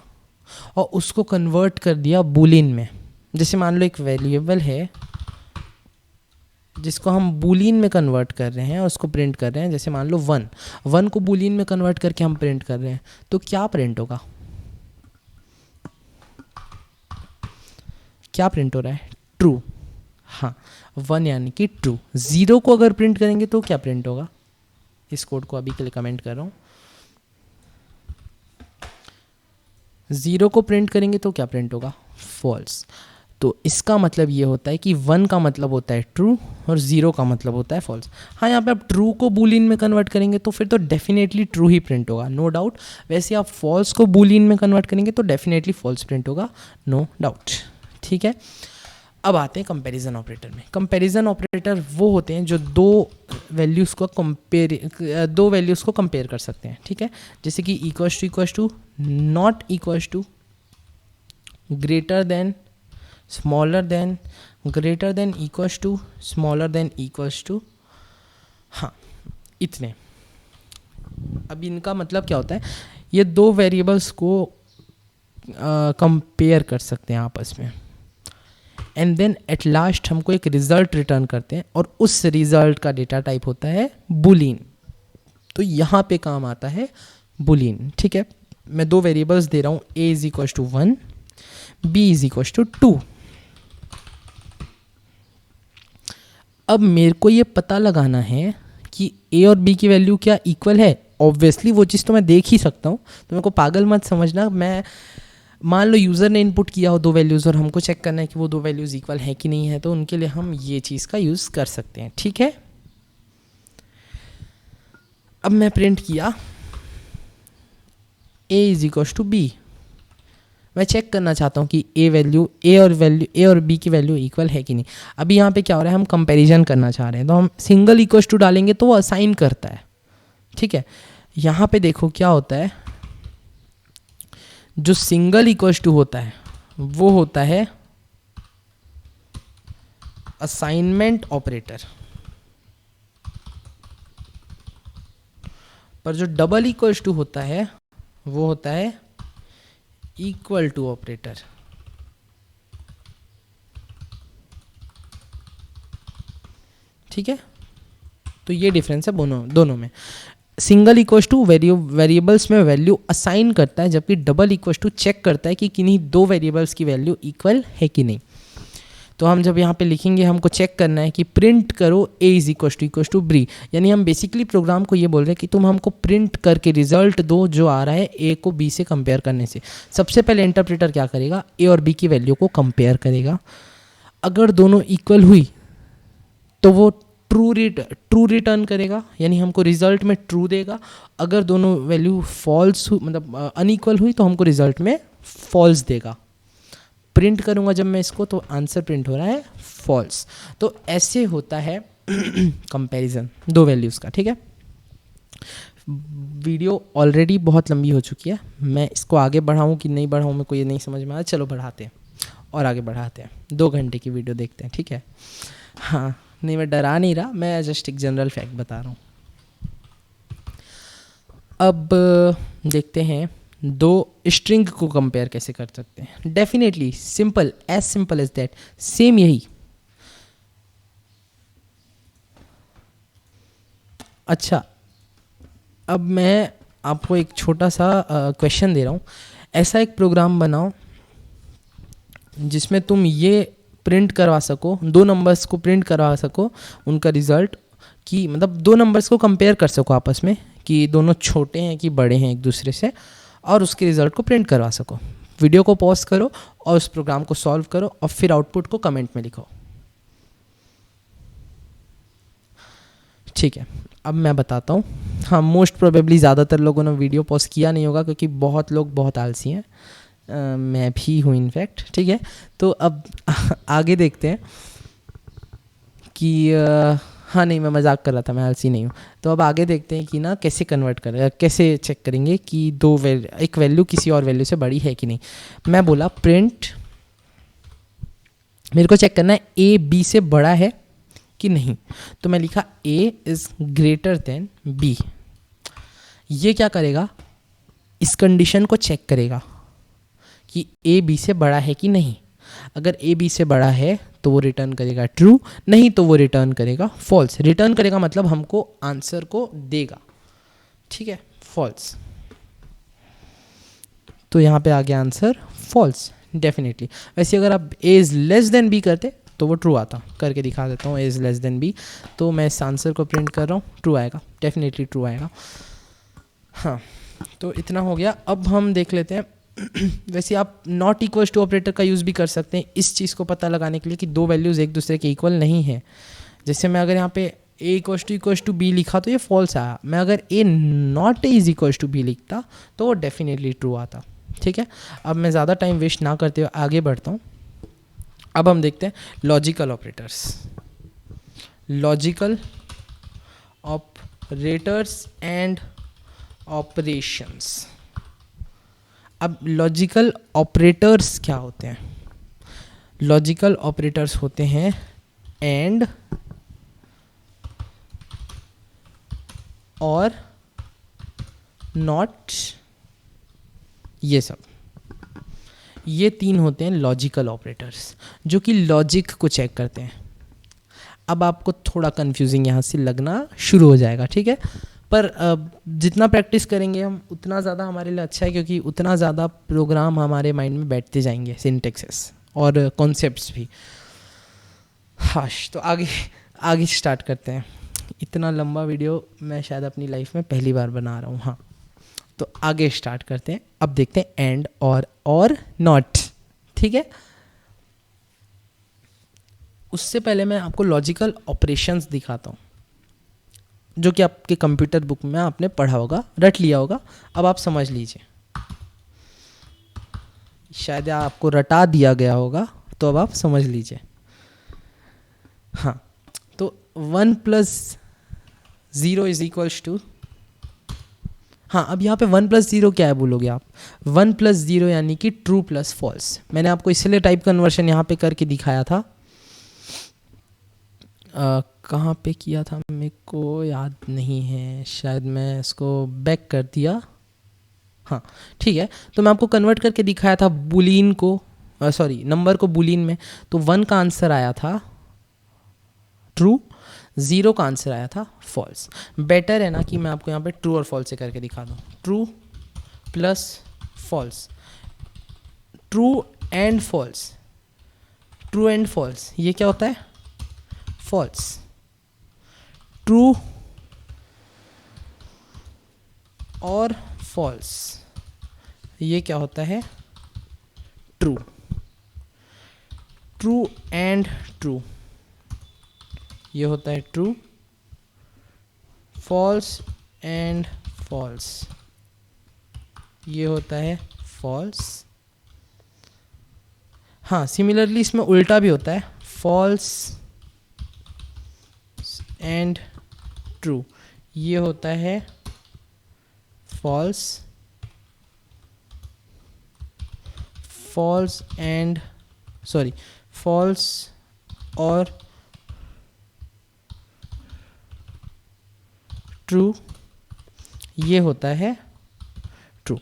और उसको कन्वर्ट कर दिया बूलियन में, जैसे मान लो एक वेरिएबल है जिसको हम बूलियन में कन्वर्ट कर रहे हैं और उसको प्रिंट कर रहे हैं, जैसे मान लो 1 को बूलियन में कन्वर्ट करके हम प्रिंट कर रहे हैं, तो क्या प्रिंट होगा, क्या प्रिंट हो रहा है, ट्रू। हाँ, 1 यानी कि ट्रू। 0 को अगर प्रिंट करेंगे तो क्या प्रिंट होगा, इस कोड को अभी के लिए कमेंट कर रहा हूँ। 0 को प्रिंट करेंगे तो क्या प्रिंट होगा, फॉल्स। तो इसका मतलब ये होता है कि 1 का मतलब होता है ट्रू और 0 का मतलब होता है फॉल्स। हाँ, यहाँ पे आप ट्रू को बूलियन में कन्वर्ट करेंगे तो फिर तो डेफिनेटली ट्रू ही प्रिंट होगा, नो डाउट। वैसे आप फॉल्स को बूलियन में कन्वर्ट करेंगे तो डेफिनेटली फॉल्स प्रिंट होगा, नो डाउट, ठीक है। अब आते हैं कंपैरिजन ऑपरेटर में। कंपैरिजन ऑपरेटर वो होते हैं जो दो वैल्यूज़ को कंपेयर कर सकते हैं, ठीक है। जैसे कि equals to, not equals to, greater than, smaller than, greater than equals to, smaller than equals to. हाँ, इतने। अब इनका मतलब क्या होता है, ये दो वेरिएबल्स को कंपेयर कर सकते हैं आपस में, एंड देन एट लास्ट हमको एक रिजल्ट रिटर्न करते हैं और उस रिजल्ट का डेटा टाइप होता है बूलियन। तो यहाँ पे काम आता है बूलियन, ठीक है। मैं दो वेरिएबल्स दे रहा हूँ, a is equal to 1, b is equal to 2। अब मेरे को ये पता लगाना है कि ए और बी की वैल्यू क्या इक्वल है। ऑब्वियसली वो चीज़ तो मैं देख ही सकता हूँ, तो मेरे को पागल मत समझना। मैं मान लो यूज़र ने इनपुट किया हो 2 वैल्यूज़ और हमको चेक करना है कि वो 2 वैल्यूज़ इक्वल है कि नहीं है, तो उनके लिए हम ये चीज़ का यूज़ कर सकते हैं, ठीक है। अब मैं प्रिंट किया a is equal to b. मैं चेक करना चाहता हूँ कि ए और बी की वैल्यू इक्वल है कि नहीं। अभी यहाँ पे क्या हो रहा है, हम कंपैरिजन करना चाह रहे हैं, तो हम सिंगल इक्वल टू डालेंगे तो वो असाइन करता है, ठीक है। यहाँ पे देखो क्या होता है, जो सिंगल इक्वल टू होता है वो होता है असाइनमेंट ऑपरेटर, पर जो डबल इक्वल टू होता है वो होता है इक्वल टू ऑपरेटर। ठीक है, तो ये डिफरेंस है दोनों में। सिंगल इक्वल टू वेरिएबल्स में वैल्यू असाइन करता है, जबकि डबल इक्वल टू चेक करता है कि किन्हीं 2 वेरिएबल्स की वैल्यू इक्वल है कि नहीं। तो हम जब यहाँ पे लिखेंगे, हमको चेक करना है कि प्रिंट करो a is equal to b, यानी हम बेसिकली प्रोग्राम को ये बोल रहे हैं कि तुम हमको प्रिंट करके रिजल्ट दो जो आ रहा है a को b से कंपेयर करने से। सबसे पहले इंटरप्रेटर क्या करेगा, a और b की वैल्यू को कंपेयर करेगा। अगर दोनों इक्वल हुई तो वो ट्रू रिटर्न करेगा, यानी हमको रिजल्ट में ट्रू देगा। अगर दोनों वैल्यू फॉल्स मतलब अनइक्वल हुई तो हमको रिजल्ट में फॉल्स देगा। प्रिंट करूंगा जब मैं इसको तो आंसर प्रिंट हो रहा है फॉल्स। तो ऐसे होता है कंपैरिजन 2 वैल्यूज़ का, ठीक है। वीडियो ऑलरेडी बहुत लंबी हो चुकी है, मैं इसको आगे बढ़ाऊं कि नहीं बढ़ाऊं मेरे को ये नहीं समझ में आया। चलो बढ़ाते हैं और आगे बढ़ाते हैं, 2 घंटे की वीडियो देखते हैं, ठीक है। हाँ नहीं, मैं डरा नहीं रहा, मैं जस्ट एक जनरल फैक्ट बता रहा हूँ। अब देखते हैं 2 स्ट्रिंग को कंपेयर कैसे कर सकते हैं। Definitely simple as that, same यही। अच्छा, अब मैं आपको एक छोटा सा क्वेश्चन दे रहा हूँ। ऐसा एक प्रोग्राम बनाओ जिसमें तुम ये प्रिंट करवा सको, 2 नंबर्स को प्रिंट करवा सको, उनका रिजल्ट कि मतलब 2 नंबर्स को कंपेयर कर सको आपस में कि दोनों छोटे हैं कि बड़े हैं एक दूसरे से, और उसके रिजल्ट को प्रिंट करवा सको। वीडियो को पॉज करो और उस प्रोग्राम को सॉल्व करो और फिर आउटपुट को कमेंट में लिखो, ठीक है। अब मैं बताता हूँ। हाँ, मोस्ट प्रोबेबली ज़्यादातर लोगों ने वीडियो पॉज किया नहीं होगा क्योंकि बहुत लोग बहुत आलसी हैं, मैं भी हूँ इनफैक्ट, ठीक है। तो अब आगे देखते हैं कि हाँ नहीं, मैं मजाक कर रहा था, मैं आलसी नहीं हूँ। तो अब आगे देखते हैं कि ना कैसे कन्वर्ट करें, कैसे चेक करेंगे कि एक वैल्यू किसी और वैल्यू से बड़ी है कि नहीं। मैं बोला प्रिंट, मेरे को चेक करना है a b से बड़ा है कि नहीं, तो मैं लिखा a is greater then b। ये क्या करेगा, इस कंडीशन को चेक करेगा कि a b से बड़ा है कि नहीं। अगर a b से बड़ा है तो वो रिटर्न करेगा ट्रू, नहीं तो वो रिटर्न करेगा फॉल्स। रिटर्न करेगा मतलब हमको आंसर को देगा, ठीक है, फॉल्स। तो यहाँ पे आ गया आंसर फॉल्स डेफिनेटली। वैसे अगर आप a is less then b करते तो वो ट्रू आता। करके दिखा देता हूँ, a is less then b, तो मैं इस आंसर को प्रिंट कर रहा हूँ, ट्रू आएगा, डेफिनेटली ट्रू आएगा। हाँ, तो इतना हो गया। अब हम देख लेते हैं वैसे आप नॉट इक्वल टू ऑपरेटर का यूज़ भी कर सकते हैं इस चीज़ को पता लगाने के लिए कि 2 वैल्यूज़ एक दूसरे के इक्वल नहीं है। जैसे मैं अगर यहाँ पे a इक्वल टू b लिखा तो ये फॉल्स आया। मैं अगर a not is equal to b लिखता तो वो डेफिनेटली ट्रू आता, ठीक है। अब मैं ज़्यादा टाइम वेस्ट ना करते हुए आगे बढ़ता हूँ। अब हम देखते हैं logical operators. Logical operators and operations. अब लॉजिकल ऑपरेटर्स क्या होते हैं? लॉजिकल ऑपरेटर्स होते हैं एंड और नॉट, ये सब, ये 3 होते हैं लॉजिकल ऑपरेटर्स जो कि लॉजिक को चेक करते हैं। अब आपको थोड़ा कंफ्यूजिंग यहाँ से लगना शुरू हो जाएगा, ठीक है, पर जितना प्रैक्टिस करेंगे हम उतना ज़्यादा हमारे लिए अच्छा है, क्योंकि उतना ज़्यादा प्रोग्राम हमारे माइंड में बैठते जाएंगे, सिंटेक्सेस और कॉन्सेप्ट्स भी। हाश, तो आगे स्टार्ट करते हैं। इतना लंबा वीडियो मैं शायद अपनी लाइफ में पहली बार बना रहा हूँ। हाँ, तो आगे स्टार्ट करते हैं। अब देखते हैं एंड और नॉट, ठीक है। उससे पहले मैं आपको लॉजिकल ऑपरेशंस दिखाता हूँ, जो कि आपके कंप्यूटर बुक में आपने पढ़ा होगा, रट लिया होगा। अब आप समझ लीजिए, शायद आपको रटा दिया गया होगा, तो अब आप समझ लीजिए। हाँ, तो 1 + 0 = हाँ, अब यहाँ पे 1 + 0 क्या है बोलोगे आप? 1 + 0 यानी कि ट्रू प्लस फॉल्स। मैंने आपको इसलिए टाइप कन्वर्शन यहाँ पे करके दिखाया था। कहाँ पे किया था मेरे को याद नहीं है, शायद मैं इसको बैक कर दिया। हाँ ठीक है, तो मैं आपको कन्वर्ट करके दिखाया था बुलियन को, सॉरी नंबर को बुलियन में। तो 1 का आंसर आया था ट्रू, 0 का आंसर आया था फॉल्स। बेटर है ना कि मैं आपको यहाँ पे ट्रू और फॉल्स से करके दिखा दूँ। True plus false, true and false, true and false, ये क्या होता है? फॉल्स। ट्रू और फॉल्स, ये क्या होता है? ट्रू। ट्रू एंड ट्रू, ये होता है ट्रू। फॉल्स एंड फॉल्स, ये होता है फॉल्स। हाँ, सिमिलरली इसमें उल्टा भी होता है, फॉल्स एंड ट्रू, ये होता है false. False and sorry false और ट्रू, ये होता है ट्रू।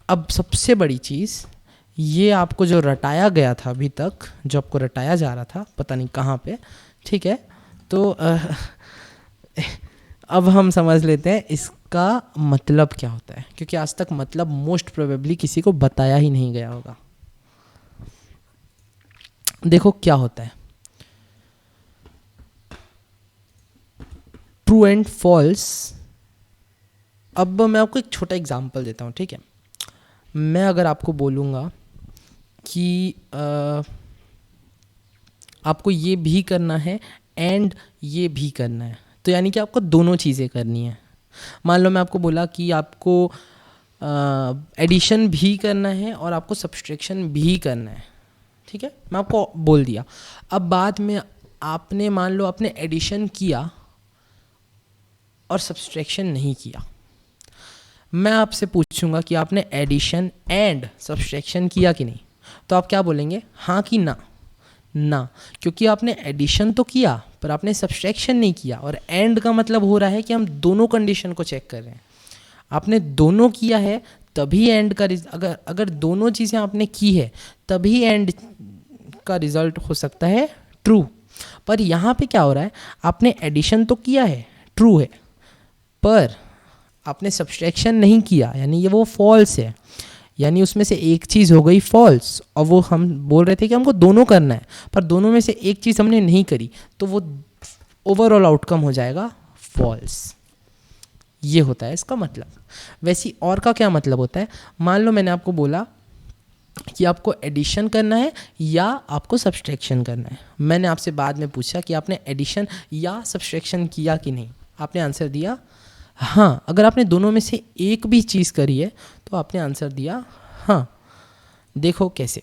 अब सबसे बड़ी चीज़, ये आपको जो रटाया गया था अभी तक, जो आपको रटाया जा रहा था पता नहीं कहाँ पे, ठीक है, तो अब हम समझ लेते हैं इसका मतलब क्या होता है, क्योंकि आज तक मतलब मोस्ट प्रोबेबली किसी को बताया ही नहीं गया होगा। देखो क्या होता है, ट्रू एंड फॉल्स। अब मैं आपको एक छोटा एग्जांपल देता हूँ, ठीक है। मैं अगर आपको बोलूँगा कि आपको ये भी करना है एंड ये भी करना है, तो यानी कि आपको दोनों चीज़ें करनी है। मान लो मैं आपको बोला कि आपको एडिशन भी करना है और आपको सब्सट्रैक्शन भी करना है, ठीक है, मैं आपको बोल दिया। अब बाद में आपने मान लो आपने एडिशन किया और सब्सट्रैक्शन नहीं किया, मैं आपसे पूछूंगा कि आपने एडिशन एंड सब्सट्रैक्शन किया कि नहीं, तो आप क्या बोलेंगे? हाँ कि ना? ना, क्योंकि आपने एडिशन तो किया पर आपने सब्सट्रैक्शन नहीं किया। और एंड का मतलब हो रहा है कि हम दोनों कंडीशन को चेक कर रहे हैं। आपने दोनों किया है तभी एंड का अगर दोनों चीज़ें आपने की है तभी एंड का रिजल्ट हो सकता है ट्रू। पर यहाँ पे क्या हो रहा है, आपने एडिशन तो किया है, ट्रू है, पर आपने सब्सट्रैक्शन नहीं किया, यानी ये वो फॉल्स है। यानी उसमें से एक चीज़ हो गई फॉल्स, और वो हम बोल रहे थे कि हमको दोनों करना है, पर दोनों में से एक चीज़ हमने नहीं करी, तो वो ओवरऑल आउटकम हो जाएगा फॉल्स। ये होता है इसका मतलब। वैसे और का क्या मतलब होता है? मान लो मैंने आपको बोला कि आपको एडिशन करना है या आपको सब्सट्रैक्शन करना है। मैंने आपसे बाद में पूछा कि आपने एडिशन या सब्सट्रैक्शन किया कि नहीं, आपने आंसर दिया हाँ। अगर आपने दोनों में से एक भी चीज़ करी है तो आपने आंसर दिया हाँ। देखो कैसे,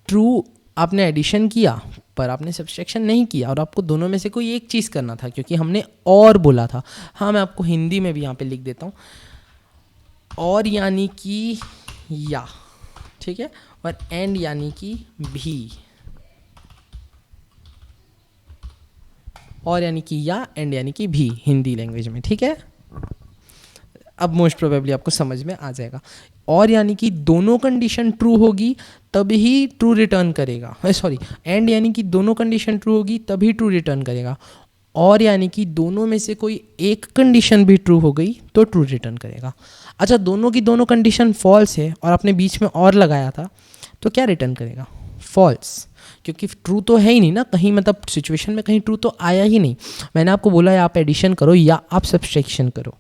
ट्रू आपने एडिशन किया पर आपने सब्सट्रैक्शन नहीं किया, और आपको दोनों में से कोई एक चीज़ करना था क्योंकि हमने और बोला था। हाँ, मैं आपको हिंदी में भी यहाँ पे लिख देता हूँ, और यानी कि या, ठीक है, और एंड यानी कि भी, और यानी कि या, एंड यानी कि भी हिंदी लैंग्वेज में, ठीक है। अब मोस्ट प्रोबेबली आपको समझ में आ जाएगा। और यानी कि दोनों कंडीशन ट्रू होगी तभी ट्रू रिटर्न करेगा, सॉरी, एंड यानी कि दोनों कंडीशन ट्रू होगी तभी ट्रू रिटर्न करेगा, और यानी कि दोनों में से कोई एक कंडीशन भी ट्रू हो गई तो ट्रू रिटर्न करेगा। अच्छा, दोनों की दोनों कंडीशन फॉल्स है और आपने बीच में और लगाया था तो क्या रिटर्न करेगा? फॉल्स, क्योंकि ट्रू तो है ही नहीं ना कहीं, मतलब सिचुएशन में कहीं ट्रू तो आया ही नहीं। मैंने आपको बोला है आप एडिशन करो या आप सब्सट्रैक्शन करो।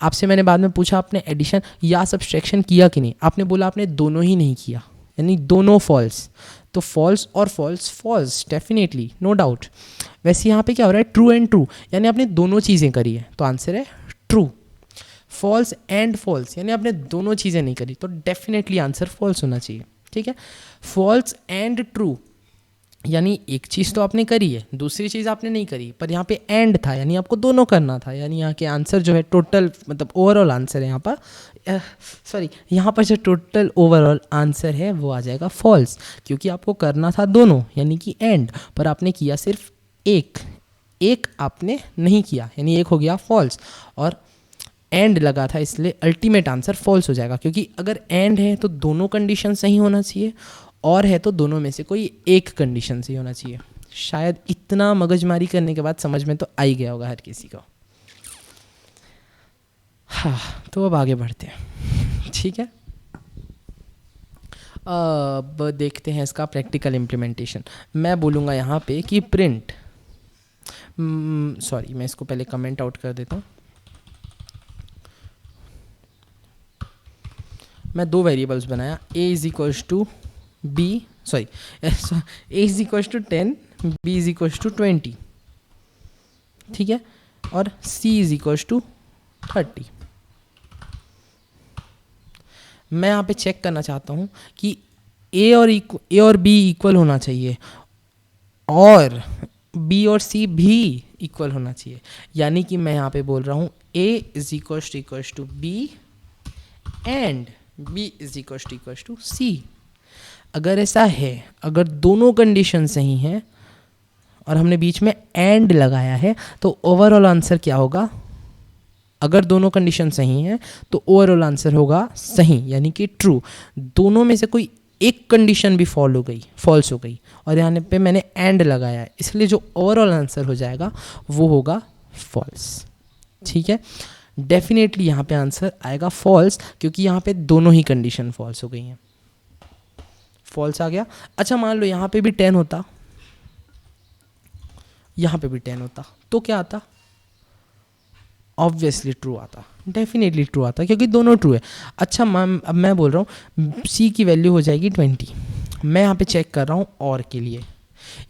आपसे मैंने बाद में पूछा आपने एडिशन या सब्सट्रैक्शन किया कि नहीं, आपने बोला आपने दोनों ही नहीं किया, यानी दोनों फॉल्स। तो फॉल्स और false false definitely, no doubt. वैसे यहाँ पे क्या हो रहा है, ट्रू एंड ट्रू, यानी आपने दोनों चीज़ें करी है, तो आंसर है ट्रू। फॉल्स एंड फॉल्स यानी आपने दोनों चीज़ें नहीं करी, तो डेफिनेटली आंसर फॉल्स होना चाहिए। ठीक है, फॉल्स एंड ट्रू यानी एक चीज़ तो आपने करी है, दूसरी चीज़ आपने नहीं करी, पर यहाँ पे एंड था यानी आपको दोनों करना था, यानी यहाँ के आंसर जो है टोटल, मतलब ओवरऑल आंसर है यहाँ पर, सॉरी यहाँ पर जो टोटल ओवरऑल आंसर है वो आ जाएगा फॉल्स, क्योंकि आपको करना था दोनों यानी कि एंड, पर आपने किया सिर्फ एक आपने नहीं किया, यानी एक हो गया फॉल्स, और एंड लगा था इसलिए अल्टीमेट आंसर फॉल्स हो जाएगा। क्योंकि अगर एंड है तो दोनों कंडीशन सही होना चाहिए, और है तो दोनों में से कोई एक कंडीशन सही होना चाहिए। शायद इतना मगजमारी करने के बाद समझ में तो आ ही गया होगा हर किसी को। हाँ, तो अब आगे बढ़ते हैं। ठीक है, अब देखते हैं इसका प्रैक्टिकल इम्प्लीमेंटेशन। मैं बोलूँगा यहाँ पे कि प्रिंट, सॉरी मैं इसको पहले कमेंट आउट कर देता हूँ। मैं दो वेरिएबल्स बनाया, a is equals to b, sorry a is equals to 10, b is equals to 20, ठीक है, और c इज इक्वल्स टू 30। मैं यहाँ पे चेक करना चाहता हूँ कि a और b इक्वल होना चाहिए और b और c भी इक्वल होना चाहिए, यानी कि मैं यहाँ पे बोल रहा हूँ a is equals to b and b is equals to c। अगर ऐसा है, अगर दोनों कंडीशन सही हैं और हमने बीच में एंड लगाया है, तो ओवरऑल आंसर क्या होगा? अगर दोनों कंडीशन सही हैं तो ओवरऑल आंसर होगा सही, यानी कि ट्रू। दोनों में से कोई एक कंडीशन भी फॉल्स हो गई और यहाँ पे मैंने एंड लगाया है, इसलिए जो ओवरऑल आंसर हो जाएगा वो होगा फॉल्स। ठीक है, डेफिनेटली यहाँ पे आंसर आएगा फॉल्स, क्योंकि यहाँ पे दोनों ही कंडीशन फॉल्स हो गई हैं। फॉल्स आ गया। अच्छा, मान लो यहाँ पे भी 10 होता, यहाँ पे भी 10 होता, तो क्या आता? ऑब्वियसली ट्रू आता, डेफिनेटली ट्रू आता, क्योंकि दोनों ट्रू है। अच्छा मैम, अब मैं बोल रहा हूँ सी की वैल्यू हो जाएगी 20। मैं यहाँ पे चेक कर रहा हूँ और के लिए,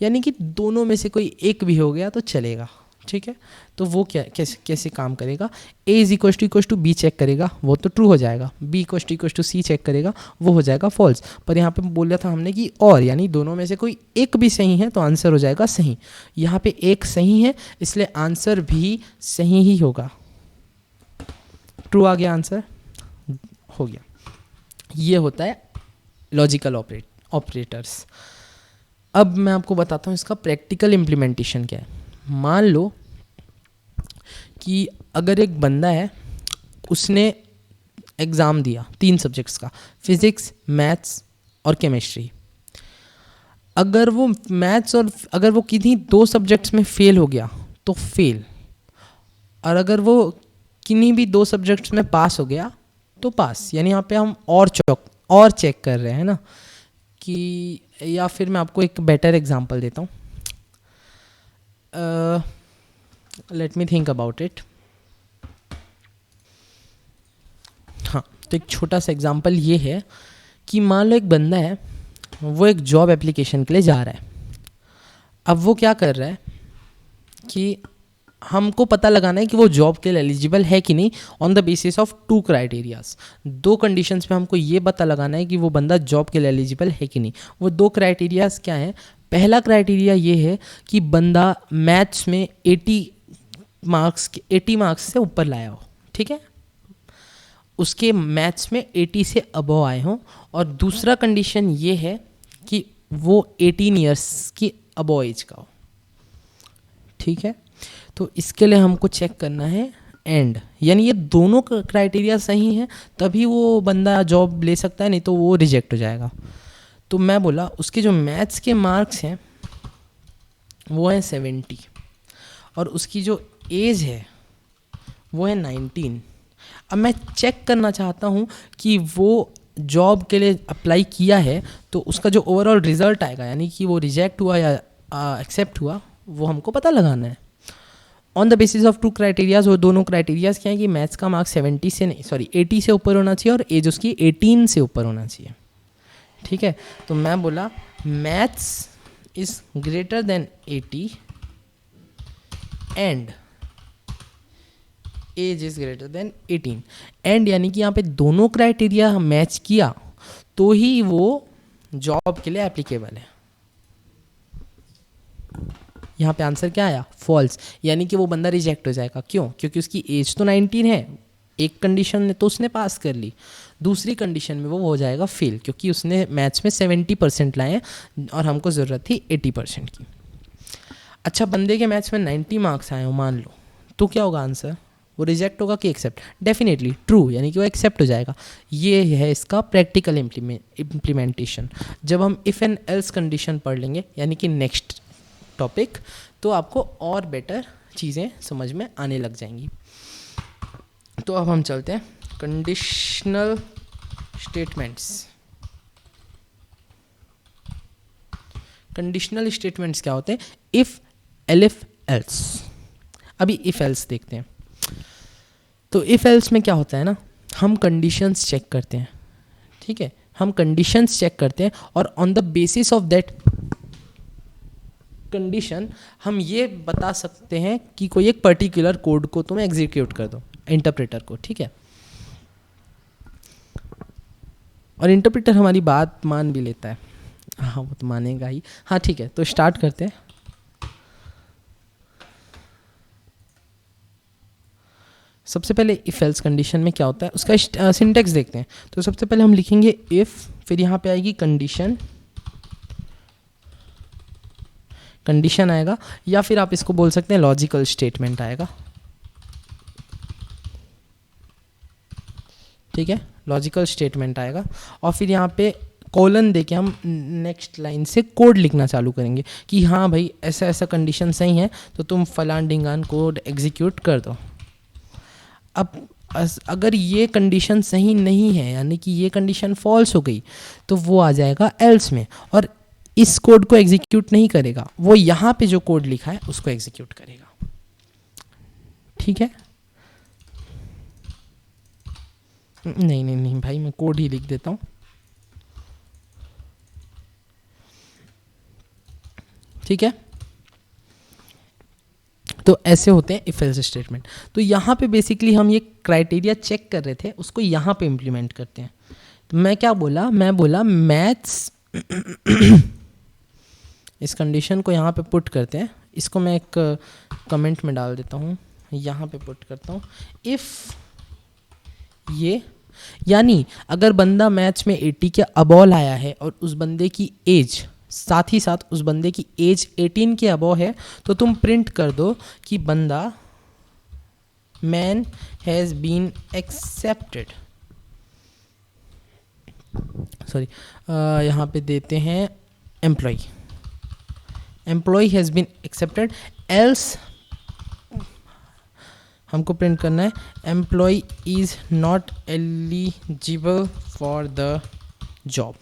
यानी कि दोनों में से कोई एक भी हो गया तो चलेगा। ठीक है, तो वो कैसे काम करेगा? a is equal to b check करेगा, वो तो ट्रू हो जाएगा। b equal to c check करेगा, वो हो जाएगा फॉल्स। पर यहाँ पे बोला था हमने कि और, यानी दोनों में से कोई एक भी सही है तो आंसर हो जाएगा सही। यहाँ पे एक सही है, इसलिए आंसर भी सही ही होगा। ट्रू आ गया, आंसर हो गया। ये होता है लॉजिकल ऑपरेटर्स। अब मैं आपको बताता हूँ इसका प्रैक्टिकल इम्प्लीमेंटेशन क्या है। मान लो कि अगर एक बंदा है, उसने एग्ज़ाम दिया 3 सब्जेक्ट्स का, फिज़िक्स, मैथ्स और केमिस्ट्री। अगर वो मैथ्स और अगर वो किन्हीं 2 सब्जेक्ट्स में फेल हो गया तो फेल, और अगर वो किन्हीं भी 2 सब्जेक्ट्स में पास हो गया तो पास। यानी यहाँ पे हम और चेक कर रहे हैं ना कि, या फिर मैं आपको एक बेटर एग्जांपल देता हूँ। Let me think about it. हाँ, तो एक छोटा सा एग्जांपल ये है कि मान लो एक बंदा है, वो एक जॉब एप्लीकेशन के लिए जा रहा है। अब वो क्या कर रहा है कि हमको पता लगाना है कि वो जॉब के लिए एलिजिबल है कि नहीं, on the basis of 2 criterias. 2 conditions पे हमको ये पता लगाना है कि वो बंदा जॉब के लिए एलिजिबल है कि नहीं। वो 2 क्राइटेरियाज क्या हैं? पहला क्राइटेरिया ये है कि बंदा मैथ्स में 80 मार्क्स से ऊपर लाया हो। ठीक है, उसके मैथ्स में 80 से अबव आए हों। और दूसरा कंडीशन ये है कि वो 18 ईयर्स की अबव एज का हो। ठीक है, तो इसके लिए हमको चेक करना है एंड, यानी ये दोनों क्राइटेरिया सही हैं तभी वो बंदा जॉब ले सकता है, नहीं तो वो रिजेक्ट हो जाएगा। तो मैं बोला उसके जो मैथ्स के मार्क्स हैं वो हैं 70 और उसकी जो एज है वो है 19। अब मैं चेक करना चाहता हूँ कि वो जॉब के लिए अप्लाई किया है तो उसका जो ओवरऑल रिजल्ट आएगा, यानी कि वो रिजेक्ट हुआ या एक्सेप्ट हुआ, वो हमको पता लगाना है on the basis of 2 criterias. वो दोनों क्राइटेरियाज क्या है कि मैथ्स का मार्क्स 80 से ऊपर होना चाहिए और एज उसकी 18 से ऊपर होना चाहिए। ठीक है, तो मैं बोला maths is greater than 80 and age is greater than 18। And यानी कि यहाँ पे दोनों क्राइटेरिया मैच किया तो ही वो जॉब के लिए एप्लीकेबल है। यहाँ पे आंसर क्या आया? फॉल्स, यानी कि वो बंदा रिजेक्ट हो जाएगा। क्यों? क्योंकि उसकी एज तो 19 है, एक कंडीशन ने तो उसने पास कर ली, दूसरी कंडीशन में वो हो जाएगा फेल, क्योंकि उसने मैथ्स में 70% लाए हैं और हमको ज़रूरत थी 80% की। अच्छा, बंदे के मैथ्स में 90 मार्क्स आए हो मान लो, तो क्या होगा आंसर? वो रिजेक्ट होगा कि एक्सेप्ट? डेफिनेटली ट्रू, यानी कि वो एक्सेप्ट हो जाएगा। ये है इसका प्रैक्टिकल इम्प्लीमेंटेशन। जब हम इफ़ एंड एल्स कंडीशन पढ़ लेंगे, यानी कि नेक्स्ट टॉपिक, तो आपको और बेटर चीज़ें समझ में आने लग जाएंगी। तो अब हम चलते हैं कंडीशनल स्टेटमेंट्स। कंडीशनल स्टेटमेंट्स क्या होते हैं? If, elif, else. अभी इफ़ एल्स देखते हैं। तो इफ़ एल्स में क्या होता है ना, हम कंडीशंस चेक करते हैं। ठीक है, हम कंडीशंस चेक करते हैं और on the basis of that condition हम ये बता सकते हैं कि कोई एक पर्टिकुलर कोड को तुम एग्जीक्यूट कर दो, इंटरप्रेटर को। ठीक है, और इंटरप्रेटर हमारी बात मान भी लेता है। हाँ, वो तो मानेगा ही। हाँ ठीक है, तो स्टार्ट करते हैं। सबसे पहले इफ एल्स कंडीशन में क्या होता है उसका सिंटेक्स देखते हैं। तो सबसे पहले हम लिखेंगे इफ, फिर यहाँ पे आएगी कंडीशन, कंडीशन आएगा, या फिर आप इसको बोल सकते हैं लॉजिकल स्टेटमेंट आएगा। ठीक है, लॉजिकल स्टेटमेंट आएगा और फिर यहाँ पे कोलन देके हम नेक्स्ट लाइन से कोड लिखना चालू करेंगे कि हाँ भाई ऐसा ऐसा कंडीशन सही है तो तुम फलान ढिंगान कोड एग्जीक्यूट कर दो। अब अगर ये कंडीशन सही नहीं है, यानी कि ये कंडीशन फॉल्स हो गई, तो वो आ जाएगा एल्स में और इस कोड को एग्जीक्यूट नहीं करेगा, वो यहाँ पे जो कोड लिखा है उसको एग्जीक्यूट करेगा। ठीक है, नहीं नहीं नहीं भाई, मैं कोड ही लिख देता हूँ। ठीक है, तो ऐसे होते हैं इफ एल्स स्टेटमेंट। तो यहाँ पे बेसिकली हम ये क्राइटेरिया चेक कर रहे थे, उसको यहाँ पे इम्प्लीमेंट करते हैं। तो मैं क्या बोला, मैं बोला मैथ्स इस कंडीशन को यहाँ पे पुट करते हैं। इसको मैं एक कमेंट में डाल देता हूँ, यहाँ पे पुट करता हूँ इफ़ ये, यानी अगर बंदा मैथ्स में 80 के अबव आया है और उस बंदे की एज, साथ ही साथ उस बंदे की एज 18 के अबव है, तो तुम प्रिंट कर दो कि बंदा man has been accepted. Sorry, यहाँ पे देते हैं employee, employee has been accepted, else हमको प्रिंट करना है employee is not eligible for the job.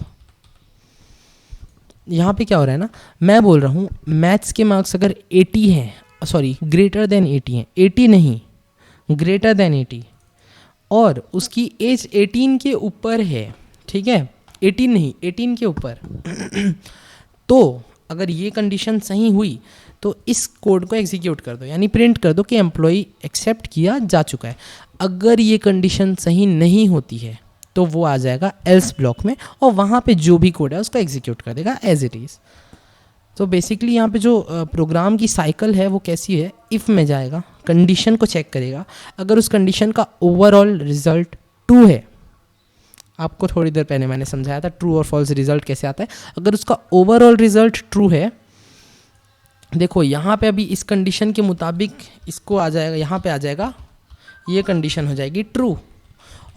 यहाँ पे क्या हो रहा है ना, मैं बोल रहा हूँ मैथ्स के मार्क्स अगर 80 हैं, सॉरी ग्रेटर देन 80 हैं, 80 नहीं ग्रेटर देन 80, और उसकी एज 18 के ऊपर है। ठीक है, 18 नहीं 18 के ऊपर तो अगर ये कंडीशन सही हुई तो इस कोड को एग्जीक्यूट कर दो, यानी प्रिंट कर दो कि एम्प्लॉय एक्सेप्ट किया जा चुका है। अगर ये कंडीशन सही नहीं होती है तो वो आ जाएगा एल्स ब्लॉक में और वहाँ पे जो भी कोड है उसको एग्जीक्यूट कर देगा एज इट इज़। तो बेसिकली यहाँ पे जो प्रोग्राम की साइकिल है वो कैसी है, इफ़ में जाएगा, कंडीशन को चेक करेगा, अगर उस कंडीशन का ओवरऑल रिजल्ट ट्रू है, आपको थोड़ी देर पहले मैंने समझाया था ट्रू और फॉल्स रिजल्ट कैसे आता है, अगर उसका ओवरऑल रिजल्ट ट्रू है, देखो यहाँ पे अभी इस कंडीशन के मुताबिक इसको आ जाएगा, यहाँ पे आ जाएगा, ये कंडीशन हो जाएगी ट्रू,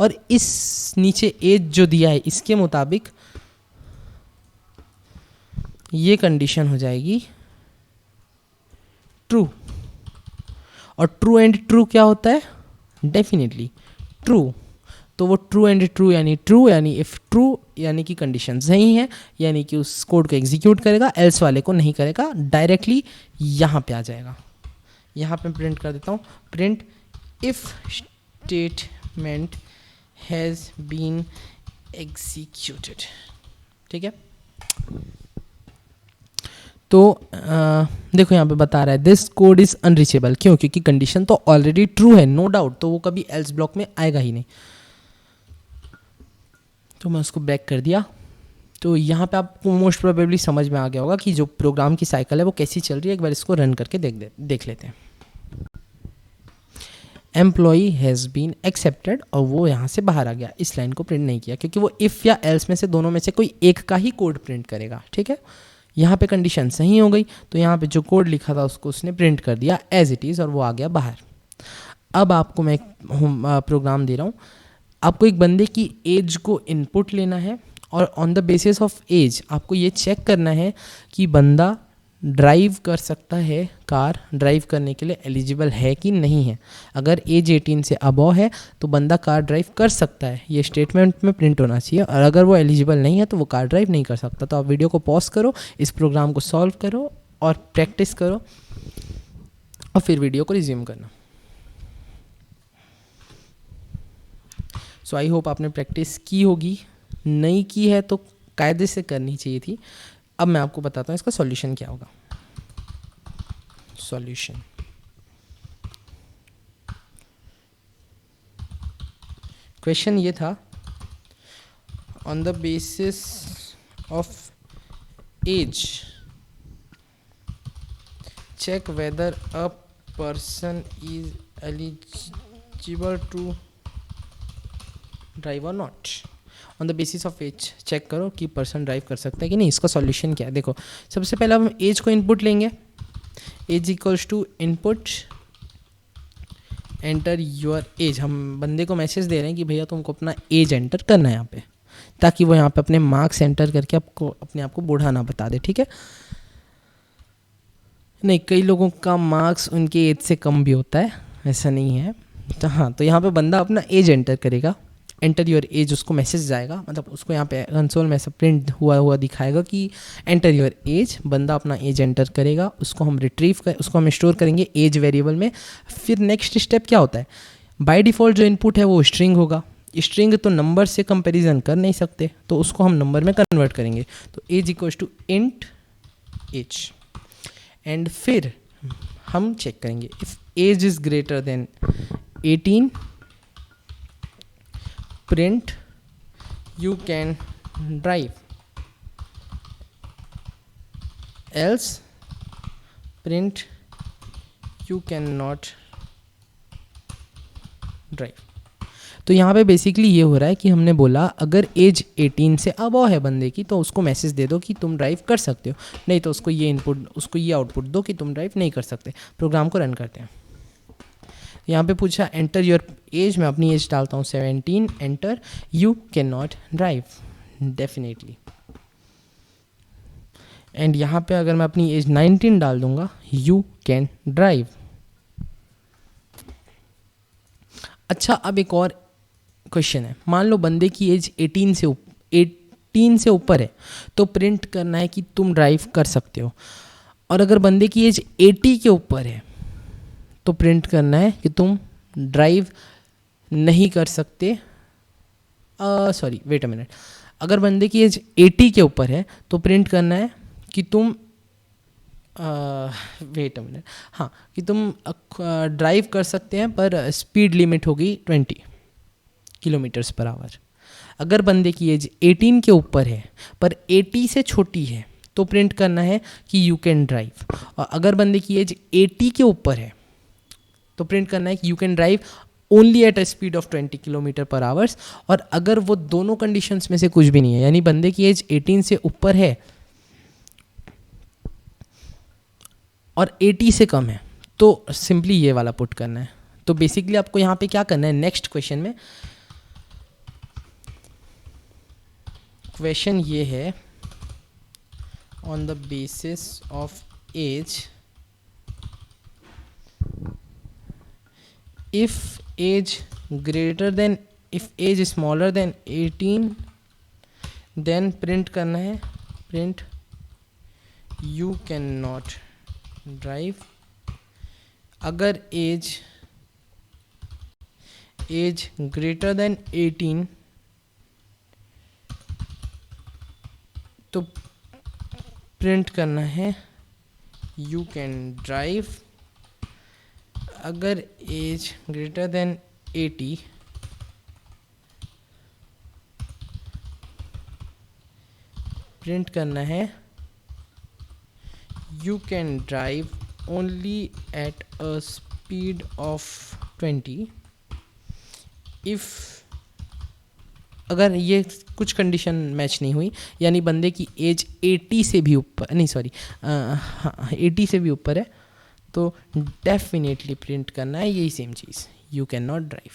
और इस नीचे एज जो दिया है इसके मुताबिक ये कंडीशन हो जाएगी ट्रू। और ट्रू एंड ट्रू क्या होता है? Definitely true. तो वो ट्रू एंड ट्रू यानी इफ़ ट्रू यानी कि कंडीशन सही है, यानी कि उस कोड को एग्जीक्यूट करेगा, एल्स वाले को नहीं करेगा, डायरेक्टली यहाँ पे आ जाएगा। यहाँ पे प्रिंट कर देता हूँ, print if statement has been executed. ठीक है, तो देखो यहाँ पे बता रहा है दिस कोड इज़ अनरीचेबल। क्यों? क्योंकि कंडीशन तो ऑलरेडी ट्रू है, नो डाउट, तो वो कभी एल्स ब्लॉक में आएगा ही नहीं। तो मैं उसको बैक कर दिया। तो यहाँ पे आपको मोस्ट प्रोबेबली समझ में आ गया होगा कि जो प्रोग्राम की साइकिल है वो कैसी चल रही है। एक बार इसको रन करके देख लेते हैं। एम्प्लॉई हैज़ बीन एक्सेप्टेड, और वो यहाँ से बाहर आ गया, इस लाइन को प्रिंट नहीं किया क्योंकि वो इफ़ या एल्स में से दोनों में से कोई एक का ही कोड प्रिंट करेगा। ठीक है, यहाँ पे कंडीशन सही हो गई, तो यहाँ पे जो कोड लिखा था उसको उसने प्रिंट कर दिया एज इट इज़, और वो आ गया बाहर। अब आपको मैं एक प्रोग्राम दे रहा हूँ, आपको एक बंदे की एज को इनपुट लेना है, और on the basis of age आपको ये चेक करना है कि बंदा ड्राइव कर सकता है, कार ड्राइव करने के लिए एलिजिबल है कि नहीं है। अगर एज 18 से अबव है तो बंदा कार ड्राइव कर सकता है, ये स्टेटमेंट में प्रिंट होना चाहिए, और अगर वो एलिजिबल नहीं है तो वो कार ड्राइव नहीं कर सकता। तो आप वीडियो को पॉज करो, इस प्रोग्राम को सॉल्व करो और प्रैक्टिस करो, और फिर वीडियो को रिज्यूम करना। सो आई होप आपने प्रैक्टिस की होगी, नहीं की है तो कायदे से करनी चाहिए थी। अब मैं आपको बताता हूँ इसका सॉल्यूशन क्या होगा। सॉल्यूशन, क्वेश्चन ये था, on the basis of age check whether a person is eligible to drive और नॉट। On the basis of age check करो कि पर्सन ड्राइव कर सकता है कि नहीं। इसका सॉल्यूशन क्या है? देखो, सबसे पहले हम एज को इनपुट लेंगे, age equals to input enter your age. हम बंदे को मैसेज दे रहे हैं कि भैया तुमको अपना एज एंटर करना है यहाँ पे, ताकि वो यहाँ पे अपने मार्क्स एंटर करके आपको अपने आप को बूढ़ा ना बता दे। ठीक है, नहीं, कई लोगों का मार्क्स उनके एज से कम भी होता है, ऐसा नहीं है। तो हाँ, तो यहाँ पे बंदा अपना एज एंटर करेगा, एंटर योर एज, उसको मैसेज जाएगा, मतलब उसको यहाँ पे कंसोल में ऐसा प्रिंट हुआ दिखाएगा कि एंटर योर एज। बंदा अपना एज एंटर करेगा, उसको हम उसको हम स्टोर करेंगे एज वेरिएबल में। फिर नेक्स्ट स्टेप क्या होता है? बाय डिफ़ॉल्ट जो इनपुट है वो स्ट्रिंग होगा। स्ट्रिंग तो नंबर से कंपैरिजन कर नहीं सकते, तो उसको हम नंबर में कन्वर्ट करेंगे। तो age equals to int age, and फिर हम चेक करेंगे if age is greater than 18, print you can drive, else print you cannot drive। तो यहाँ पे बेसिकली ये हो रहा है कि हमने बोला अगर एज 18 से अबव है बंदे की तो उसको मैसेज दे दो कि तुम ड्राइव कर सकते हो, नहीं तो उसको ये आउटपुट दो कि तुम ड्राइव नहीं कर सकते। प्रोग्राम को रन करते हैं। यहाँ पे पूछा एंटर योर एज, मैं अपनी एज डालता हूँ 17, enter, you can not drive definitely. And यहाँ पे अगर मैं अपनी एज 19 डाल दूंगा, यू कैन ड्राइव। अच्छा, अब एक और क्वेश्चन है, मान लो बंदे की एज 18 से ऊपर है तो प्रिंट करना है कि तुम ड्राइव कर सकते हो, और अगर बंदे की एज 80 के ऊपर है तो प्रिंट करना है कि तुम ड्राइव नहीं कर सकते। सॉरी, वेट अ मिनट, अगर बंदे की एज 80 के ऊपर है तो प्रिंट करना है कि तुम वेट अ मिनट, हाँ, कि तुम ड्राइव कर सकते हैं, पर स्पीड लिमिट होगी 20 किलोमीटर्स पर आवर। अगर बंदे की एज 18 के ऊपर है पर 80 से छोटी है तो प्रिंट करना है कि यू कैन ड्राइव, और अगर बंदे की एज 80 के ऊपर है तो प्रिंट करना है कि you can drive only at a speed of 20 kilometre पर आवर्स। और अगर वो दोनों कंडीशंस में से कुछ भी नहीं है, यानी बंदे की एज 18 से ऊपर है और 80 से कम है, तो सिंपली ये वाला पुट करना है। तो बेसिकली आपको यहाँ पे क्या करना है, नेक्स्ट क्वेश्चन में, क्वेश्चन ये है, on the basis of age if age greater than if age smaller than 18 then print करना है print you can not drive. अगर एज ग्रेटर देन 18 तो प्रिंट करना है यू कैन ड्राइव। अगर एज ग्रेटर देन 80 प्रिंट करना है you can drive only at a speed of 20 if अगर ये कुछ कंडीशन मैच नहीं हुई, यानी बंदे की एज 80 से भी ऊपर, नहीं सॉरी 80 से भी ऊपर है, तो डेफिनेटली प्रिंट करना है यही same cheese, you can not drive.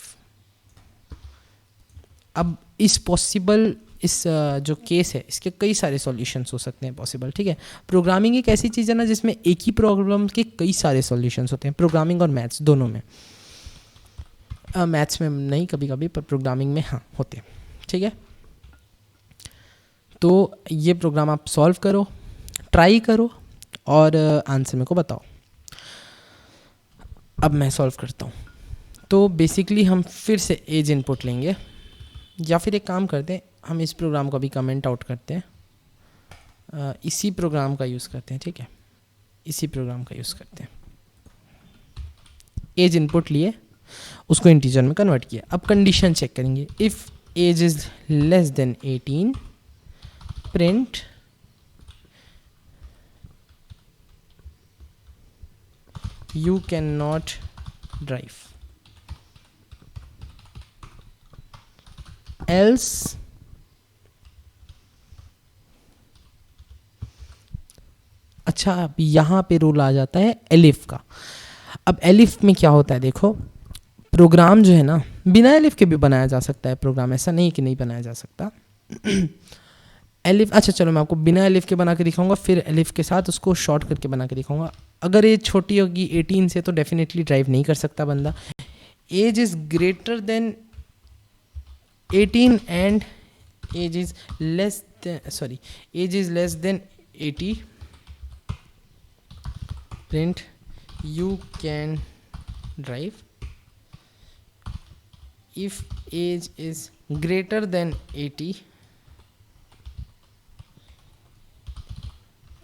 अब इस जो केस है इसके कई सारे सॉल्यूशंस हो सकते हैं पॉसिबल, ठीक है। प्रोग्रामिंग एक ऐसी चीज़ है ना जिसमें एक ही प्रॉब्लम के कई सारे सॉल्यूशंस होते हैं, प्रोग्रामिंग और मैथ्स दोनों में। मैथ्स में नहीं कभी कभी, पर प्रोग्रामिंग में हाँ होते हैं, ठीक है। तो ये प्रोग्राम आप सॉल्व करो, ट्राई करो और आंसर मेरे को बताओ। अब मैं सॉल्व करता हूँ। तो बेसिकली हम फिर से एज इनपुट लेंगे, या फिर एक काम करते हैं, हम इस प्रोग्राम को भी कमेंट आउट करते हैं, इसी प्रोग्राम का यूज़ करते हैं, ठीक है, इसी प्रोग्राम का यूज़ करते हैं। एज इनपुट लिए, उसको इंटीजर में कन्वर्ट किया। अब कंडीशन चेक करेंगे, if age is less than 18 print you can not drive, else अच्छा अब यहाँ पे रूल आ जाता है एलिफ का। अब एलिफ में क्या होता है, देखो प्रोग्राम जो है ना बिना एलिफ के भी बनाया जा सकता है प्रोग्राम, ऐसा नहीं कि नहीं बनाया जा सकता। एलिफ, अच्छा चलो मैं आपको बिना एलिफ के बना के दिखाऊंगा, फिर एलिफ के साथ उसको शॉर्ट करके बना के दिखाऊंगा। अगर एज छोटी होगी 18 से तो डेफिनेटली ड्राइव नहीं कर सकता बंदा। Age is greater than 18 and age is less than 80 print you can drive. if age is greater than 80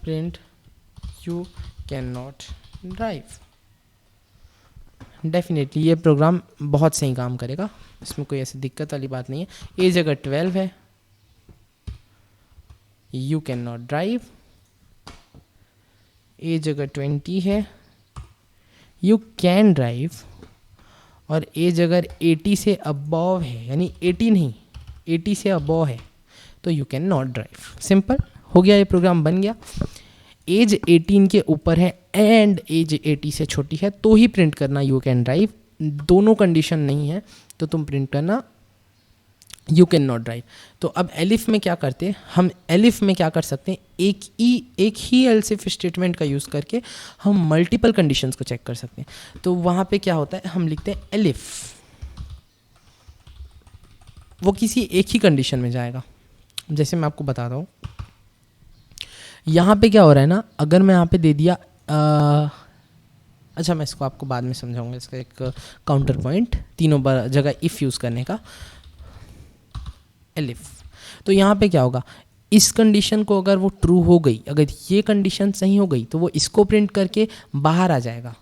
print you cannot drive। Definitely ये प्रोग्राम बहुत सही काम करेगा, इसमें कोई ऐसी दिक्कत वाली बात नहीं है। एज अगर 12 है you can not drive, age अगर 20 है यू कैन ड्राइव, और एज अगर 80 से अबव है, यानी 80 नहीं 80 से अबव है, तो you can not drive. Simple हो गया, ये प्रोग्राम बन गया। एज 18 के ऊपर है एंड एज 80 से छोटी है तो ही प्रिंट करना यू कैन ड्राइव, दोनों कंडीशन नहीं है तो तुम प्रिंट करना यू कैन नॉट ड्राइव। तो अब एलिफ में क्या करते हैं, हम एलिफ में क्या कर सकते हैं, एक ही एल्सिफ स्टेटमेंट का यूज़ करके हम मल्टीपल कंडीशंस को चेक कर सकते हैं। तो वहाँ पे क्या होता है, हम लिखते हैं एलिफ, वो किसी एक ही कंडीशन में जाएगा। जैसे मैं आपको बताता हूँ, यहाँ पे क्या हो रहा है ना, अगर मैं यहाँ पे दे दिया अच्छा मैं इसको आपको बाद में समझाऊंगा, इसका एक काउंटर पॉइंट, तीनों जगह इफ़ यूज़ करने का एलिफ। तो यहाँ पे क्या होगा, इस कंडीशन को अगर वो ट्रू हो गई, अगर ये कंडीशन सही हो गई तो वो इसको प्रिंट करके बाहर आ जाएगा।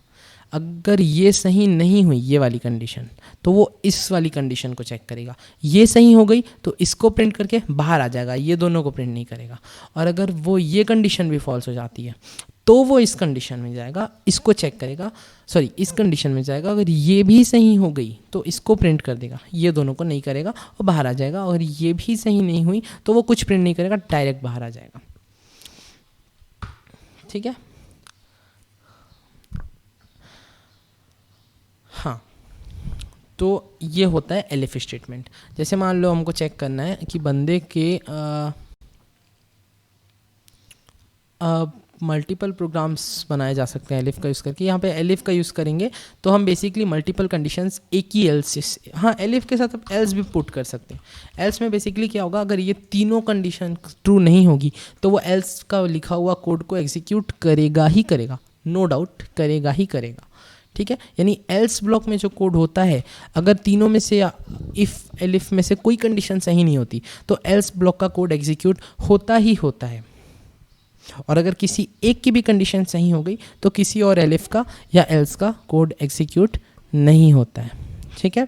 अगर ये सही नहीं हुई ये वाली कंडीशन, तो वो इस वाली कंडीशन को चेक करेगा। ये सही हो गई तो इसको प्रिंट करके बाहर आ जाएगा, ये दोनों को प्रिंट नहीं करेगा। और अगर वो ये कंडीशन भी फॉल्स हो जाती है तो वो इस कंडीशन में जाएगा, इसको चेक करेगा, सॉरी इस कंडीशन में जाएगा। अगर ये भी सही हो गई तो इसको प्रिंट कर देगा, ये दोनों को नहीं करेगा और बाहर आ जाएगा। और ये भी सही नहीं हुई तो वो कुछ प्रिंट नहीं करेगा, डायरेक्ट बाहर आ जाएगा। ठीक है, हाँ। तो ये होता है एलिफ स्टेटमेंट। जैसे मान लो हमको चेक करना है कि बंदे के मल्टीपल प्रोग्राम्स बनाए जा सकते हैं एलिफ का यूज़ करके। यहाँ पे एलिफ का यूज़ करेंगे तो हम बेसिकली मल्टीपल कंडीशंस एक ही एल्स, हाँ एलिफ के साथ आप एल्स भी पुट कर सकते हैं। एल्स में बेसिकली क्या होगा, अगर ये तीनों कंडीशन ट्रू नहीं होगी तो वो एल्स का लिखा हुआ कोड को एग्जीक्यूट करेगा ही करेगा, नो डाउट करेगा ही करेगा, ठीक है। यानी एल्स ब्लॉक में जो कोड होता है, अगर तीनों में से या इफ़ एलिफ में से कोई कंडीशन सही नहीं होती तो एल्स ब्लॉक का कोड एग्जीक्यूट होता ही होता है। और अगर किसी एक की भी कंडीशन सही हो गई तो किसी और एलिफ का या एल्स का कोड एग्जीक्यूट नहीं होता है, ठीक है।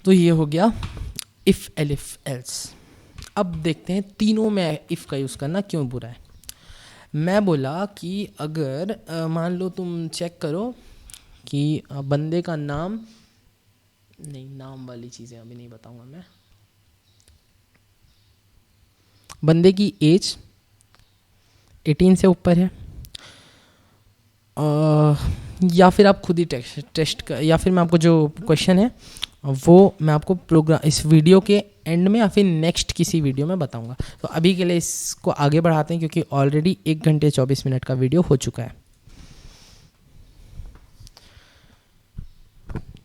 तो ये हो गया इफ़ एलिफ एल्स। अब देखते हैं तीनों में इफ़ का यूज़ करना क्यों बुरा है। मैं बोला कि अगर मान लो तुम चेक करो कि बंदे का नाम, नहीं नाम वाली चीज़ें अभी नहीं बताऊंगा मैं, बंदे की एज 18 से ऊपर है, या फिर आप खुद ही टेस्ट कर, या फिर मैं आपको जो क्वेश्चन है वो मैं आपको प्रोग्राम इस वीडियो के एंड में या फिर नेक्स्ट किसी वीडियो में बताऊंगा। तो अभी के लिए इसको आगे बढ़ाते हैं क्योंकि ऑलरेडी 1 घंटे 24 मिनट का वीडियो हो चुका है।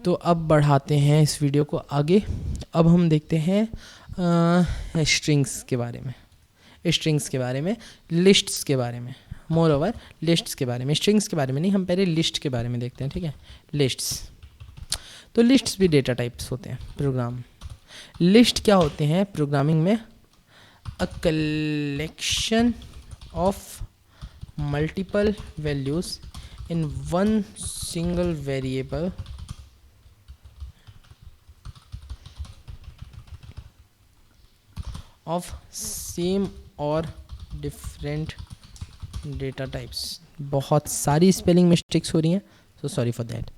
तो अब बढ़ाते हैं इस वीडियो को आगे। अब हम देखते हैं स्ट्रिंग्स के बारे में, स्ट्रिंग्स के बारे में, लिस्ट्स के बारे में, मोर ओवर लिस्ट्स के बारे में, स्ट्रिंग्स के बारे में नहीं, हम पहले लिस्ट के बारे में देखते हैं, ठीक है। लिस्ट्स, तो लिस्ट्स भी डेटा टाइप्स होते हैं प्रोग्राम। लिस्ट क्या होते हैं प्रोग्रामिंग में, a collection of multiple values in one single variable of same और डिफरेंट डेटा टाइप्स। बहुत सारी स्पेलिंग मिस्टेक्स हो रही हैं, so sorry for that.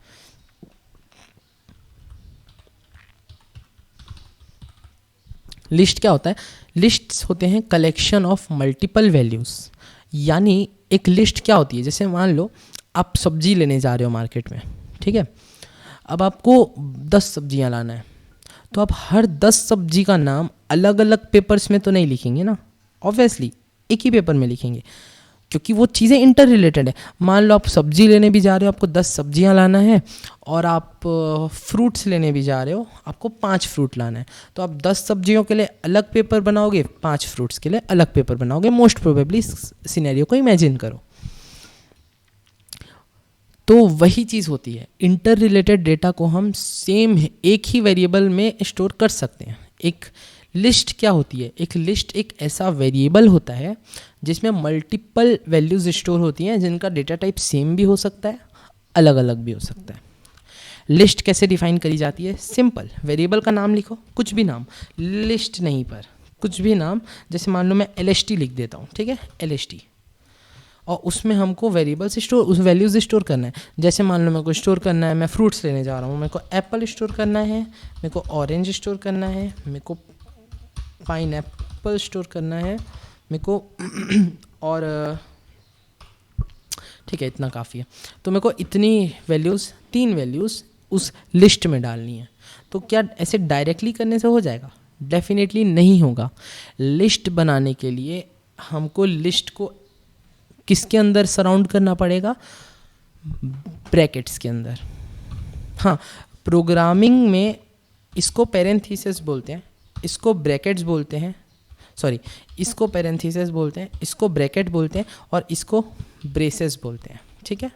List क्या होता है, लिस्ट्स होते हैं कलेक्शन ऑफ मल्टीपल वैल्यूज़। यानी एक लिस्ट क्या होती है, जैसे मान लो आप सब्जी लेने जा रहे हो मार्केट में, ठीक है। अब आपको 10 सब्जियां लाना है, तो आप हर 10 सब्जी का नाम अलग अलग पेपर्स में तो नहीं लिखेंगे ना, ऑब्वियसली एक ही पेपर में लिखेंगे क्योंकि वो चीज़ें इंटर रिलेटेड है। मान लो आप सब्जी लेने भी जा रहे हो, आपको 10 सब्जियां लाना है, और आप फ्रूट्स लेने भी जा रहे हो, आपको 5 फ्रूट लाना है, तो आप 10 सब्जियों के लिए अलग पेपर बनाओगे, 5 फ्रूट्स के लिए अलग पेपर बनाओगे। मोस्ट प्रोबेबली सिनेरियो को इमेजिन करो। तो वही चीज़ होती है, इंटर रिलेटेड डेटा को हम सेम एक ही वेरिएबल में स्टोर कर सकते हैं। एक लिस्ट क्या होती है, एक लिस्ट एक ऐसा वेरिएबल होता है जिसमें मल्टीपल वैल्यूज स्टोर होती हैं जिनका डेटा टाइप सेम भी हो सकता है, अलग अलग भी हो सकता है। लिस्ट कैसे डिफाइन करी जाती है, सिंपल, वेरिएबल का नाम लिखो, कुछ भी नाम, लिस्ट नहीं पर कुछ भी नाम। जैसे मान लो मैं LST लिख देता हूँ, ठीक है, LST, और उसमें हमको वेरिएबल स्टोर, उस वैल्यूज स्टोर करना है। जैसे मान लो मेरे को स्टोर करना है, मैं फ्रूट्स लेने जा रहा हूँ, मेरे को एप्पल स्टोर करना है, मेरे को ऑरेंज स्टोर करना है, मेरे को पाइनएप्पल स्टोर करना है, मेरे को और ठीक है इतना काफ़ी है। तो मेरे को इतनी वैल्यूज़, 3 वैल्यूज़ उस लिस्ट में डालनी है। तो क्या ऐसे डायरेक्टली करने से हो जाएगा? डेफिनेटली नहीं होगा। लिस्ट बनाने के लिए हमको लिस्ट को किसके अंदर सराउंड करना पड़ेगा? ब्रैकेट्स के अंदर। हाँ, प्रोग्रामिंग में इसको पैरेंथेसिस बोलते हैं, इसको ब्रैकेट्स बोलते हैं, सॉरी इसको पैरेंथेसिस बोलते हैं, इसको ब्रैकेट बोलते हैं, और इसको ब्रेसेस बोलते हैं, ठीक है।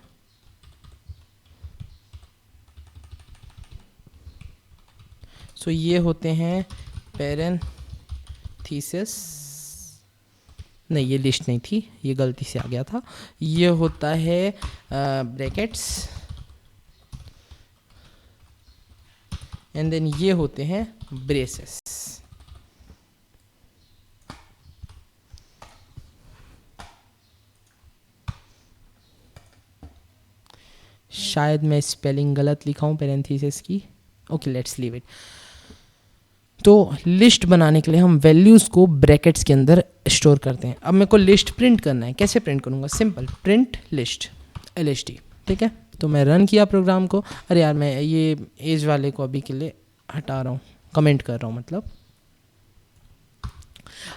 सो ये होते हैं पैरेंथेसिस, नहीं ये लिस्ट नहीं थी, ये गलती से आ गया था। ये होता है ब्रैकेट्स, एंड देन ये होते हैं ब्रेसेस। शायद मैं स्पेलिंग गलत लिखा हूँ पैरेंथेसिस की, ओके लेट्स लीव इट। तो लिस्ट बनाने के लिए हम वैल्यूज़ को ब्रैकेट्स के अंदर स्टोर करते हैं। अब मेरे को लिस्ट प्रिंट करना है, कैसे प्रिंट करूँगा? सिंपल, प्रिंट लिस्ट LST, ठीक है। तो मैं रन किया प्रोग्राम को, अरे यार मैं ये एज वाले को अभी के लिए हटा रहा हूँ, कमेंट कर रहा हूँ मतलब।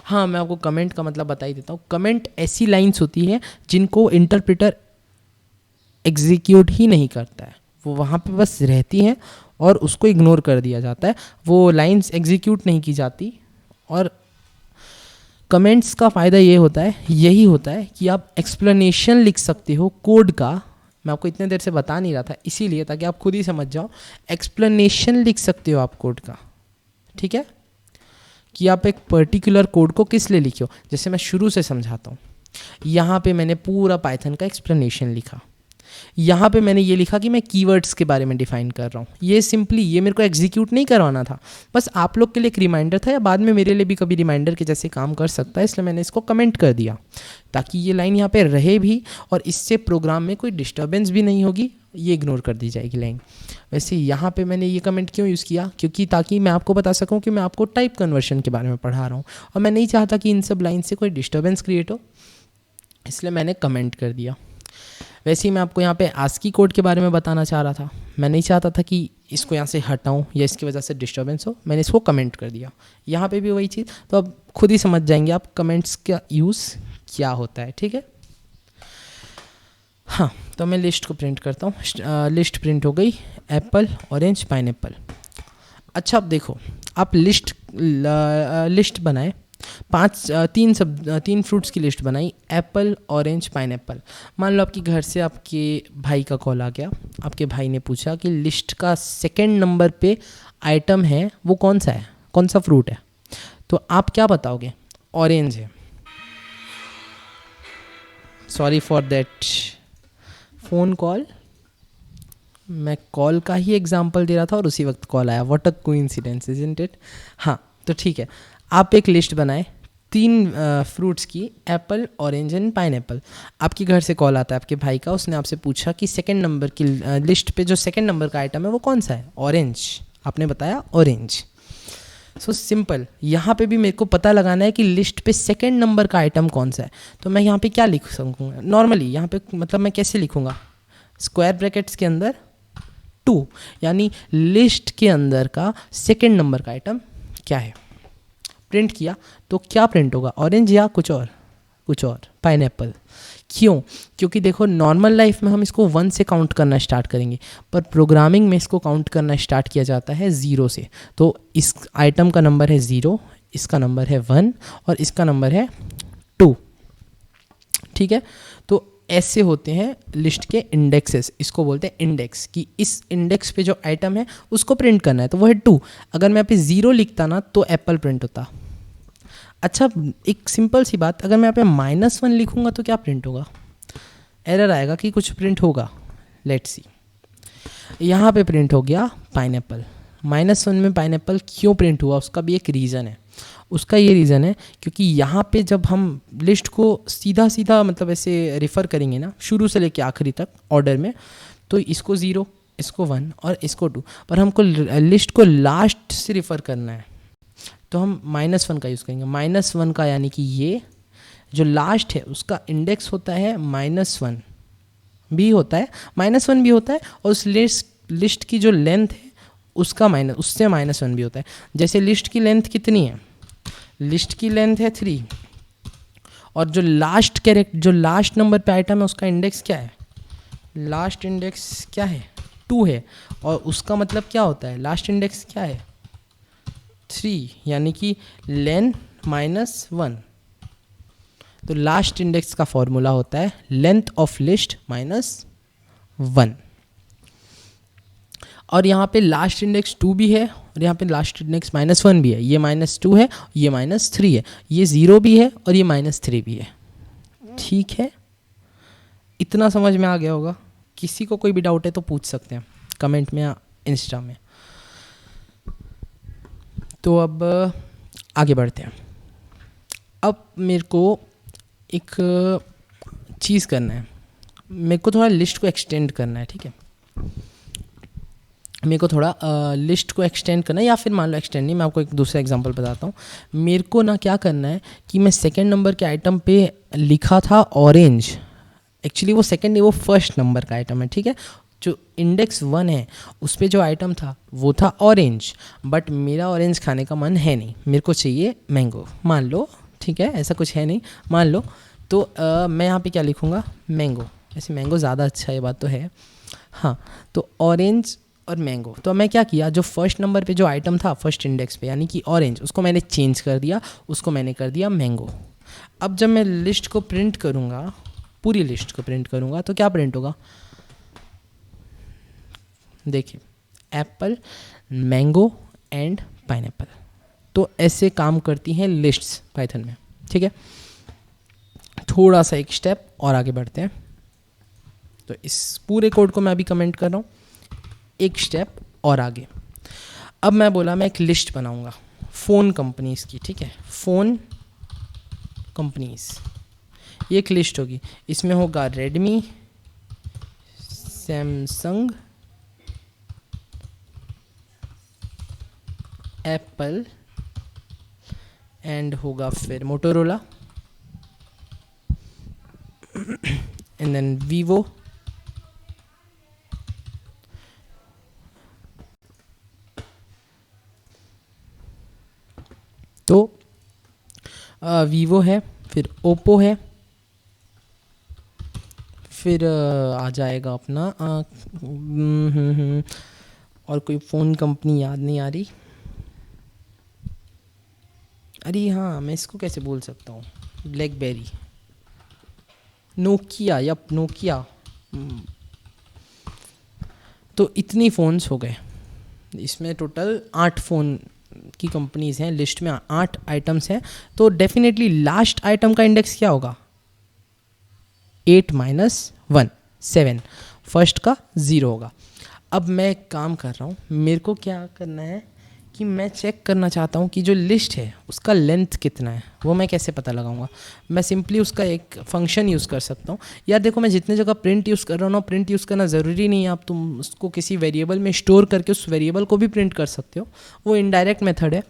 हाँ, मैं आपको कमेंट का मतलब बता ही देता हूँ। कमेंट ऐसी लाइंस होती है जिनको इंटरप्रेटर एग्जीक्यूट ही नहीं करता है, वो वहाँ पे बस रहती हैं और उसको इग्नोर कर दिया जाता है, वो लाइंस एग्जीक्यूट नहीं की जाती। और कमेंट्स का फ़ायदा ये होता है, यही होता है कि आप एक्सप्लेनेशन लिख सकते हो कोड का। मैं आपको इतने देर से बता नहीं रहा था इसीलिए, ताकि आप खुद ही समझ जाओ। एक्सप्लेनेशन लिख सकते हो आप कोड का, ठीक है, कि आप एक पर्टिकुलर कोड को किस लिए लिखे हो। जैसे मैं शुरू से समझाता हूँ। यहाँ पे मैंने पूरा पाइथन का एक्सप्लेनेशन लिखा। यहाँ पे मैंने ये लिखा कि मैं कीवर्ड्स के बारे में डिफाइन कर रहा हूँ। ये सिंपली ये मेरे को एग्जीक्यूट नहीं करवाना था, बस आप लोग के लिए एक रिमाइंडर था, या बाद में मेरे लिए भी कभी रिमाइंडर के जैसे काम कर सकता है, इसलिए मैंने इसको कमेंट कर दिया ताकि ये लाइन यहाँ पे रहे भी और इससे प्रोग्राम में कोई डिस्टर्बेंस भी नहीं होगी, ये इग्नोर कर दी जाएगी लाइन। वैसे यहाँ पे मैंने ये कमेंट क्यों यूज़ किया, क्योंकि ताकि मैं आपको बता सकूँ कि मैं आपको टाइप कन्वर्शन के बारे में पढ़ा रहा हूँ और मैं नहीं चाहता कि इन सब लाइन से कोई डिस्टर्बेंस क्रिएट हो, इसलिए मैंने कमेंट कर दिया। वैसे ही मैं आपको यहाँ पे आस्की कोड के बारे में बताना चाह रहा था। मैं नहीं चाहता था कि इसको यहाँ से हटाऊँ या इसकी वजह से डिस्टर्बेंस हो, मैंने इसको कमेंट कर दिया। यहाँ पे भी वही चीज़, तो अब खुद ही समझ जाएंगे आप कमेंट्स का यूज़ क्या होता है, ठीक है। हाँ, तो मैं लिस्ट को प्रिंट करता हूँ। लिस्ट प्रिंट हो गई, एप्पल, ऑरेंज, पाइनएप्पल। अच्छा, अब देखो, आप लिस्ट बनाए, तीन फ्रूट्स की लिस्ट बनाई, एप्पल, ऑरेंज, पाइनएप्पल। मान लो आपके घर से आपके भाई का कॉल आ गया, आपके भाई ने पूछा कि लिस्ट का सेकंड नंबर पे आइटम है वो कौन सा है, कौन सा फ्रूट है, तो आप क्या बताओगे? ऑरेंज है। Sorry for that phone call, मैं कॉल का ही एग्जांपल दे रहा था और उसी वक्त कॉल आया। What a coincidence, isn't it. हाँ, तो ठीक है, आप एक लिस्ट बनाए तीन फ्रूट्स की, एप्पल, ऑरेंज एंड पाइनएप्पल। आपके घर से कॉल आता है आपके भाई का, उसने आपसे पूछा कि सेकंड नंबर की लिस्ट पे जो सेकंड नंबर का आइटम है वो कौन सा है? ऑरेंज। आपने बताया ऑरेंज। सो सिंपल, यहाँ पे भी मेरे को पता लगाना है कि लिस्ट पे सेकंड नंबर का आइटम कौन सा है, तो मैं यहाँ पे क्या लिख सकूँगा? नॉर्मली यहाँ पे मतलब मैं कैसे लिखूँगा? स्क्वायर ब्रैकेट्स के अंदर 2, यानी लिस्ट के अंदर का सेकंड नंबर का आइटम क्या है। प्रिंट किया तो क्या प्रिंट होगा? ऑरेंज या कुछ और? कुछ और, पाइनएप्पल। क्यों? क्योंकि देखो, नॉर्मल लाइफ में हम इसको 1 से काउंट करना स्टार्ट करेंगे, पर प्रोग्रामिंग में इसको काउंट करना स्टार्ट किया जाता है 0 से। तो इस आइटम का नंबर है 0, इसका नंबर है 1 और इसका नंबर है 2, ठीक है। तो ऐसे होते हैं लिस्ट के इंडेक्सेस, इसको बोलते हैं इंडेक्स, कि इस इंडेक्स पे जो आइटम है उसको प्रिंट करना है, तो वो है 2। अगर मैं यहाँ पे 0 लिखता ना तो एप्पल प्रिंट होता। अच्छा, एक सिंपल सी बात, अगर मैं यहाँ पे -1 लिखूँगा तो क्या प्रिंट होगा? एरर आएगा कि कुछ प्रिंट होगा। लेट्स सी, यहाँ पे प्रिंट हो गया पाइनएप्पल। -1 में पाइनएप्पल क्यों प्रिंट हुआ, उसका भी एक रीज़न है। उसका ये रीज़न है क्योंकि यहाँ पे जब हम लिस्ट को सीधा सीधा मतलब ऐसे रेफ़र करेंगे ना, शुरू से लेके आखिरी तक ऑर्डर में, तो इसको 0, इसको 1 और इसको 2, पर हमको लिस्ट को लास्ट से रेफ़र करना है तो हम -1 का यूज़ करेंगे। -1 का यानी कि ये जो लास्ट है उसका इंडेक्स होता है -1 भी होता है, -1 भी होता है, और उस लिस्ट की जो लेंथ है उसका उससे -1 भी होता है। जैसे लिस्ट की लेंथ कितनी है? लिस्ट की लेंथ है 3, और जो लास्ट नंबर पे आइटम है उसका इंडेक्स क्या है? लास्ट इंडेक्स क्या है? 2 है, और उसका मतलब क्या होता है? लास्ट इंडेक्स क्या है? 3, यानी कि लेंथ -1। तो लास्ट इंडेक्स का फॉर्मूला होता है लेंथ ऑफ लिस्ट -1। और यहाँ पे लास्ट इंडेक्स 2 भी है और यहाँ पे लास्ट इंडेक्स -1 भी है। ये -2 है, ये -3 है, ये 0 भी है और ये -3 भी है, ठीक है। इतना समझ में आ गया होगा। किसी को कोई भी डाउट है तो पूछ सकते हैं कमेंट में या इंस्टा में। तो अब आगे बढ़ते हैं। अब मेरे को एक चीज़ करना है, मेरे को थोड़ा लिस्ट को एक्सटेंड करना है, ठीक है। मेरे को थोड़ा लिस्ट को एक्सटेंड करना है, या फिर मान लो एक्सटेंड नहीं, मैं आपको एक दूसरा एग्जांपल बताता हूँ। मेरे को ना क्या करना है कि मैं सेकंड नंबर के आइटम पे लिखा था ऑरेंज, एक्चुअली वो सेकंड नहीं, वो फर्स्ट नंबर का आइटम है, ठीक है। जो इंडेक्स 1 है उस पे जो आइटम था वो था ऑरेंज, बट मेरा ऑरेंज खाने का मन है नहीं, मेरे को चाहिए मैंगो, मान लो, ठीक है, ऐसा कुछ है नहीं, मान लो। तो मैं यहाँ पे क्या लिखूँगा, मैंगो। ऐसे मैंगो ज़्यादा अच्छा है, ये बात तो है। हाँ, तो ऑरेंज और मैंगो। तो मैं क्या किया, जो फर्स्ट नंबर पे जो आइटम था फर्स्ट इंडेक्स पे यानी कि ऑरेंज, उसको मैंने चेंज कर दिया, उसको मैंने कर दिया मैंगो। अब जब मैं लिस्ट को प्रिंट करूँगा, पूरी लिस्ट को प्रिंट करूँगा, तो क्या प्रिंट होगा, देखिए, एप्पल, मैंगो एंड पाइनएप्पल। तो ऐसे काम करती हैं लिस्ट्स पाइथन में, ठीक है। थोड़ा सा एक स्टेप और आगे बढ़ते हैं। तो इस पूरे कोड को मैं अभी कमेंट कर रहा हूँ, एक स्टेप और आगे। अब मैं बोला मैं एक लिस्ट बनाऊंगा फ़ोन कंपनीज़ की, ठीक है, फ़ोन कंपनीज़, ये एक लिस्ट होगी। इसमें होगा रेडमी, सैमसंग, एप्पल एंड होगा फिर मोटोरोला एंड देन वीवो, तो वीवो है, फिर ओप्पो है, फिर आ जाएगा अपना और कोई फ़ोन कंपनी याद नहीं आ रही, अरे हाँ मैं इसको कैसे बोल सकता हूँ, ब्लैकबेरी, नोकिया, यप नोकिया। तो इतनी फ़ोन्स हो गए, इसमें टोटल 8 फ़ोन की कंपनीज़ हैं, लिस्ट में 8 आइटम्स हैं। तो डेफिनेटली लास्ट आइटम का इंडेक्स क्या होगा, 8 माइनस 1 7, फर्स्ट का 0 होगा। अब मैं एक काम कर रहा हूँ, मेरे को क्या करना है कि मैं चेक करना चाहता हूँ कि जो लिस्ट है उसका लेंथ कितना है। वो मैं कैसे पता लगाऊंगा, मैं सिंपली उसका एक फंक्शन यूज़ कर सकता हूँ। यार देखो, मैं जितने जगह प्रिंट यूज़ कर रहा हूँ ना, प्रिंट यूज़ करना ज़रूरी नहीं है, आप तुम उसको किसी वेरिएबल में स्टोर करके उस वेरिएबल को भी प्रिंट कर सकते हो, वो इनडायरेक्ट मेथड है।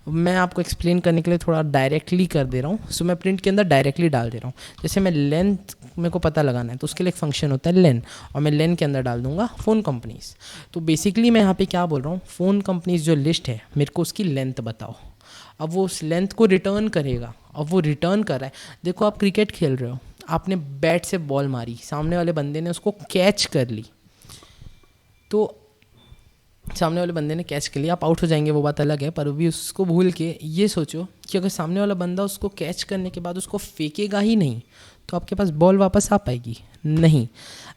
मैं आपको एक्सप्लेन करने के लिए थोड़ा डायरेक्टली कर दे रहा हूँ। सो मैं प्रिंट के अंदर डायरेक्टली डाल दे रहा हूँ। जैसे मैं लेंथ मेरे को पता लगाना है, तो उसके लिए एक फंक्शन होता है लेन, और मैं लेन के अंदर डाल दूंगा फ़ोन कंपनीज़। तो बेसिकली मैं यहाँ पे क्या बोल रहा हूँ, फ़ोन कंपनीज़ जो लिस्ट है मेरे को उसकी लेंथ बताओ। अब वो उस लेंथ को रिटर्न करेगा, अब वो रिटर्न कर रहा है। देखो आप क्रिकेट खेल रहे हो, आपने बैट से बॉल मारी, सामने वाले बंदे ने उसको कैच कर ली, तो सामने वाले बंदे ने कैच कर लिया, आप आउट हो जाएंगे, वो बात अलग है। पर भी उसको भूल के ये सोचो कि अगर सामने वाला बंदा उसको कैच करने के बाद उसको फेंकेगा ही नहीं, तो आपके पास बॉल वापस आ पाएगी नहीं।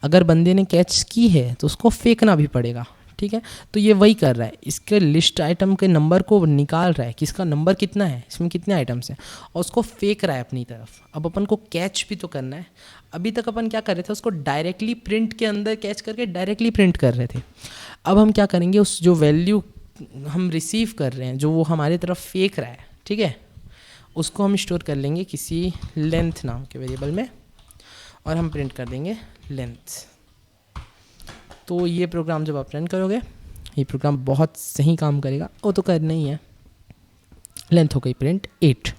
अगर बंदे ने कैच की है तो उसको फेंकना भी पड़ेगा, ठीक है। तो ये वही कर रहा है, इसके लिस्ट आइटम के नंबर को निकाल रहा है कि इसका नंबर कितना है, इसमें कितने आइटम्स हैं, और उसको फेंक रहा है अपनी तरफ। अब अपन को कैच भी तो करना है। अभी तक अपन क्या कर रहे थे, उसको डायरेक्टली प्रिंट के अंदर कैच करके डायरेक्टली प्रिंट कर रहे थे। अब हम क्या करेंगे, उस जो वैल्यू हम रिसीव कर रहे हैं, जो वो हमारी तरफ फेंक रहा है, ठीक है, उसको हम स्टोर कर लेंगे किसी लेंथ नाम के वेरिएबल में, और हम प्रिंट कर देंगे लेंथ। तो ये प्रोग्राम जब आप रन करोगे, ये प्रोग्राम बहुत सही काम करेगा। वो तो करना ही है, लेंथ हो गई प्रिंट 8,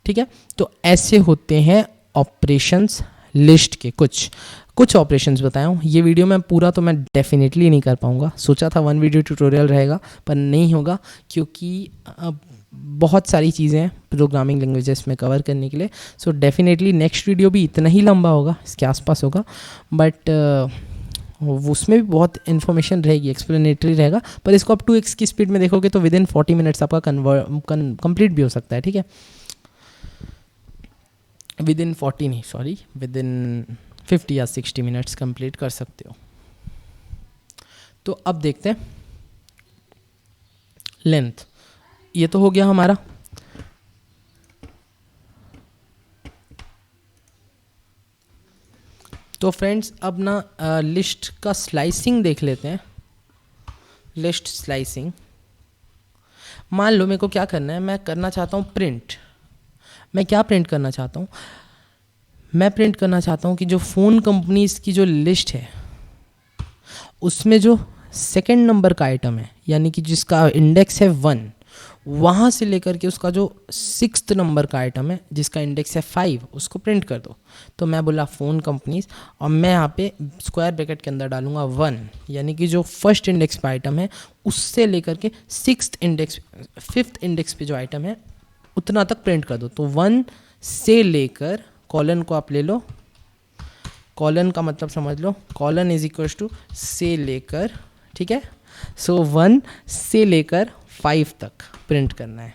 ठीक है। तो ऐसे होते हैं ऑपरेशंस लिस्ट के। कुछ ऑपरेशंस बताया हूँ। ये वीडियो में पूरा तो मैं डेफिनेटली नहीं कर पाऊँगा, सोचा था 1 वीडियो ट्यूटोरियल रहेगा, पर नहीं होगा, क्योंकि अब बहुत सारी चीज़ें हैं प्रोग्रामिंग लैंग्वेजेस में कवर करने के लिए। सो डेफिनेटली नेक्स्ट वीडियो भी इतना ही लंबा होगा, इसके आसपास होगा, बट उसमें भी बहुत इन्फॉर्मेशन रहेगी, एक्सप्लेनेटरी रहेगा। पर इसको आप 2x की स्पीड में देखोगे तो विदिन 40 मिनट्स आपका कंप्लीट भी हो सकता है, ठीक है। विदिन 50 या 60 मिनट्स कंप्लीट कर सकते हो। तो अब देखते हैं लेंथ, ये तो हो गया हमारा। तो फ्रेंड्स अब ना लिस्ट का स्लाइसिंग देख लेते हैं। लिस्ट स्लाइसिंग, मान लो मेरे को क्या करना है, मैं करना चाहता हूँ प्रिंट। मैं क्या प्रिंट करना चाहता हूँ, मैं प्रिंट करना चाहता हूँ कि जो फ़ोन कंपनीज़ की जो लिस्ट है उसमें जो सेकंड नंबर का आइटम है, यानी कि जिसका इंडेक्स है 1, वहाँ से लेकर के उसका जो 6th नंबर का आइटम है जिसका इंडेक्स है 5 उसको प्रिंट कर दो। तो मैं बोला फ़ोन कंपनीज, और मैं यहाँ पे स्क्वायर ब्रैकेट के अंदर डालूंगा 1, यानी कि जो फर्स्ट इंडेक्स पे आइटम है उससे लेकर के 5th इंडेक्स पे जो आइटम है उतना तक प्रिंट कर दो। तो 1 से लेकर, कॉलन को आप ले लो, कॉलन का मतलब समझ लो, कॉलन इज इक्वल टू से लेकर, ठीक है। सो 1 से लेकर 5 तक प्रिंट करना है।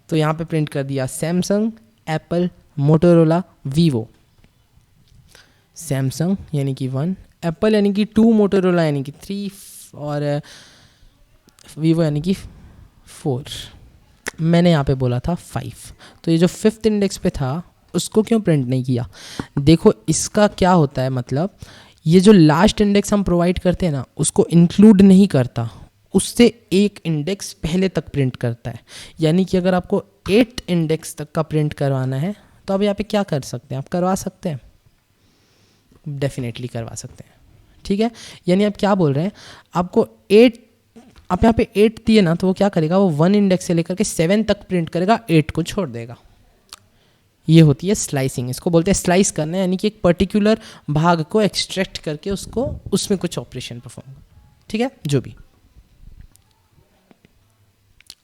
तो यहाँ पे प्रिंट कर दिया Samsung, Apple, Motorola, Vivo. Samsung यानी कि 1, एप्पल यानी कि 2, मोटोरोला यानी कि 3 और वीवो यानी कि 4। मैंने यहाँ पे बोला था 5। तो ये जो 5th इंडेक्स पे था उसको क्यों प्रिंट नहीं किया? देखो इसका क्या होता है, मतलब ये जो लास्ट इंडेक्स हम प्रोवाइड करते हैं ना उसको इंक्लूड नहीं करता, उससे एक इंडेक्स पहले तक प्रिंट करता है। यानी कि अगर आपको 8 इंडेक्स तक का प्रिंट करवाना है तो आप यहाँ पे क्या कर सकते हैं, आप करवा सकते हैं, डेफिनेटली करवा सकते हैं, ठीक है। यानी आप क्या बोल रहे हैं, आपको 8, आप यहाँ पे 8 दिए ना तो वो क्या करेगा, वो 1 इंडेक्स से लेकर के 7 तक प्रिंट करेगा, 8 को छोड़ देगा। ये होती है स्लाइसिंग, इसको बोलते हैं स्लाइस करना, यानी कि एक पर्टिकुलर भाग को एक्सट्रैक्ट करके उसको उसमें कुछ ऑपरेशन परफॉर्म, ठीक है, जो भी।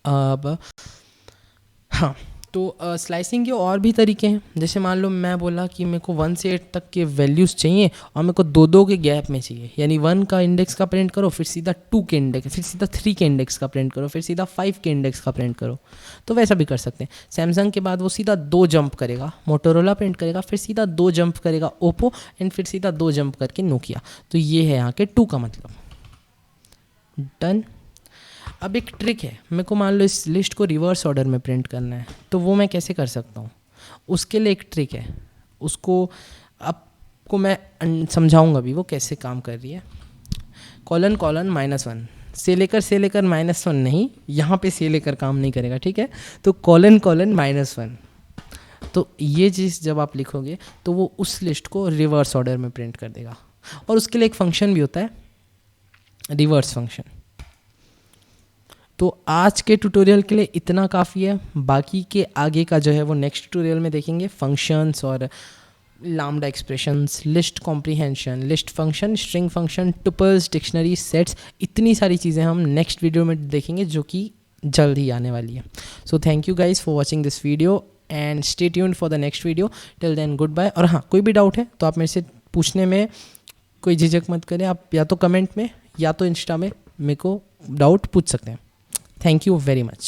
अब हाँ, तो स्लाइसिंग के और भी तरीके हैं। जैसे मान लो मैं बोला कि मेरे को 1 से 8 तक के वैल्यूज़ चाहिए और मेरे को 2-2 के गैप में चाहिए, यानी 1 का इंडेक्स का प्रिंट करो, फिर सीधा 2 के इंडेक्स, फिर सीधा 3 के इंडेक्स का प्रिंट करो, फिर सीधा 5 के इंडेक्स का प्रिंट करो, तो वैसा भी कर सकते हैं। सैमसंग के बाद वो सीधा 2 जंप करेगा, मोटोरोला प्रिंट करेगा, फिर सीधा 2 जंप करेगा ओप्पो, एंड फिर सीधा 2 जंप करके नोकिया। तो ये है यहाँ के 2 का मतलब। डन। अब एक ट्रिक है, मेरे को मान लो इस लिस्ट को रिवर्स ऑर्डर में प्रिंट करना है, तो वो मैं कैसे कर सकता हूँ? उसके लिए एक ट्रिक है, उसको आपको मैं समझाऊंगा भी वो कैसे काम कर रही है। कॉलन कॉलन -1 से लेकर -1 नहीं, यहाँ पे से लेकर काम नहीं करेगा, ठीक है। तो कॉलन कॉलन -1, तो ये चीज़ जब आप लिखोगे तो वो उस लिस्ट को रिवर्स ऑर्डर में प्रिंट कर देगा। और उसके लिए एक फंक्शन भी होता है, रिवर्स फंक्शन। तो आज के ट्यूटोरियल के लिए इतना काफ़ी है, बाकी के आगे का जो है वो नेक्स्ट ट्यूटोरियल में देखेंगे। फंक्शंस और lambda expressions, list comprehension, list function, string function, tuples, dictionary, sets, इतनी सारी चीज़ें हम नेक्स्ट वीडियो में देखेंगे जो कि जल्द ही आने वाली है। So thank you guys for watching this video and stay tuned for the next video. Till then good bye. और हाँ, कोई भी डाउट है तो आप मेरे से पूछने में कोई झिझक मत करें, आप या तो कमेंट में या तो इंस्टा में मेरे को डाउट पूछ सकते हैं। Thank you very much.